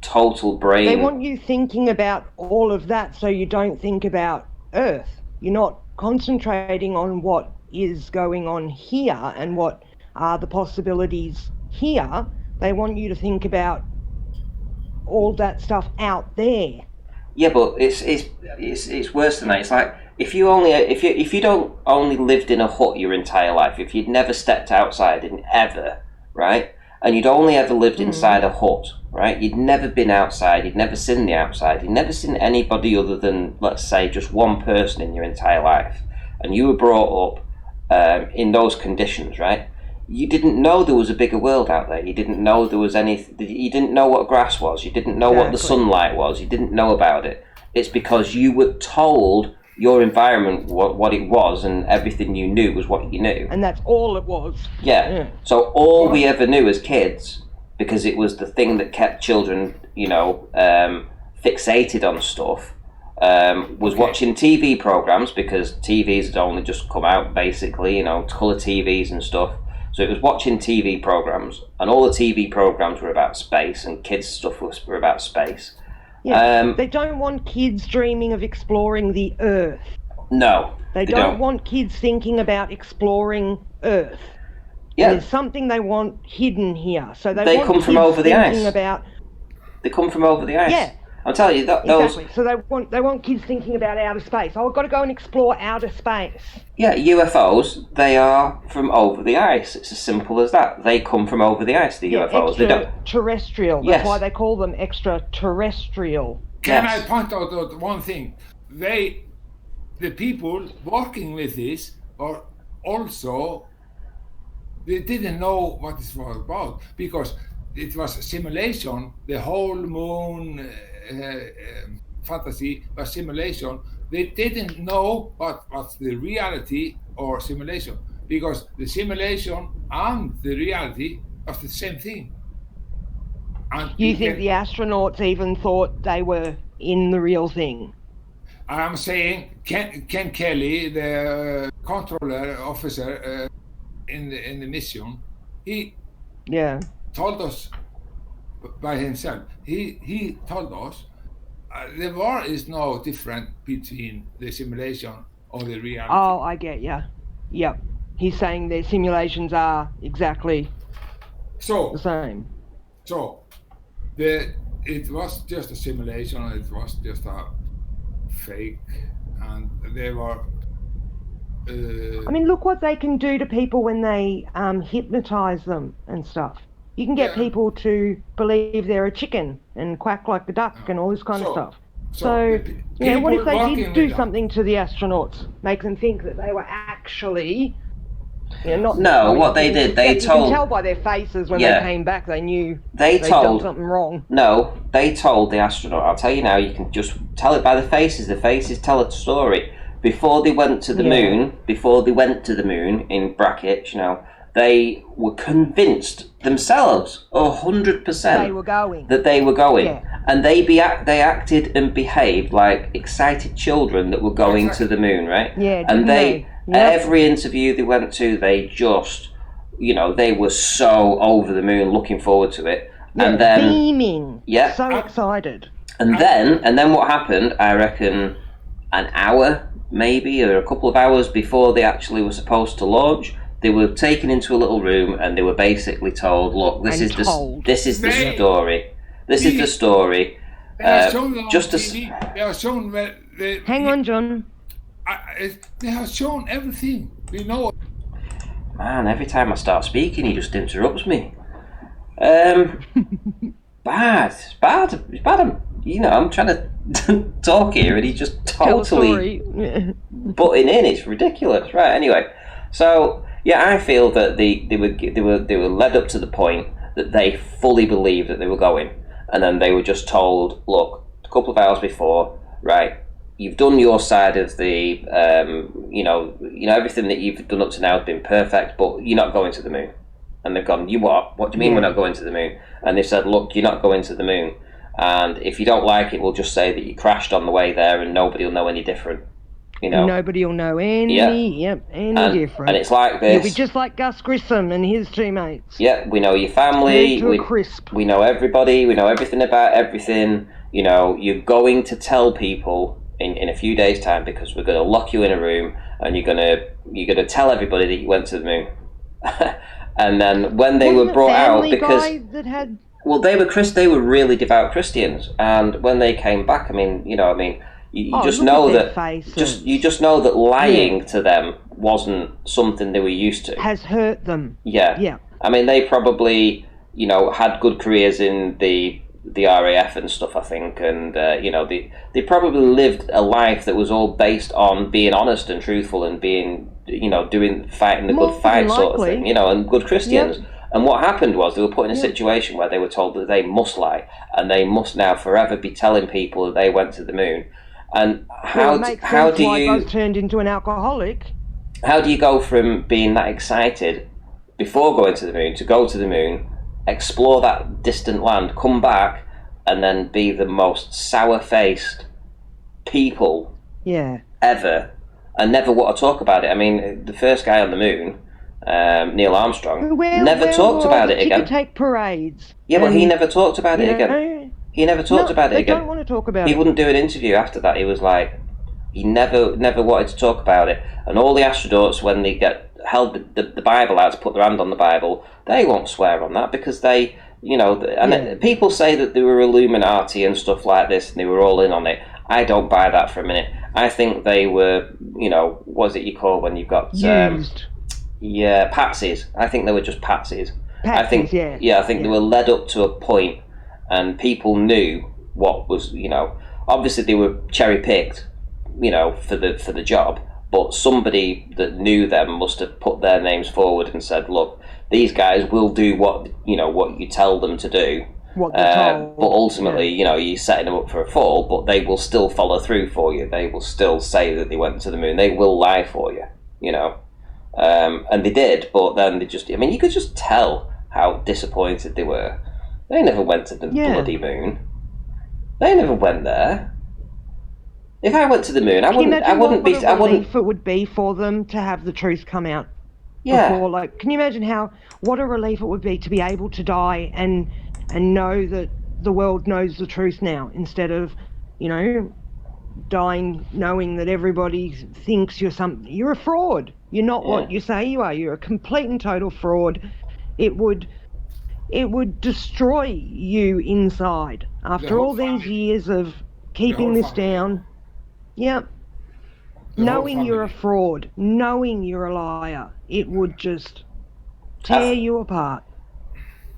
total brain. They want you thinking about all of that so you don't think about Earth. You're not concentrating on what is going on here and what are the possibilities here. They want you to think about all that stuff out there. Yeah, but it's worse than that. It's like if you don't only lived in a hut your entire life, if you'd never stepped outside ever, right, and you'd only ever lived inside a hut, right, you'd never been outside, you'd never seen the outside, you'd never seen anybody other than, let's say, just one person in your entire life, and you were brought up in those conditions, right? You didn't know there was a bigger world out there. You didn't know there was you didn't know what grass was. You didn't know what the sunlight was. You didn't know about it. It's because you were told your environment what it was, and everything you knew was what you knew. And that's all it was. Yeah. So all we ever knew as kids, because it was the thing that kept children, fixated on stuff, was watching TV programs, because TVs had only just come out, basically, colour TVs and stuff. So it was watching TV programs, and all the TV programs were about space, and kids' stuff were about space. Yeah, they don't want kids dreaming of exploring the Earth. No, they don't want kids thinking about exploring Earth. Yeah, there's something they want hidden here. So they want come from over the ice. They come from over the ice. Yeah. I'll tell you that exactly. So they want kids thinking about outer space. Oh, I've got to go and explore outer space. Yeah, UFOs, they are from over the ice. It's as simple as that. They come from over the ice, the UFOs. Extraterrestrial. That's why they call them extraterrestrial. Can I point out one thing? The people working with this are also, they didn't know what this was about, because it was a simulation. The whole moon fantasy was simulation. They didn't know what's the reality or simulation, because the simulation and the reality was the same thing. And you think the astronauts even thought they were in the real thing? I'm saying Ken Kelly, the controller officer in the mission, he told us by himself. He told us the war is no different between the simulation or the reality. Oh, I get you. Yep. He's saying their simulations are exactly the same. So it was just a simulation. It was just a fake, and they were. I mean, look what they can do to people when they hypnotize them and stuff. You can get people to believe they're a chicken and quack like the duck and all this kind of stuff. So you know, what if they did do something to the astronauts, make them think that they were actually, you know, not. No, what they did, they told. You can tell by their faces when they came back, they knew they'd done something wrong. No, they told the astronaut. I'll tell you now. You can just tell it by the faces. The faces tell a story. Before they went to the moon, in brackets, you know, they were convinced themselves, 100%, they were going. That they were going, and they acted and behaved like excited children that were going to the moon, right? Yeah, and every interview they went to, they just, you know, they were so over the moon, looking forward to it, and then beaming, so excited. And then what happened? I reckon an hour, maybe, or a couple of hours before they actually were supposed to launch, they were taken into a little room and they were basically told, "Look, this is the story. This is the story." Just to they are shown where hang on, John. They have shown everything. We know. Man, every time I start speaking, he just interrupts me. Bad. It's bad. You know, I'm trying to talk here, and he's just totally butting in. It's ridiculous, right? Anyway, so yeah, I feel that they were led up to the point that they fully believed that they were going, and then they were just told, look, a couple of hours before, right? You've done your side of the, you know, everything that you've done up to now has been perfect, but you're not going to the moon. And they've gone, you what? What do you mean we're not going to the moon? And they said, look, you're not going to the moon. And if you don't like it, we'll just say that you crashed on the way there and nobody will know any different. You know? Nobody will know any different. And it's like this. You'll be just like Gus Grissom and his teammates. Yeah, we know your family. We know everybody. We know everything about everything. You know, you're going to tell people in a few days' time because we're going to lock you in a room and you're going to tell everybody that you went to the moon. And then when they were brought out, because well, they were really devout Christians, and when they came back, I mean, you just know that lying to them wasn't something they were used to. Has hurt them. Yeah. I mean, they probably, you know, had good careers in the RAF and stuff, I think, and you know, they probably lived a life that was all based on being honest and truthful and being, you know, fighting the good fight sort of thing, you know, and good Christians. Yep. And what happened was they were put in a situation where they were told that they must lie and they must now forever be telling people that they went to the moon. And how do you? I was turned into an alcoholic. How do you go from being that excited before going to the moon to go to the moon, explore that distant land, come back, and then be the most sour-faced people ever, and never want to talk about it? I mean, the first guy on the moon, Neil Armstrong, never talked about it again. He could take parades. Yeah, but he never talked about it again. He never talked about it again. They don't want to talk about it. He wouldn't do an interview after that. He was like, he never wanted to talk about it. And all the astronauts, when they get held the Bible out to put their hand on the Bible, they won't swear on that because they, you know, and people say that they were Illuminati and stuff like this and they were all in on it. I don't buy that for a minute. I think they were, you know, what's it you call when you've got used? Patsies. I think they were just patsies. I think they were led up to a point, and people knew what was, you know, obviously they were cherry picked, you know, for the job. But somebody that knew them must have put their names forward and said, "Look, these guys will do what you tell them to do." But ultimately, you know, you're setting them up for a fall. But they will still follow through for you. They will still say that they went to the moon. They will lie for you, you know. And they did, but then they just—I mean, you could just tell how disappointed they were. They never went to the bloody moon. They never went there. If I went to the moon, I Can you wouldn't. I imagine wouldn't what be. a I wouldn't. relief it would be for them to have the truth come out? Yeah. Before, like, can you imagine what a relief it would be to be able to die and know that the world knows the truth now, instead of, you know, dying knowing that everybody thinks you're a fraud. You're not what you say you are. You're a complete and total fraud. It would destroy you inside after all these years of keeping this down. Yep. Knowing you're a fraud, knowing you're a liar, it would just tear you apart.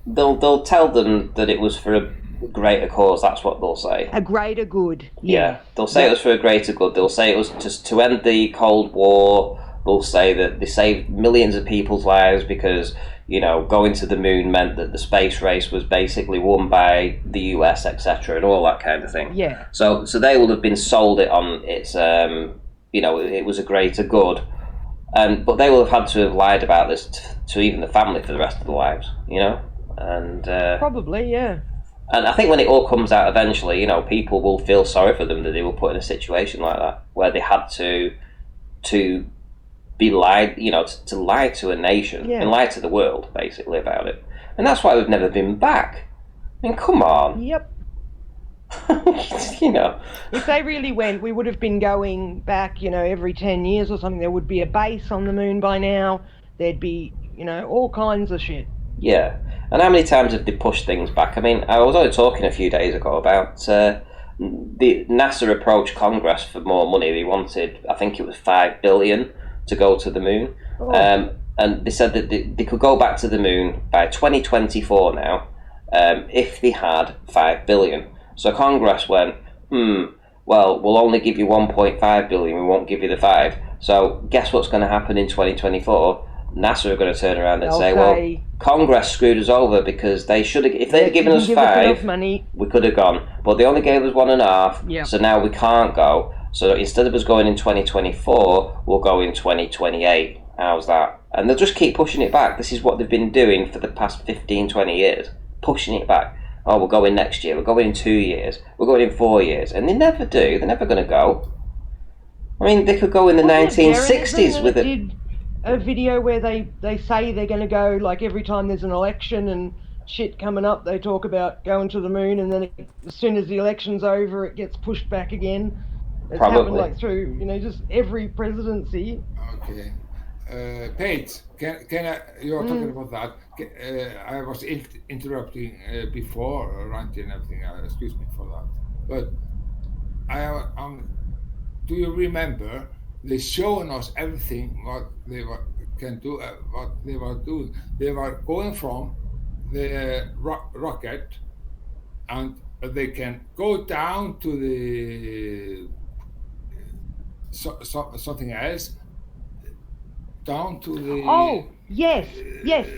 They'll tell them that it was for a greater cause. That's what they'll say. A greater good. Yeah, they'll say it was for a greater good. They'll say it was just to end the Cold War. They'll say that they saved millions of people's lives because, you know, going to the moon meant that the space race was basically won by the US, etc., and all that kind of thing. Yeah. So they will have been sold it on its, you know, it was a greater good. But they will have had to have lied about this to even the family for the rest of their lives, you know? And probably, yeah. And I think when it all comes out eventually, you know, people will feel sorry for them that they were put in a situation like that, where they had to be lied, you know, to lie to a nation and lie to the world, basically, about it. And that's why we've never been back. I mean, come on. Yep. You know. If they really went, we would have been going back, you know, every 10 years or something. There would be a base on the moon by now. There'd be, you know, all kinds of shit. Yeah. And how many times have they pushed things back? I mean, I was only talking a few days ago about the NASA approached Congress for more money. They wanted, I think it was $5 billion to go to the moon. Oh. And they said that they could go back to the moon by 2024 now if they had $5 billion. So Congress went, well, we'll only give you 1.5 billion, we won't give you the 5. So guess what's going to happen in 2024? NASA are going to turn around and say, well, Congress screwed us over because they should have, if they'd have given us 5, we could have gone. But they only gave us 1.5, so now we can't go. So instead of us going in 2024, we'll go in 2028. How's that? And they'll just keep pushing it back. This is what they've been doing for the past 15, 20 years. Pushing it back. Oh, we'll go in next year. We'll go in 2 years. We'll go in 4 years. And they never do. They're never going to go. I mean, they could go in the 1960s with it. Did a video where they say they're going to go, like, every time there's an election and shit coming up, they talk about going to the moon, and then as soon as the election's over, it gets pushed back again. It's happened, like, through, you know, just every presidency. Okay. Paige, can I, you're talking about that. I was interrupting before, Ranty and everything, excuse me for that. But do you remember they showing us everything what they can do, what they were doing? They were going from the rocket, and they can go down to the something else, down to the... Oh, yes,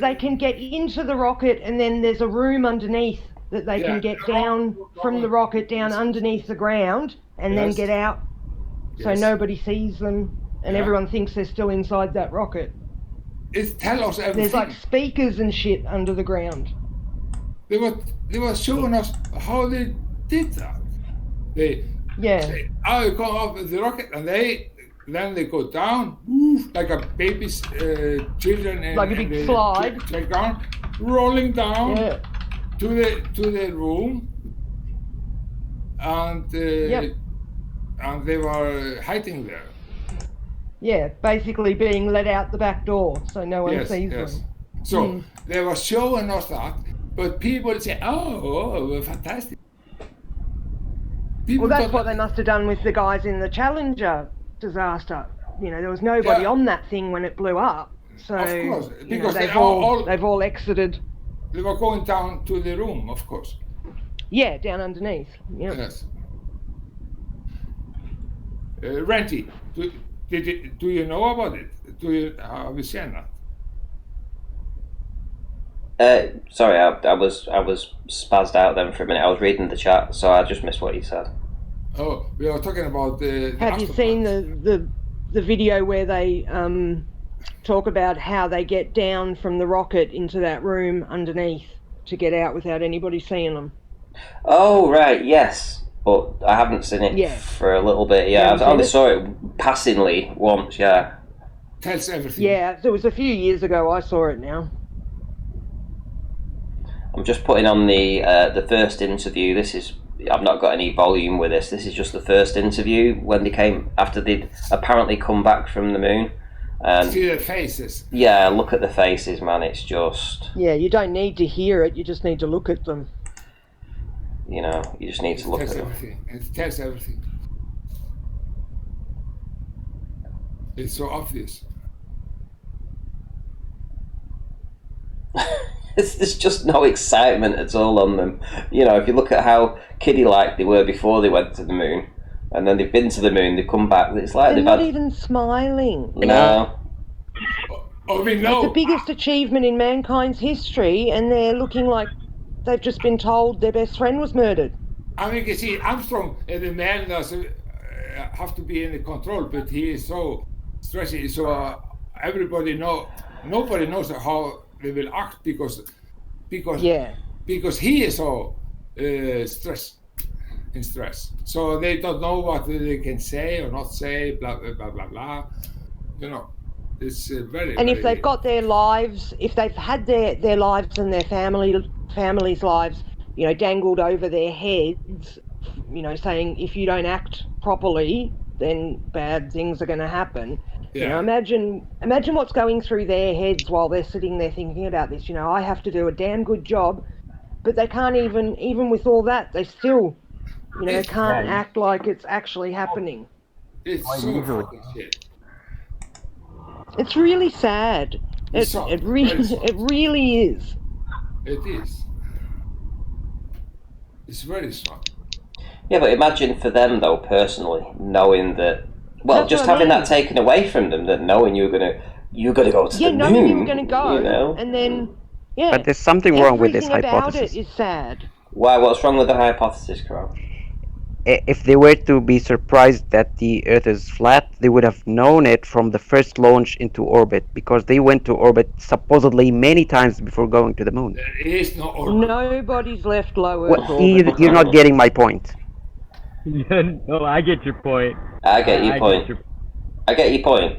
they can get into the rocket, and then there's a room underneath that they can get down from the rocket, down underneath the ground, and then get out, so nobody sees them, and everyone thinks they're still inside that rocket. Tell us everything. There's like speakers and shit under the ground. They were showing us how they did that. They say, oh, you come up with the rocket, and then they go down, like a baby's children, like a big slide, down, rolling down to the room, and they were hiding there. Yeah, basically being let out the back door, so no one sees them. So they were showing us that, but people say, "Oh, fantastic." Well, that's what they must have done with the guys in the Challenger disaster. You know, there was nobody on that thing when it blew up. So of course, because they've all exited. They were going down to the room, of course. Yeah, down underneath. Yep. Yes. Ranty, do you know about it? Have you seen that? Sorry, I was spazzed out then for a minute. I was reading the chat, so I just missed what you said. Oh, we are talking about the Have you seen the video where they talk about how they get down from the rocket into that room underneath to get out without anybody seeing them? Oh, right, yes. but I haven't seen it for a little bit. Yeah, I only saw it passingly once. Yeah. Tells everything. Yeah, it was a few years ago. I saw it now. I'm just putting on the first interview. This is, I've not got any volume with this. This is just the first interview when they came after they'd apparently come back from the moon. See the faces. Yeah, look at the faces, man. It's just. Yeah, you don't need to hear it. You just need to look at them. You know, you just need to look at them. It tells everything. It's so obvious. There's just no excitement at all on them. You know, if you look at how kiddie-like they were before they went to the moon, and then they've been to the moon, they've come back. It's like they're not even smiling. No. It's the biggest achievement in mankind's history, and they're looking like they've just been told their best friend was murdered. I mean, you see, Armstrong, the man doesn't have to be in the control, but he is so stressy. So nobody knows how they will act because he is so stress. So they don't know what they can say or not say, blah blah blah blah blah. You know, it's very. And if they've got their lives, if they've had their lives and their families' lives, you know, dangled over their heads, you know, saying if you don't act properly, then bad things are going to happen. Yeah. You know, imagine what's going through their heads while they're sitting there thinking about this. You know, I have to do a damn good job, but they can't even with all that, they still, you know, can't act like it's actually happening. It's so fucking shit. It's really sad. It really is. It is. It's very strong. Yeah, but imagine for them though, personally, knowing that. Well, That's just what I having mean. that taken away from them, that knowing you're gonna go to the moon. knowing you were going to go, you know? and then But there's something wrong with this everything about hypothesis. it is sad. Why? What's wrong with the hypothesis, Carol? If they were to be surprised that the Earth is flat, they would have known it from the first launch into orbit, because they went to orbit supposedly many times before going to the moon. There is no orbit. Nobody's left low Earth Well, orbit. you're not getting my point. No, I get your point. I get your point. I get your point.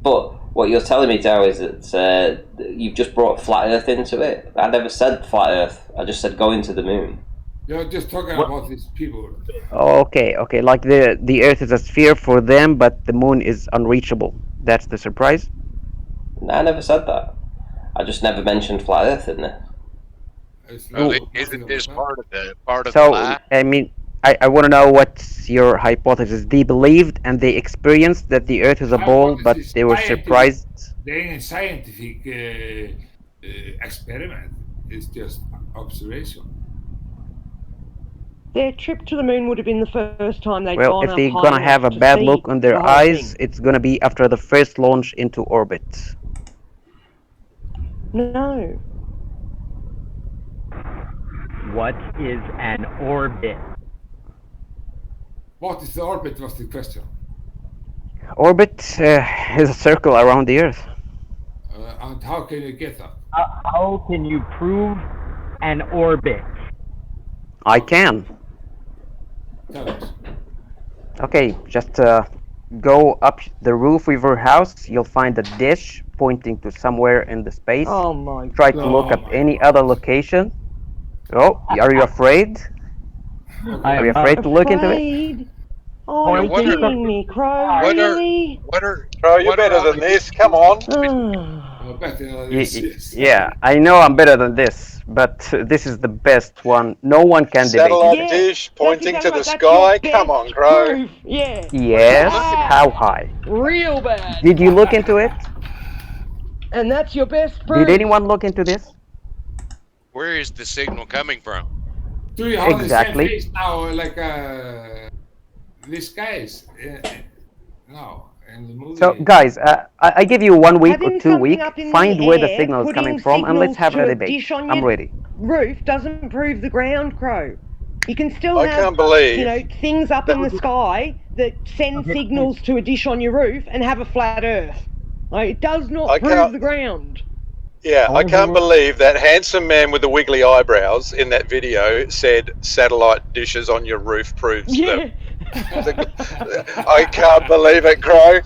But what you're telling me, Dow, is that you've just brought flat Earth into it. I never said flat Earth. I just said going to the moon. You're just talking about these people. Okay. Like the Earth is a sphere for them, but the moon is unreachable. That's the surprise? No, I never said that. I just never mentioned flat Earth in there. Isn't this part of the So, lie? I mean, I want to know what's your hypothesis. They believed and they experienced that the Earth is a ball, but they were surprised. There ain't a scientific experiment. It's just observation. Their trip to the moon would have been the first time they'd Well, gone if they're up high gonna have a enough to bad see look on the their whole eyes, thing. it's gonna be after the first launch into orbit. No. What is an orbit? What is the orbit was the question. Orbit is a circle around the Earth. And how can you get that? How can you prove an orbit? I can. Tell us. Okay, just go up the roof of your house. You'll find a dish pointing to somewhere in the space. Oh my! Try to look up any other location. Oh, are you afraid? Are you afraid to look into it? Oh, you're kidding me, Crow. Really? Crow, you're better than this. Come on. Yeah, I know I'm better than this, but this is the best one. No one can debate. Satellite dish pointing to the sky. Come on, Crow. Yeah. Yes, how high? Real bad. Did you look into it? And that's your best proof. Did anyone look into this? Where is the signal coming from? Do you have Exactly. the same face now, like these guys? No, in the movie. So, guys, I give you 1 week or Having 2 weeks. something up in Find the where the air, signal is putting coming from, and let's have a signals to debate. dish on I'm your ready. Roof doesn't prove the ground, Crow. You can still I have, can't believe you know, things up in the sky that send signals to a dish on your roof and have a flat Earth. Like, it does not prove the ground. Yeah, I can't believe that handsome man with the wiggly eyebrows in that video said satellite dishes on your roof proves Yeah. I can't believe it, Crow.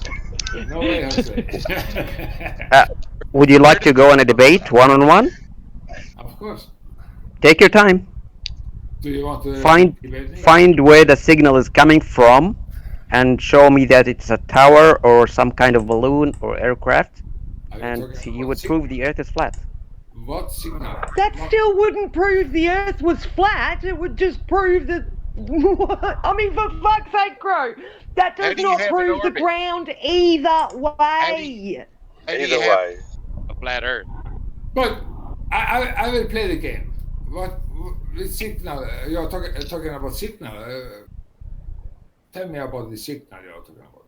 No way, Jose. Would you like to go on a debate one-on-one? Of course. Take your time. Do you want to Find where the signal is coming from, and show me that it's a tower or some kind of balloon or aircraft, and you would prove the Earth is flat. What signal? That still wouldn't prove the Earth was flat. It would just prove that. I mean, for fuck's sake, Crow. That does not prove the ground either way. Either way. A flat Earth. But I will play the game. What signal? You're talking about signal. Tell me about the signal you're talking about.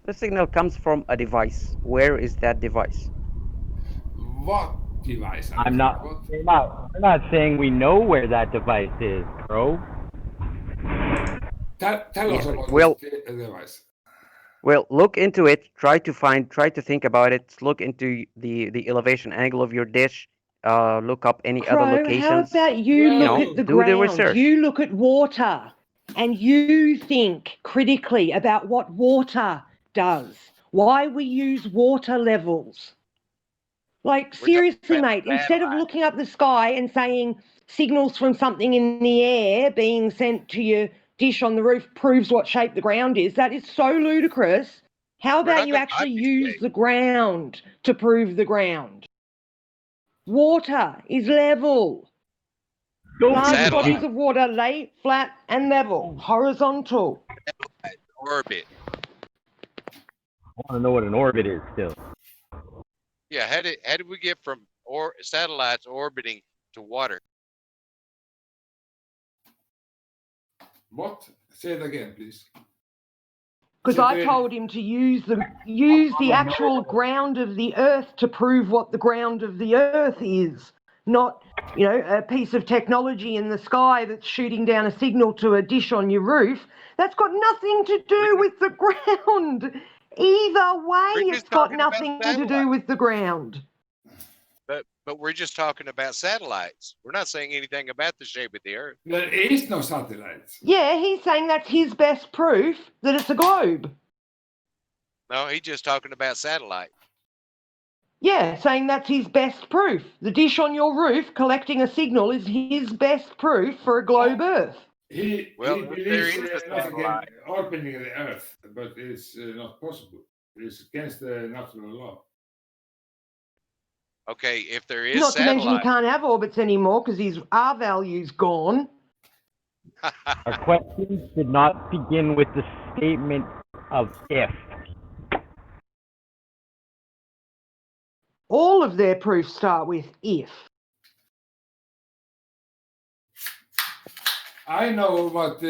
The signal comes from a device. Where is that device? What device? I'm not saying we know where that device is, Crow. Tell us about the device. Well, look into it. Try to think about it. Look into the elevation angle of your dish. Look up any Crow, other locations. how about you look at the do ground? the research. You look at water, and you think critically about what water does. Why we use water levels. Like, seriously, mate, instead of looking up the sky and saying signals from something in the air being sent to your dish on the roof proves what shape the ground is, that is so ludicrous. How about you actually use the ground to prove the ground? Water is level. Large bodies of water lay flat and level, horizontal. Orbit. I want to know what an orbit is still. Yeah, how did we get from satellites orbiting to water? What? Say it again, please. Because I told him to use the actual ground of the Earth to prove what the ground of the Earth is, not, a piece of technology in the sky that's shooting down a signal to a dish on your roof. That's got nothing to do with the ground. Either way, it's got nothing to do with the ground. But we're just talking about satellites. We're not saying anything about the shape of the Earth. There is no satellites. Yeah, he's saying that's his best proof that it's a globe. No, he's just talking about satellite. Yeah, saying that's his best proof. The dish on your roof collecting a signal is his best proof for a globe Earth. He believes nothing orbiting the Earth, but it's not possible. It's against the natural law. Okay, if there is not to mention he can't have orbits anymore because his R value's gone. Our questions did not begin with the statement of if. All of their proofs start with if. I know what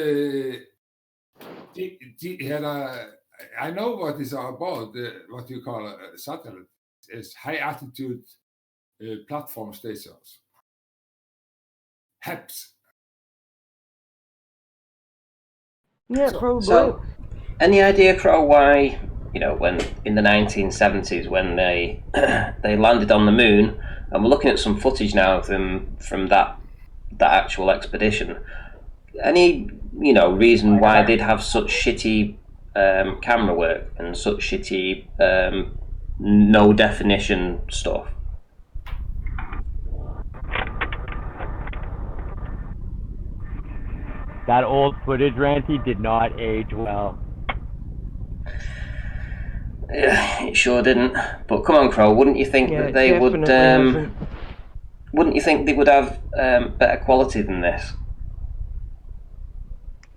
I know what is about what you call a satellite. It's high altitude platform stations. HAPS. Yeah, probably. So, any idea, Crow, why, when in the 1970s, when they they landed on the moon, and we're looking at some footage now of them from that actual expedition. Any, reason why they'd have such shitty camera work and such shitty no definition stuff? That old footage, Ranty, did not age well. Yeah, it sure didn't. But come on, Crow, wouldn't you think that they would? Wouldn't you think they would have better quality than this?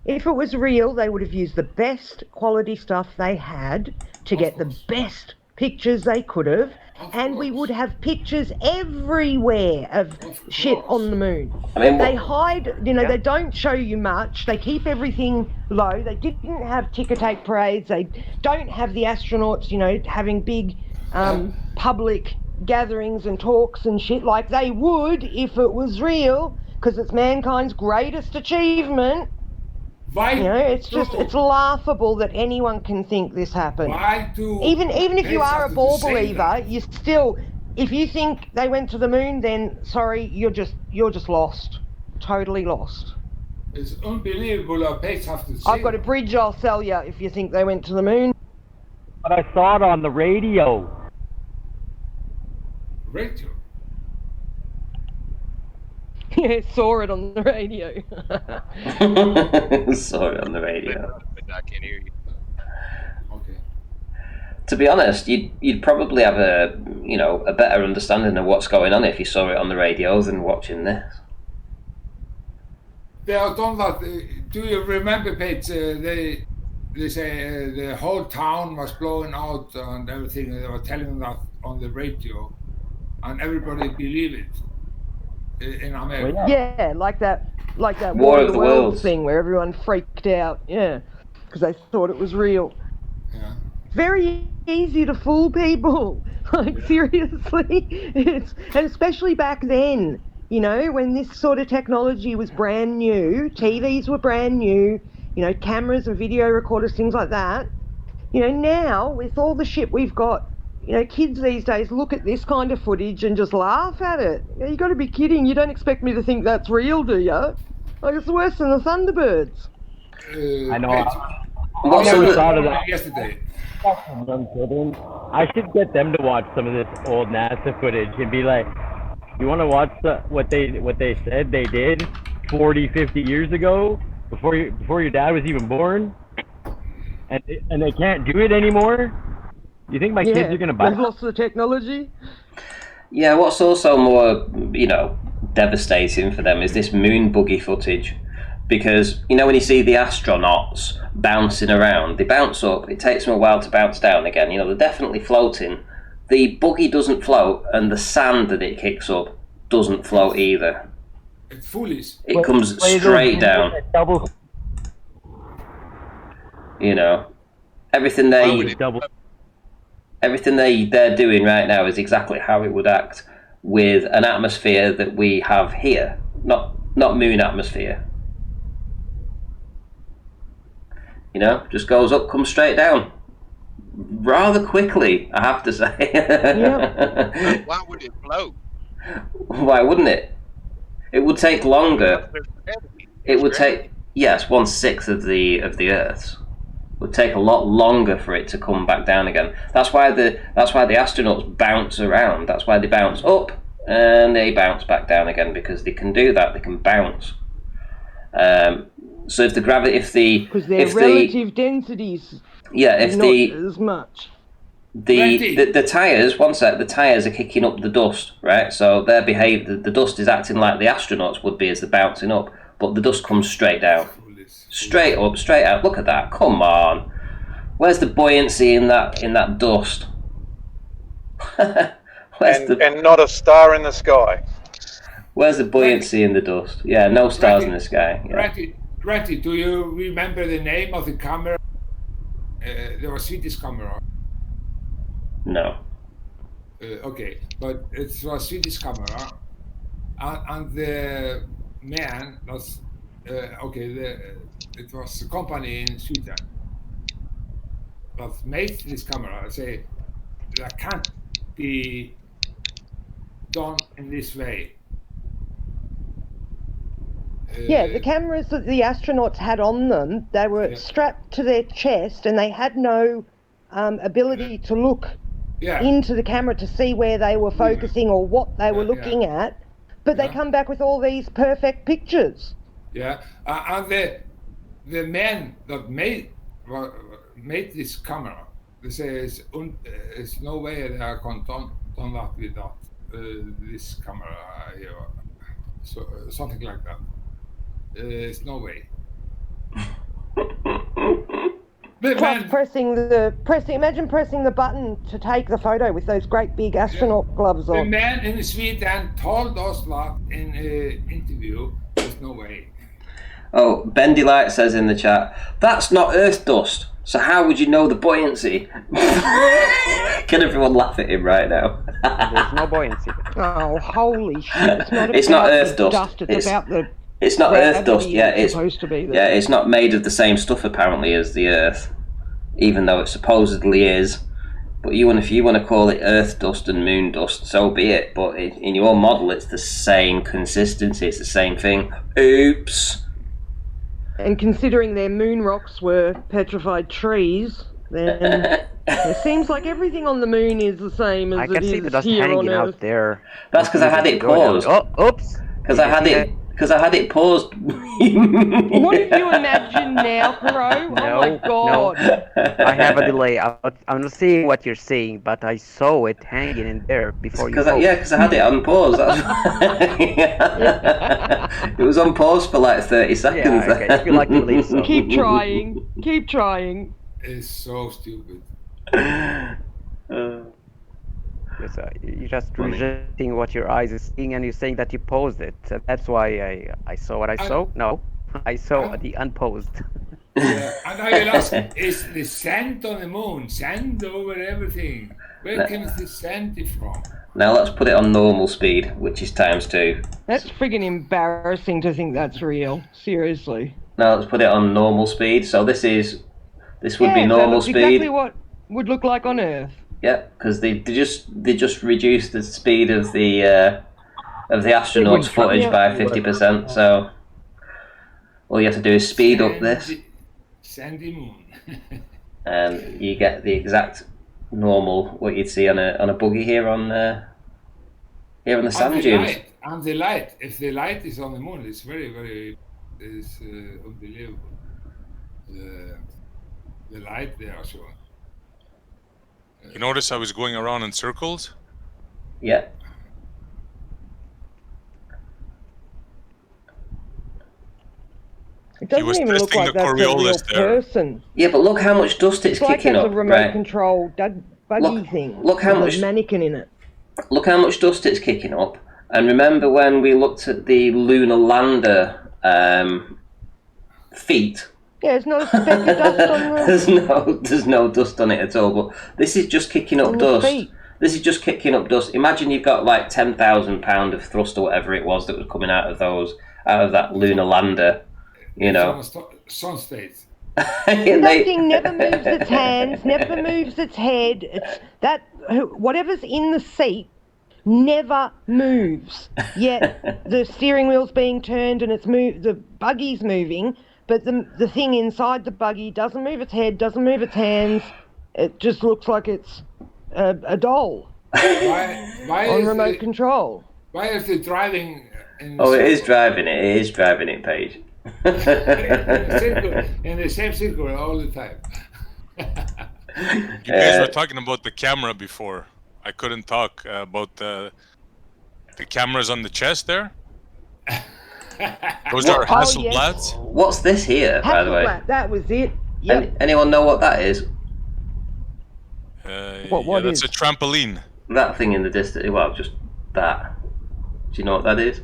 If it was real, they would have used the best quality stuff they had to get the best pictures they could have, and we would have pictures everywhere of shit on the moon. I mean, they hide, they don't show you much. They keep everything low. They didn't have ticker tape parades. They don't have the astronauts, having big public gatherings and talks and shit like they would if it was real, because it's mankind's greatest achievement. It's laughable that anyone can think this happened. Even if you are a ball believer, you still if you think they went to the moon, then sorry, you're just lost, totally lost. It's unbelievable how pigs have to see. I've got a bridge I'll sell you if you think they went to the moon. But I saw it on the radio. Radio? Yeah, saw it on the radio. Saw it on the radio. I can't hear you. Okay. To be honest, you'd probably have a better understanding of what's going on if you saw it on the radio than watching this. They have done that. Do you remember, Pete? They say the whole town was blowing out and everything. They were telling that on the radio, and everybody believed it in America. Yeah, like that War of the Worlds thing where everyone freaked out. Yeah, because they thought it was real. Yeah. Very easy to fool people. Like seriously, and especially back then. You know, when this sort of technology was brand new, TVs were brand new, cameras and video recorders, things like that. Now with all the shit we've got, kids these days look at this kind of footage and just laugh at it. You got to be kidding. You don't expect me to think that's real, do you? Like, it's worse than the Thunderbirds. I know. I never thought of that yesterday. I should get them to watch some of this old NASA footage and be like, you want to watch what they said they did 40, 50 years ago before your dad was even born, and they can't do it anymore? You think my kids are going to buy? They've lost the technology. Yeah, what's also more devastating for them is this moon buggy footage, because when you see the astronauts bouncing around, they bounce up. It takes them a while to bounce down again. They're definitely floating. The buggy doesn't float, and the sand that it kicks up doesn't float either. It's foolish. It comes straight down. Everything they're doing right now is exactly how it would act with an atmosphere that we have here, not moon atmosphere. Just goes up, comes straight down. Rather quickly, I have to say. Yeah. Why would it float? Why wouldn't it? It would take longer. It would take 1/6 of the Earth's. It would take a lot longer for it to come back down again. That's why the astronauts bounce around. That's why they bounce up and they bounce back down again, because they can do that. They can bounce. So because their relative densities. Yeah, if not as much. The tires, one sec, the tires are kicking up the dust, right? So the dust is acting like the astronauts would be as they're bouncing up, but the dust comes straight down, straight up, straight out. Look at that! Come on, where's the buoyancy in that dust? And not a star in the sky. Where's the buoyancy in the dust? Yeah, no stars in the sky. Yeah. Granted, do you remember the name of the camera? There was Swedish camera. No. Okay, but it was Swedish camera, and the man was it was a company in Sweden that made this camera. Say that can't be done in this way. The cameras that the astronauts had on them, they were strapped to their chest, and they had no ability to look into the camera to see where they were focusing or what they were looking at. But they come back with all these perfect pictures. Yeah, and the man that made this camera, they say it's no way they can done that without this camera, so something like that. There's no way. Plus imagine pressing the button to take the photo with those great big astronaut gloves on. The man in Sweden told us that in an interview, there's no way. Oh, Bendy Light says in the chat, that's not Earth dust, so how would you know the buoyancy? Can everyone laugh at him right now? There's no buoyancy. Oh, holy shit. It's not Earth dust. It's about the... It's not Earth dust, it's supposed to be there. Yeah, it's not made of the same stuff apparently as the Earth, even though it supposedly is. But if you want to call it Earth dust and moon dust, so be it. But in your model, it's the same consistency. It's the same thing. Oops. And considering their moon rocks were petrified trees, then it seems like everything on the moon is the same as I can it see is the dust here hanging on Earth. out there. That's because I had it paused. Oh, oops. Because I had it paused. What did you imagine now, Crow? No, oh my god. No. I have a delay. I'm not seeing what you're seeing, but I saw it hanging in there before you paused. Because I had it on pause. It was on pause for like 30 seconds. Yeah, okay. If you like to believe so. Keep trying. Keep trying. It's so stupid. You're just rejecting what your eyes is seeing, and you're saying that you paused it. So that's why I saw what I saw. No, I saw the unpaused. And I will ask, is the sand on the moon, sand over everything? Where comes the sand from? Now let's put it on normal speed, which is ×2. That's friggin' embarrassing to think that's real. Seriously. Now let's put it on normal speed. So this would be normal speed. Exactly what would look like on Earth. Yeah, because they just reduced the speed of the astronauts' footage by 50%. So all you have to do is speed up this, sandy moon, and you get the exact normal what you'd see on a buggy here on the sand dunes. And the light, if the light is on the moon, it's very, very, it's unbelievable. The light they are showing. You notice I was going around in circles? Yeah. It doesn't even look like that's a real person. Yeah, but look how much dust it's kicking up. It's like a remote control buggy thing. Look how much a mannequin in it. Look how much dust it's kicking up. And remember when we looked at the lunar lander feet? Yeah, there's no speck of dust on the... There's no dust on it at all. But this is just kicking up dust. This is just kicking up dust. Imagine you've got like 10,000 pound of thrust or whatever it was that was coming out of that lunar lander. You know. Sun states. That thing never moves its hands, never moves its head. It's whatever's in the seat never moves. Yet the steering wheel's being turned and the buggy's moving. But the thing inside the buggy doesn't move its head, doesn't move its hands. It just looks like it's a doll why on remote control. Why is it driving? It is driving it. It is driving it, Paige. in the same circle all the time. You guys were talking about the camera before. I couldn't talk about the cameras on the chest there. Those are Hasselblads. What's this here, by the way? That was it. Yep. Anyone know what that is? What that's a trampoline. That thing in the distance. Well, just that. Do you know what that is?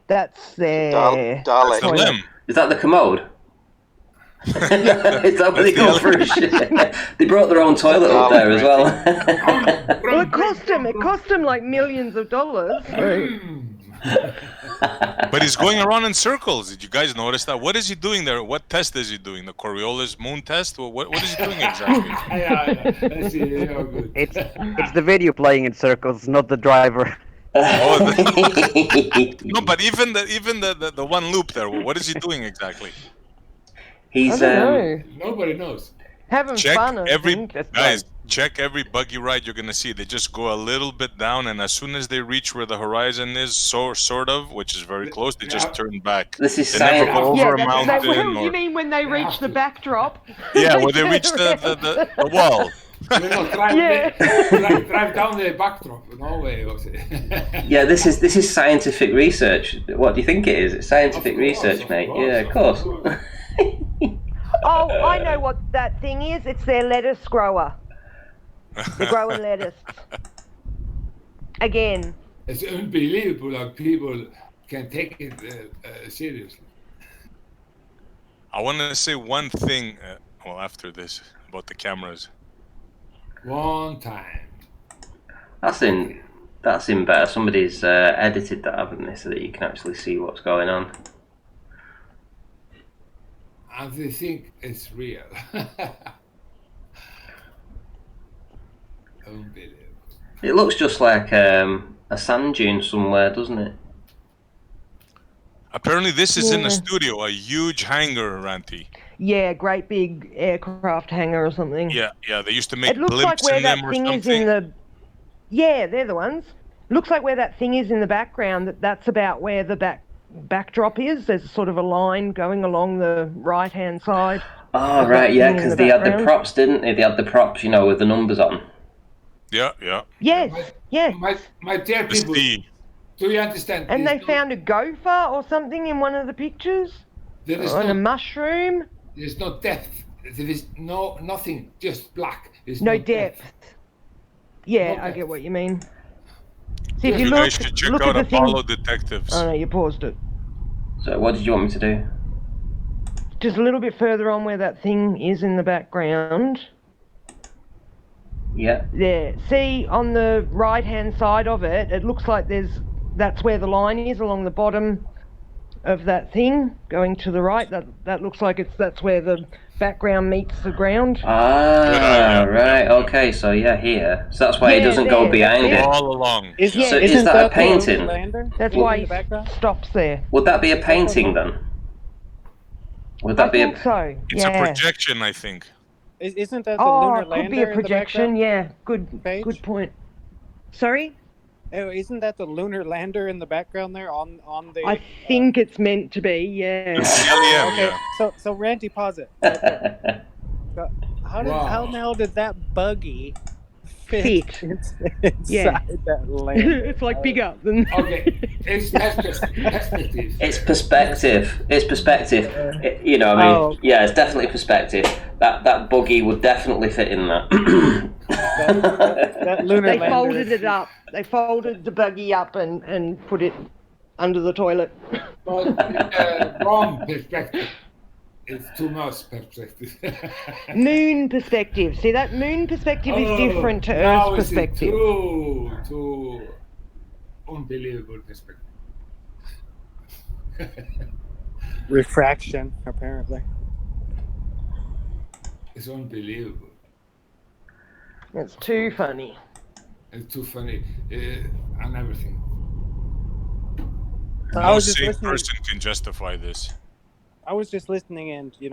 That's their... That's the limb. Is that the commode? Is that where they go for shit? They brought their own toilet up there as well. Well, it cost them like millions of dollars. But he's going around in circles. Did you guys notice that? What is he doing there? What test is he doing? The Coriolis moon test? What is he doing exactly? It's the video playing in circles, not the driver. No, but even the one loop there. What is he doing exactly? He's nobody knows. Having fun. Check every buggy ride you're gonna see. They just go a little bit down, and as soon as they reach where the horizon is, sort of, which is very close, they just turn back. This is they never go over a mountain. You mean when they reach the backdrop? Yeah, when they reach the wall. Drive down the backdrop. No way. Yeah, this is scientific research. What do you think it is? It's scientific research, mate. Yeah, of course. Oh, I know what that thing is. It's their lettuce grower. They're growing lettuce. Again. It's unbelievable how people can take it seriously. I want to say one thing, after this, about the cameras. One time. That's in better. Somebody's edited that, haven't they, so that you can actually see what's going on. And they think it's real. Unbelievable. It looks just like a sand dune somewhere, doesn't it? Apparently, this is in a studio, a huge hangar, Ranty. Yeah, great big aircraft hangar or something. Yeah, they used to make it looks blimps like where in that them or thing something. is in the. Yeah, they're the ones. Looks like where that thing is in the background. That's about where the backdrop is. There's sort of a line going along the right-hand side. Oh, right, yeah, because they had the props, didn't they? They had the props, with the numbers on. Yeah. Yes, yes. My dear people, do you understand? And they found a gopher or something in one of the pictures? There is a mushroom? There's no depth. There is nothing, just black. There's no depth. Yeah, no I get what you mean. See, if you guys should check out Apollo Detectives. Oh, no, you paused it. So what did you want me to do? Just a little bit further on where that thing is in the background. Yeah. There. See, on the right-hand side of it, it looks like that's where the line is along the bottom of that thing, going to the right. That looks like that's where the background meets the ground. Ah, right. Okay, so here. So that's why it doesn't go behind it. All along. Is that a painting? That's why it stops there. Would that be a painting then? Would that be? I think so. It's a projection, I think. Isn't that the lunar lander? Could be a projection. Yeah. Good point. Sorry. Oh, isn't that the lunar lander in the background there on the? I think it's meant to be. Yeah. Okay. So Randy, pause it. Right how now did that buggy fit inside that lander? It's like bigger than. Okay, it's perspective. It's perspective. It's perspective. Yeah, it's definitely perspective. That buggy would definitely fit in that. that lunar they lander folded it up. They folded the buggy up and put it under the toilet. But wrong perspective. It's too much perspective. Moon perspective. See, that moon perspective is different to Earth's perspective. Too unbelievable perspective. Refraction, apparently. It's unbelievable. It's too funny. It's too funny, and everything. No sane person can justify this. I was just listening, and you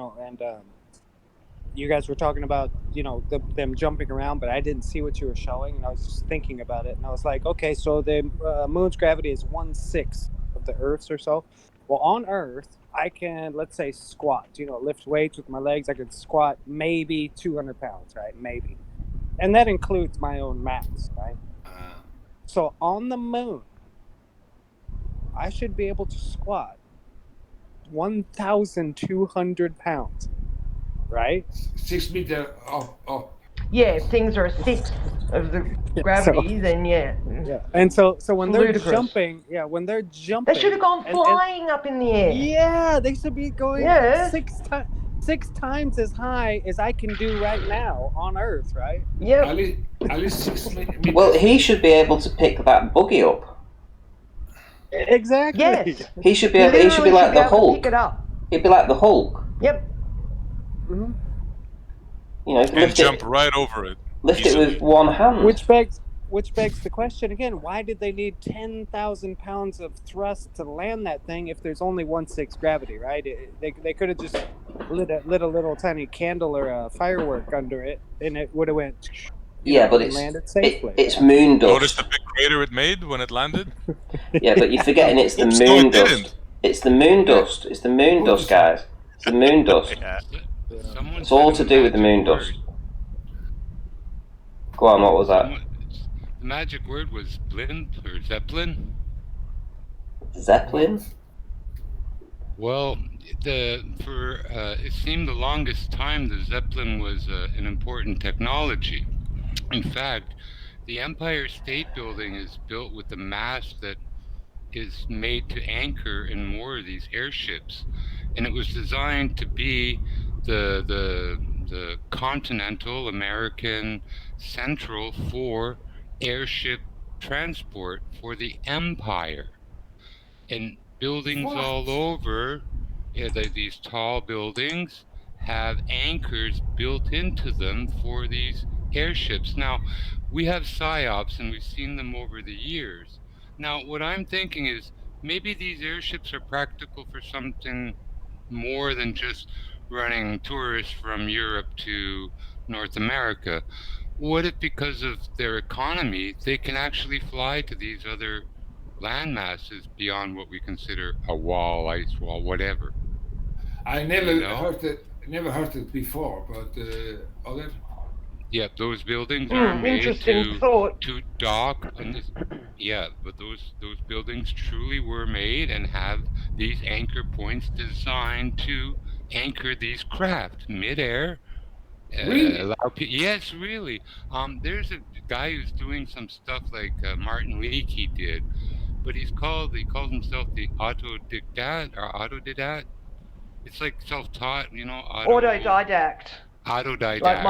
guys were talking about them jumping around, but I didn't see what you were showing, and I was just thinking about it, and I was like, okay, so the moon's gravity is 1/6 of the Earth's or so. Well, on Earth, I can, let's say, squat. Lift weights with my legs. I could squat maybe 200 pounds, right? Maybe. And that includes my own mass, right? So on the moon, I should be able to squat 1,200 pounds, right? 6 meters up. Yeah, if things are a sixth of the gravity, then yeah. And so when they're Ludicrous. jumping, they should have gone flying up in the air. Yeah, they should be going 6 times as high as I can do right now on Earth, right? Yeah. At least 6 meters. Well, he should be able to pick that buggy up. Exactly. Yes. He should be able. He should be like the Hulk. Pick it up. He'd be like the Hulk. Yep. Mm-hmm. And jump right over it. Lift it with one hand. Which begs the question again: why did they need 10,000 pounds of thrust to land that thing if there's only 1/6 gravity? Right? They could have just lit a little tiny candle or a firework under it, and it would have went. But landed safely. It's moon dust. Notice the big crater it made when it landed? Yeah, but you're forgetting it's the moon dust. It's the moon dust. It's the moon dust, guys. It's the moon dust. It's all to do with the moon dust. Go on, what was that? The magic word was blimp or zeppelin. Zeppelin? Well, it seemed the longest time the zeppelin was an important technology. In fact, the Empire State Building is built with a mast that is made to anchor in more of these airships, and it was designed to be the continental American central for airship transport for the Empire. And buildings all over, these tall buildings have anchors built into them for these airships. Now, we have psyops and we've seen them over the years. Now, what I'm thinking is maybe these airships are practical for something more than just running tourists from Europe to North America. What if, because of their economy, they can actually fly to these other land masses beyond what we consider a wall, ice wall, whatever? I never heard it before, but other. Yeah, those buildings are made Interesting thought. to dock on this. Yeah, but those buildings truly were made and have these anchor points designed to anchor these craft midair. Really? Yes, really. There's a guy who's doing some stuff like Martin Leakey did, but he calls himself the autodidact. It's like self-taught, Autodidact. autodidact. Like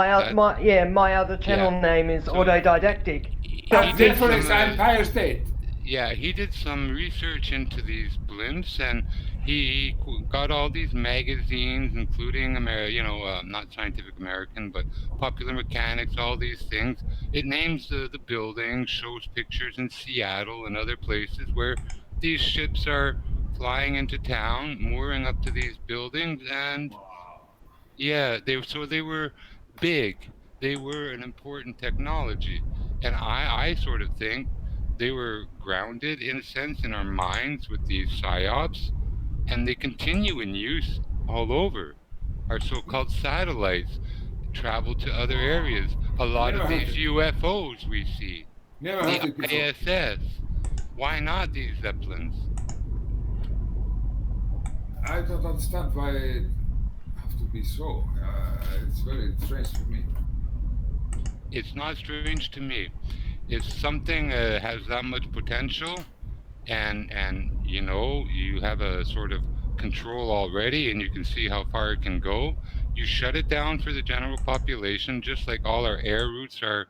my other channel name is autodidactic. Reference Empire State. Yeah, he did some research into these blimps, and he got all these magazines, including not Scientific American, but Popular Mechanics, all these things. It names the buildings, shows pictures in Seattle and other places where these ships are flying into town, mooring up to these buildings, and yeah, they were big. They were an important technology, and I sort of think they were grounded in a sense in our minds with these psyops, and they continue in use all over. Our so-called satellites travel to other areas. A lot of these UFOs we see. The ISS. Why not these Zeppelins? I don't understand why it have to be so. It's very strange to me. It's not strange to me. If something has that much potential, and you have a sort of control already, and you can see how far it can go, you shut it down for the general population, just like all our air routes are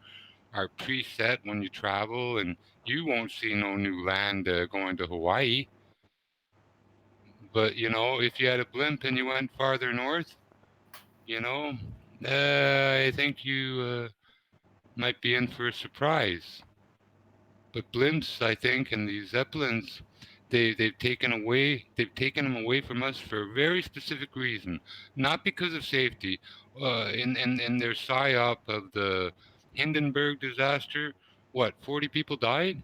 preset when you travel, and you won't see no new land going to Hawaii. But if you had a blimp and you went farther north, I think you might be in for a surprise. But blimps, I think, and these Zeppelins, they've taken them away from us for a very specific reason, not because of safety. In their psyop of the Hindenburg disaster, 40 people died?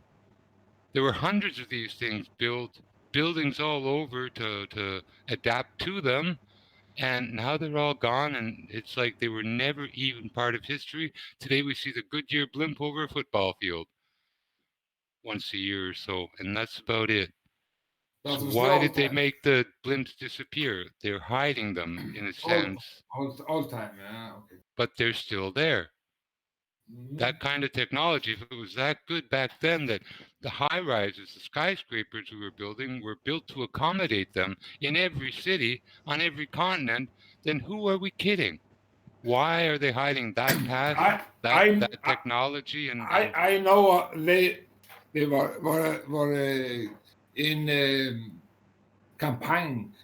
There were hundreds of these things built, buildings all over to adapt to them, and now they're all gone, and it's like they were never even part of history. Today we see the Goodyear blimp over a football field once a year or so, and that's about it. So why did they make the blimps disappear? They're hiding them in a sense. All time, yeah, okay. But they're still there. That kind of technology, if it was that good back then, that the high rises, the skyscrapers we were building were built to accommodate them in every city, on every continent, then who are we kidding? Why are they hiding that past, that technology? And I know they were in campaign.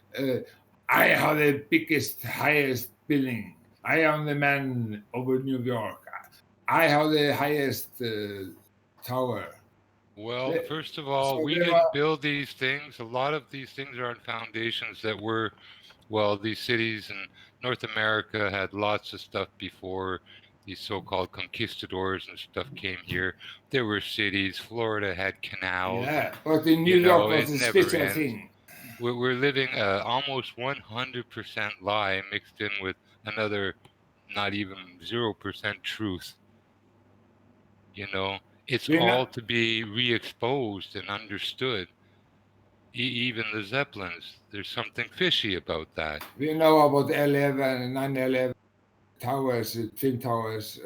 I have the biggest, highest building. I am the man over New York. I have the highest tower. Well, first of all, we didn't build these things. A lot of these things are on foundations that were, these cities in North America had lots of stuff before these so-called conquistadors and stuff came here. There were cities. Florida had canals. Yeah, but in New York was a special thing. We're living almost 100% lie mixed in with another not even 0% truth. It's all to be re-exposed and understood. Even the Zeppelins, there's something fishy about that. We know about 9/11 towers, Twin Towers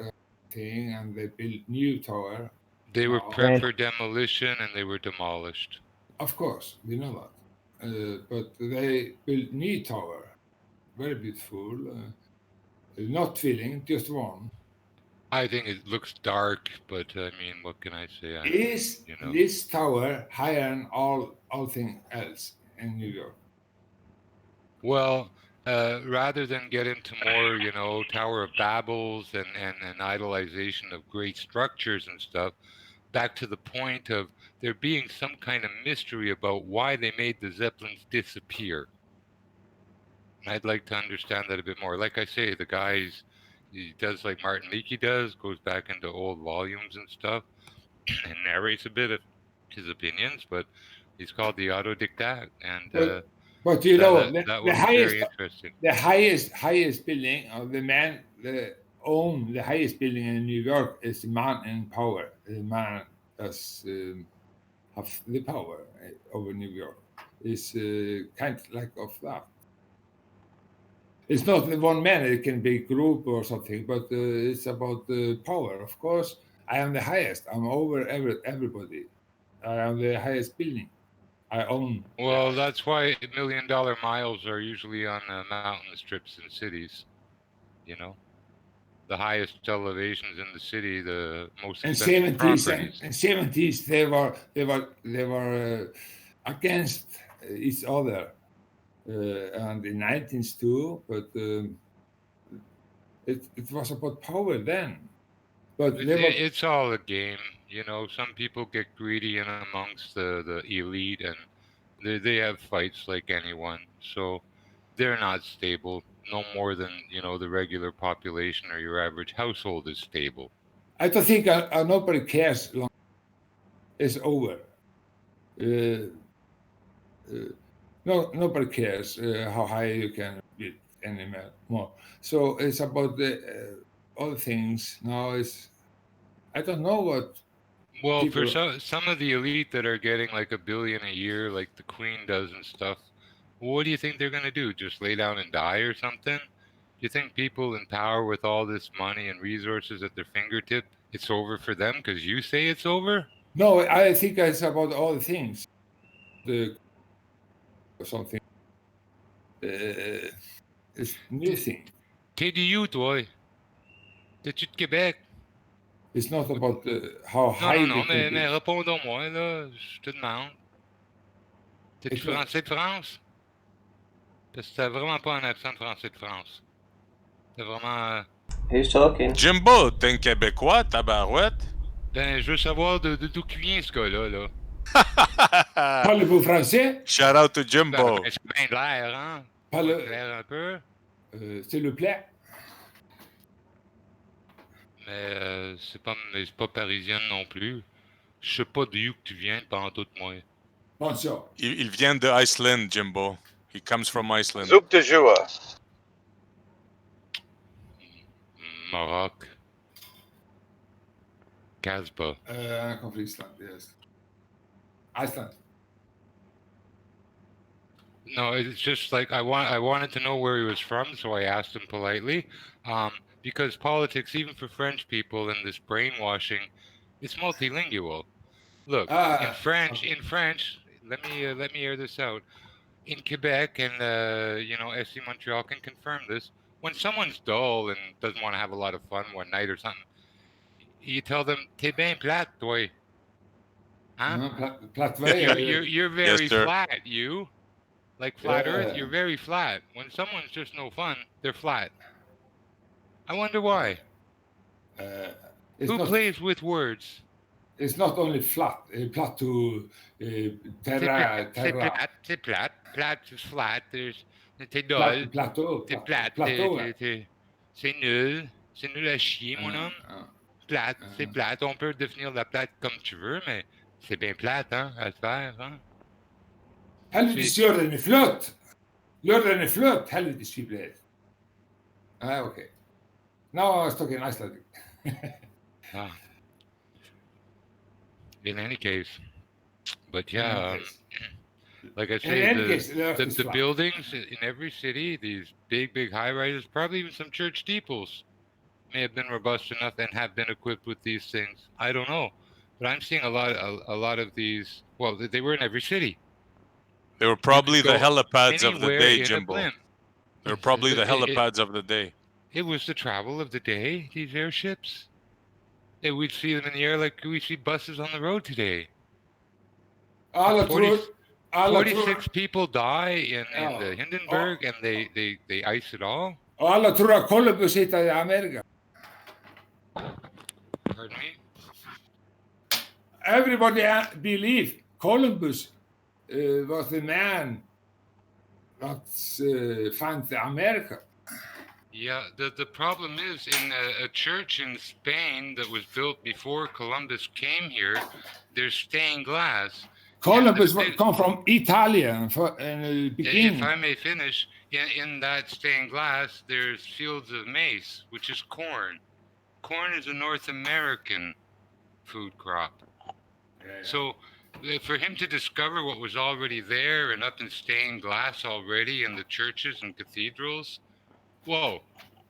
thing, and they built new tower. They were prepped for demolition, and they were demolished. Of course, we know that. But they built new tower, very beautiful. Not filling, just one. I think it looks dark, but I mean, what can I say? Is this tower higher than all thing else in New York? Well, rather than get into more, Tower of Babels and idolization of great structures and stuff, back to the point of there being some kind of mystery about why they made the Zeppelins disappear. I'd like to understand that a bit more. Like I say, the guy, he does like Martin Leakey does, goes back into old volumes and stuff, and narrates a bit of his opinions, but he's called the Autodictat, and but you know, that was very interesting. The highest building, or the man that own the highest building in New York is the man in power. The man does have the power over New York. It's kind of like of that. It's not one man; it can be a group or something, but it's about the power. Of course, I am the highest. I'm over everybody. I am the highest building. I own. Well, that's why $1 million miles are usually on mountain strips in cities. The highest elevations in the city, the most expensive properties. In 70s, they were against each other, and in 19s too. But it was about power then. But it's all a game. Some people get greedy in amongst the elite, and they have fights like anyone. So they're not stable, no more than the regular population or your average household is stable. I don't think nobody cares. It's over. No, nobody cares how high you can build anymore. So it's about the other things. Now I don't know what. Well, people... for some of the elite that are getting like $1 billion a year, like the Queen does and stuff, what do you think they're going to do? Just lay down and die or something? Do you think people in power with all this money and resources at their fingertip, it's over for them because you say it's over? No, I think it's about all the things. Something. It's new thing. T'es d'où, toi? T'es-tu de Québec? It's not about how high. Non, mais répondons-moi, là, je te demande. T'es-tu français de France? Parce que t'as vraiment pas un accent de français de France. T'as vraiment... Who's talking? Jimbo, t'es un Québécois, tabarouette? Ben, je veux savoir d'où qui vient ce gars-là, là. Parlez-vous français? Shout out to Jimbo. Ben, c'est bien de l'air, hein? L'air un peu. C'est le plat. Mais c'est pas parisien non plus. Je sais pas d'où que tu viens pendant tout moi. Bonjour. Il vient de Iceland, Jimbo. He comes from Iceland. Zouk de jour. Maroc. Casbah. I'm from Iceland, yes. Iceland. No, it's just like I wanted to know where he was from, so I asked him politely. Because politics, even for French people, and this brainwashing, it's multilingual. Look, in French, let me air this out. In Quebec and SC Montreal can confirm this. When someone's dull and doesn't want to have a lot of fun one night or something, you tell them, "T'es bien plate, toi." Huh? You're very flat, you. Like flat Earth, you're very flat. When someone's just no fun, they're flat. I wonder why. Who plays with words? It's not only flat. Flat to terra. C'est plate. Plate is flat. T'es dull. Plateau. T'es plate. C'est nul. C'est nul à chier, mon homme. Plate, c'est plate. On peut définir la plate comme tu veux, mais c'est bien plate, hein, à le faire, hein. Helvetes gör den i flöt. Gör den i flöt, helvetes skiplet. Okay. Now I was talking Icelandic. In any case, but yeah, like I say, the buildings in every city, these big high-rises, probably even some church steeples, may have been robust enough and have been equipped with these things. I don't know, but I'm seeing a lot of these. Well, they were in every city. They were probably the helipads of the day, Jimbo. They were probably the helipads of the day. It was the travel of the day, these airships. We'd see them in the air like we see buses on the road today. Alla 46 people die in the Hindenburg, and they ice it all. Og alla tror að Columbus hittaði Amerika. Pardon me? Everybody believed Columbus was the man that found America. Yeah, the problem is in a church in Spain that was built before Columbus came here, there's stained glass. Columbus come from Italy in the beginning. If I may finish, in that stained glass, there's fields of maize, which is corn. Corn is a North American food crop. So for him to discover what was already there and up in stained glass already in the churches and cathedrals, whoa,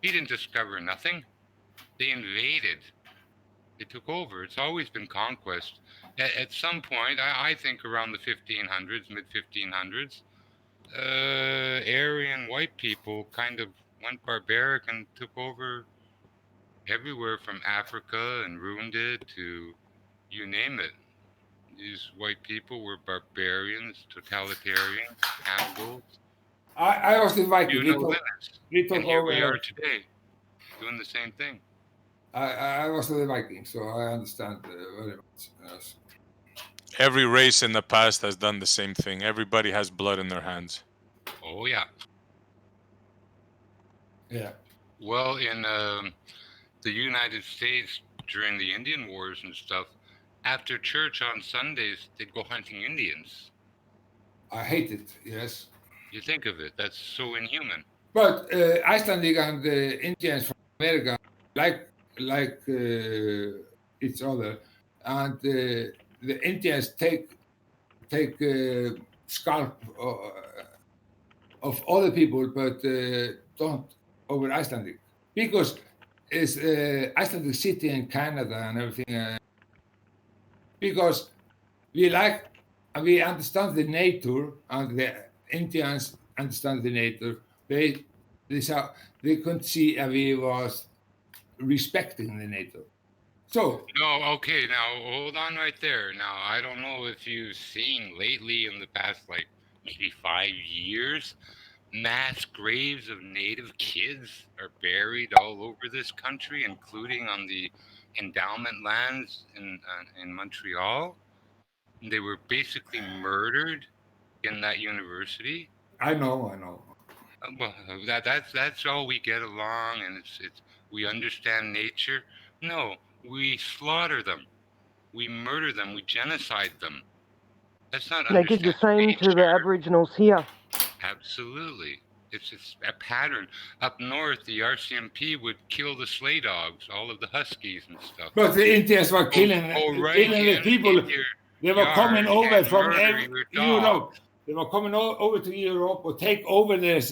he didn't discover nothing. They invaded. They took over. It's always been conquest. At some point, I think around the 1500s, mid-1500s, Aryan white people kind of went barbaric and took over everywhere from Africa and ruined it to you name it. These white people were barbarians, totalitarian, cannibals. I was the Viking. We took and here we are today, doing the same thing. I was the Viking, so I understand very much. Yes. Every race in the past has done the same thing. Everybody has blood in their hands. Oh, yeah. Yeah. Well, in the United States during the Indian Wars and stuff, after church on Sundays, they'd go hunting Indians. I hate it, yes. You think of it, that's so inhuman. But Icelandic and Indians from America like each other, and the Indians take scalp of other people, but don't over Icelandic, because it's Icelandic city in Canada and everything. Because we understand the nature, and the Indians understand the nature. They couldn't see we was respecting the nature. So no, okay, now hold on right there. Now I don't know if you've seen lately in the past like maybe 5 years, mass graves of native kids are buried all over this country, including on the endowment lands in Montreal. They were basically murdered in that university. I know. Well, that's all we get along, and it's we understand nature. No, we slaughter them, we murder them, we genocide them. That's not. They did the same to the Aboriginals here. Absolutely. It's a pattern. Up north, the RCMP would kill the sleigh dogs, all of the huskies and stuff. But the Indians were killing the people. They were coming over from Europe. They were coming over to Europe or take over their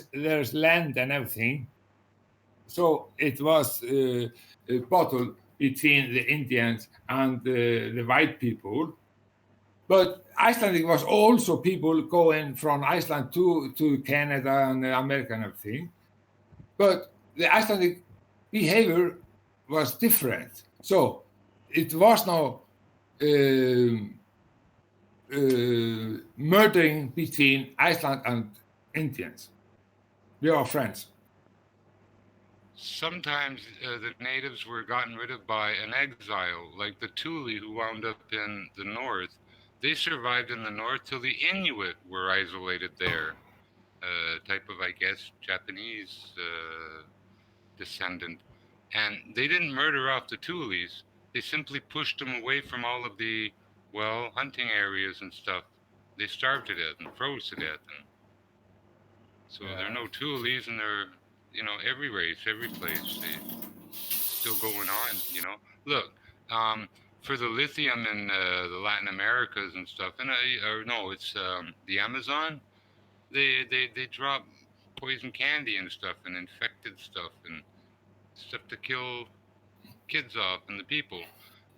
land and everything. So it was a battle between the Indians and the white people. But Icelandic was also people going from Iceland to Canada and America and everything. But the Icelandic behavior was different. So it was no murdering between Iceland and Indians. We are friends. Sometimes the natives were gotten rid of by an exile, like the Thule who wound up in the north. They survived in the north till the Inuit were isolated there. Type of, I guess, Japanese descendant. And they didn't murder off the Thules. They simply pushed them away from all of the, well, hunting areas and stuff. They starved to death and froze to death. And so there are no Thules, and they're, every race, every place, still going on, Look, for the lithium in the Latin Americas and stuff, and it's the Amazon. They drop poison candy and stuff and infected stuff and stuff to kill kids off and the people.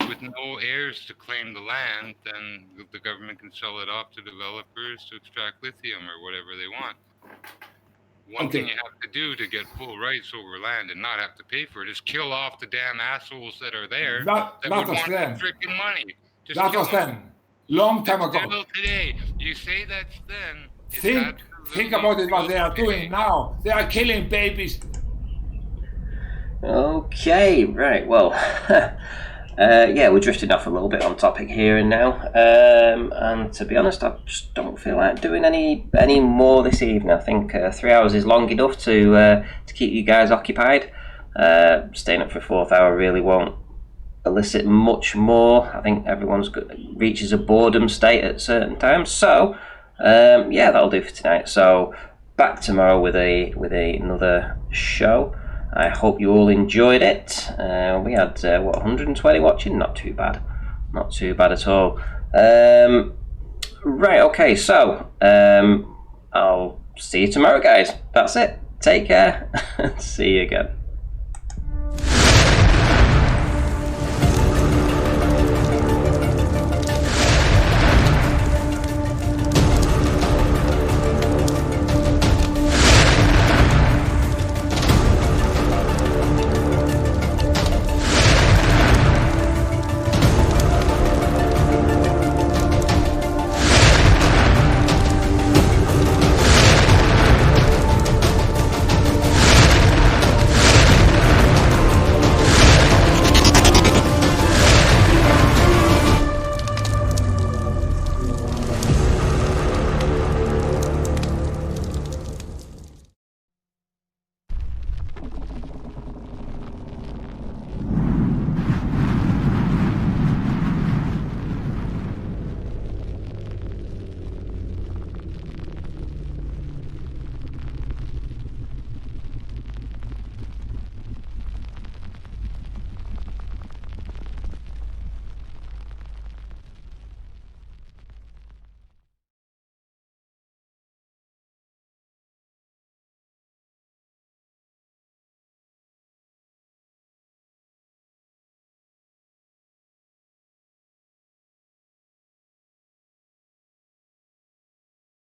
With no heirs to claim the land, then the government can sell it off to developers to extract lithium or whatever they want. One thing you have to do to get full rights over land and not have to pay for it is kill off the damn assholes that are there that would want the freaking money. That was then. long time ago. Still today, you say that's then. Think about it. What they are doing now? They are killing babies. Okay, right. Well, yeah, we're drifting off a little bit on topic here and now. And to be honest, I just don't feel like doing any more this evening. I think 3 hours is long enough to keep you guys occupied. Staying up for a fourth hour really won't elicit much more. I think everyone's reaches a boredom state at certain times. So, yeah, that'll do for tonight. So, back tomorrow with another show. I hope you all enjoyed it. We had 120 watching. Not too bad. Not too bad at all. Right. Okay. So, I'll see you tomorrow, guys. That's it. Take care. See you again.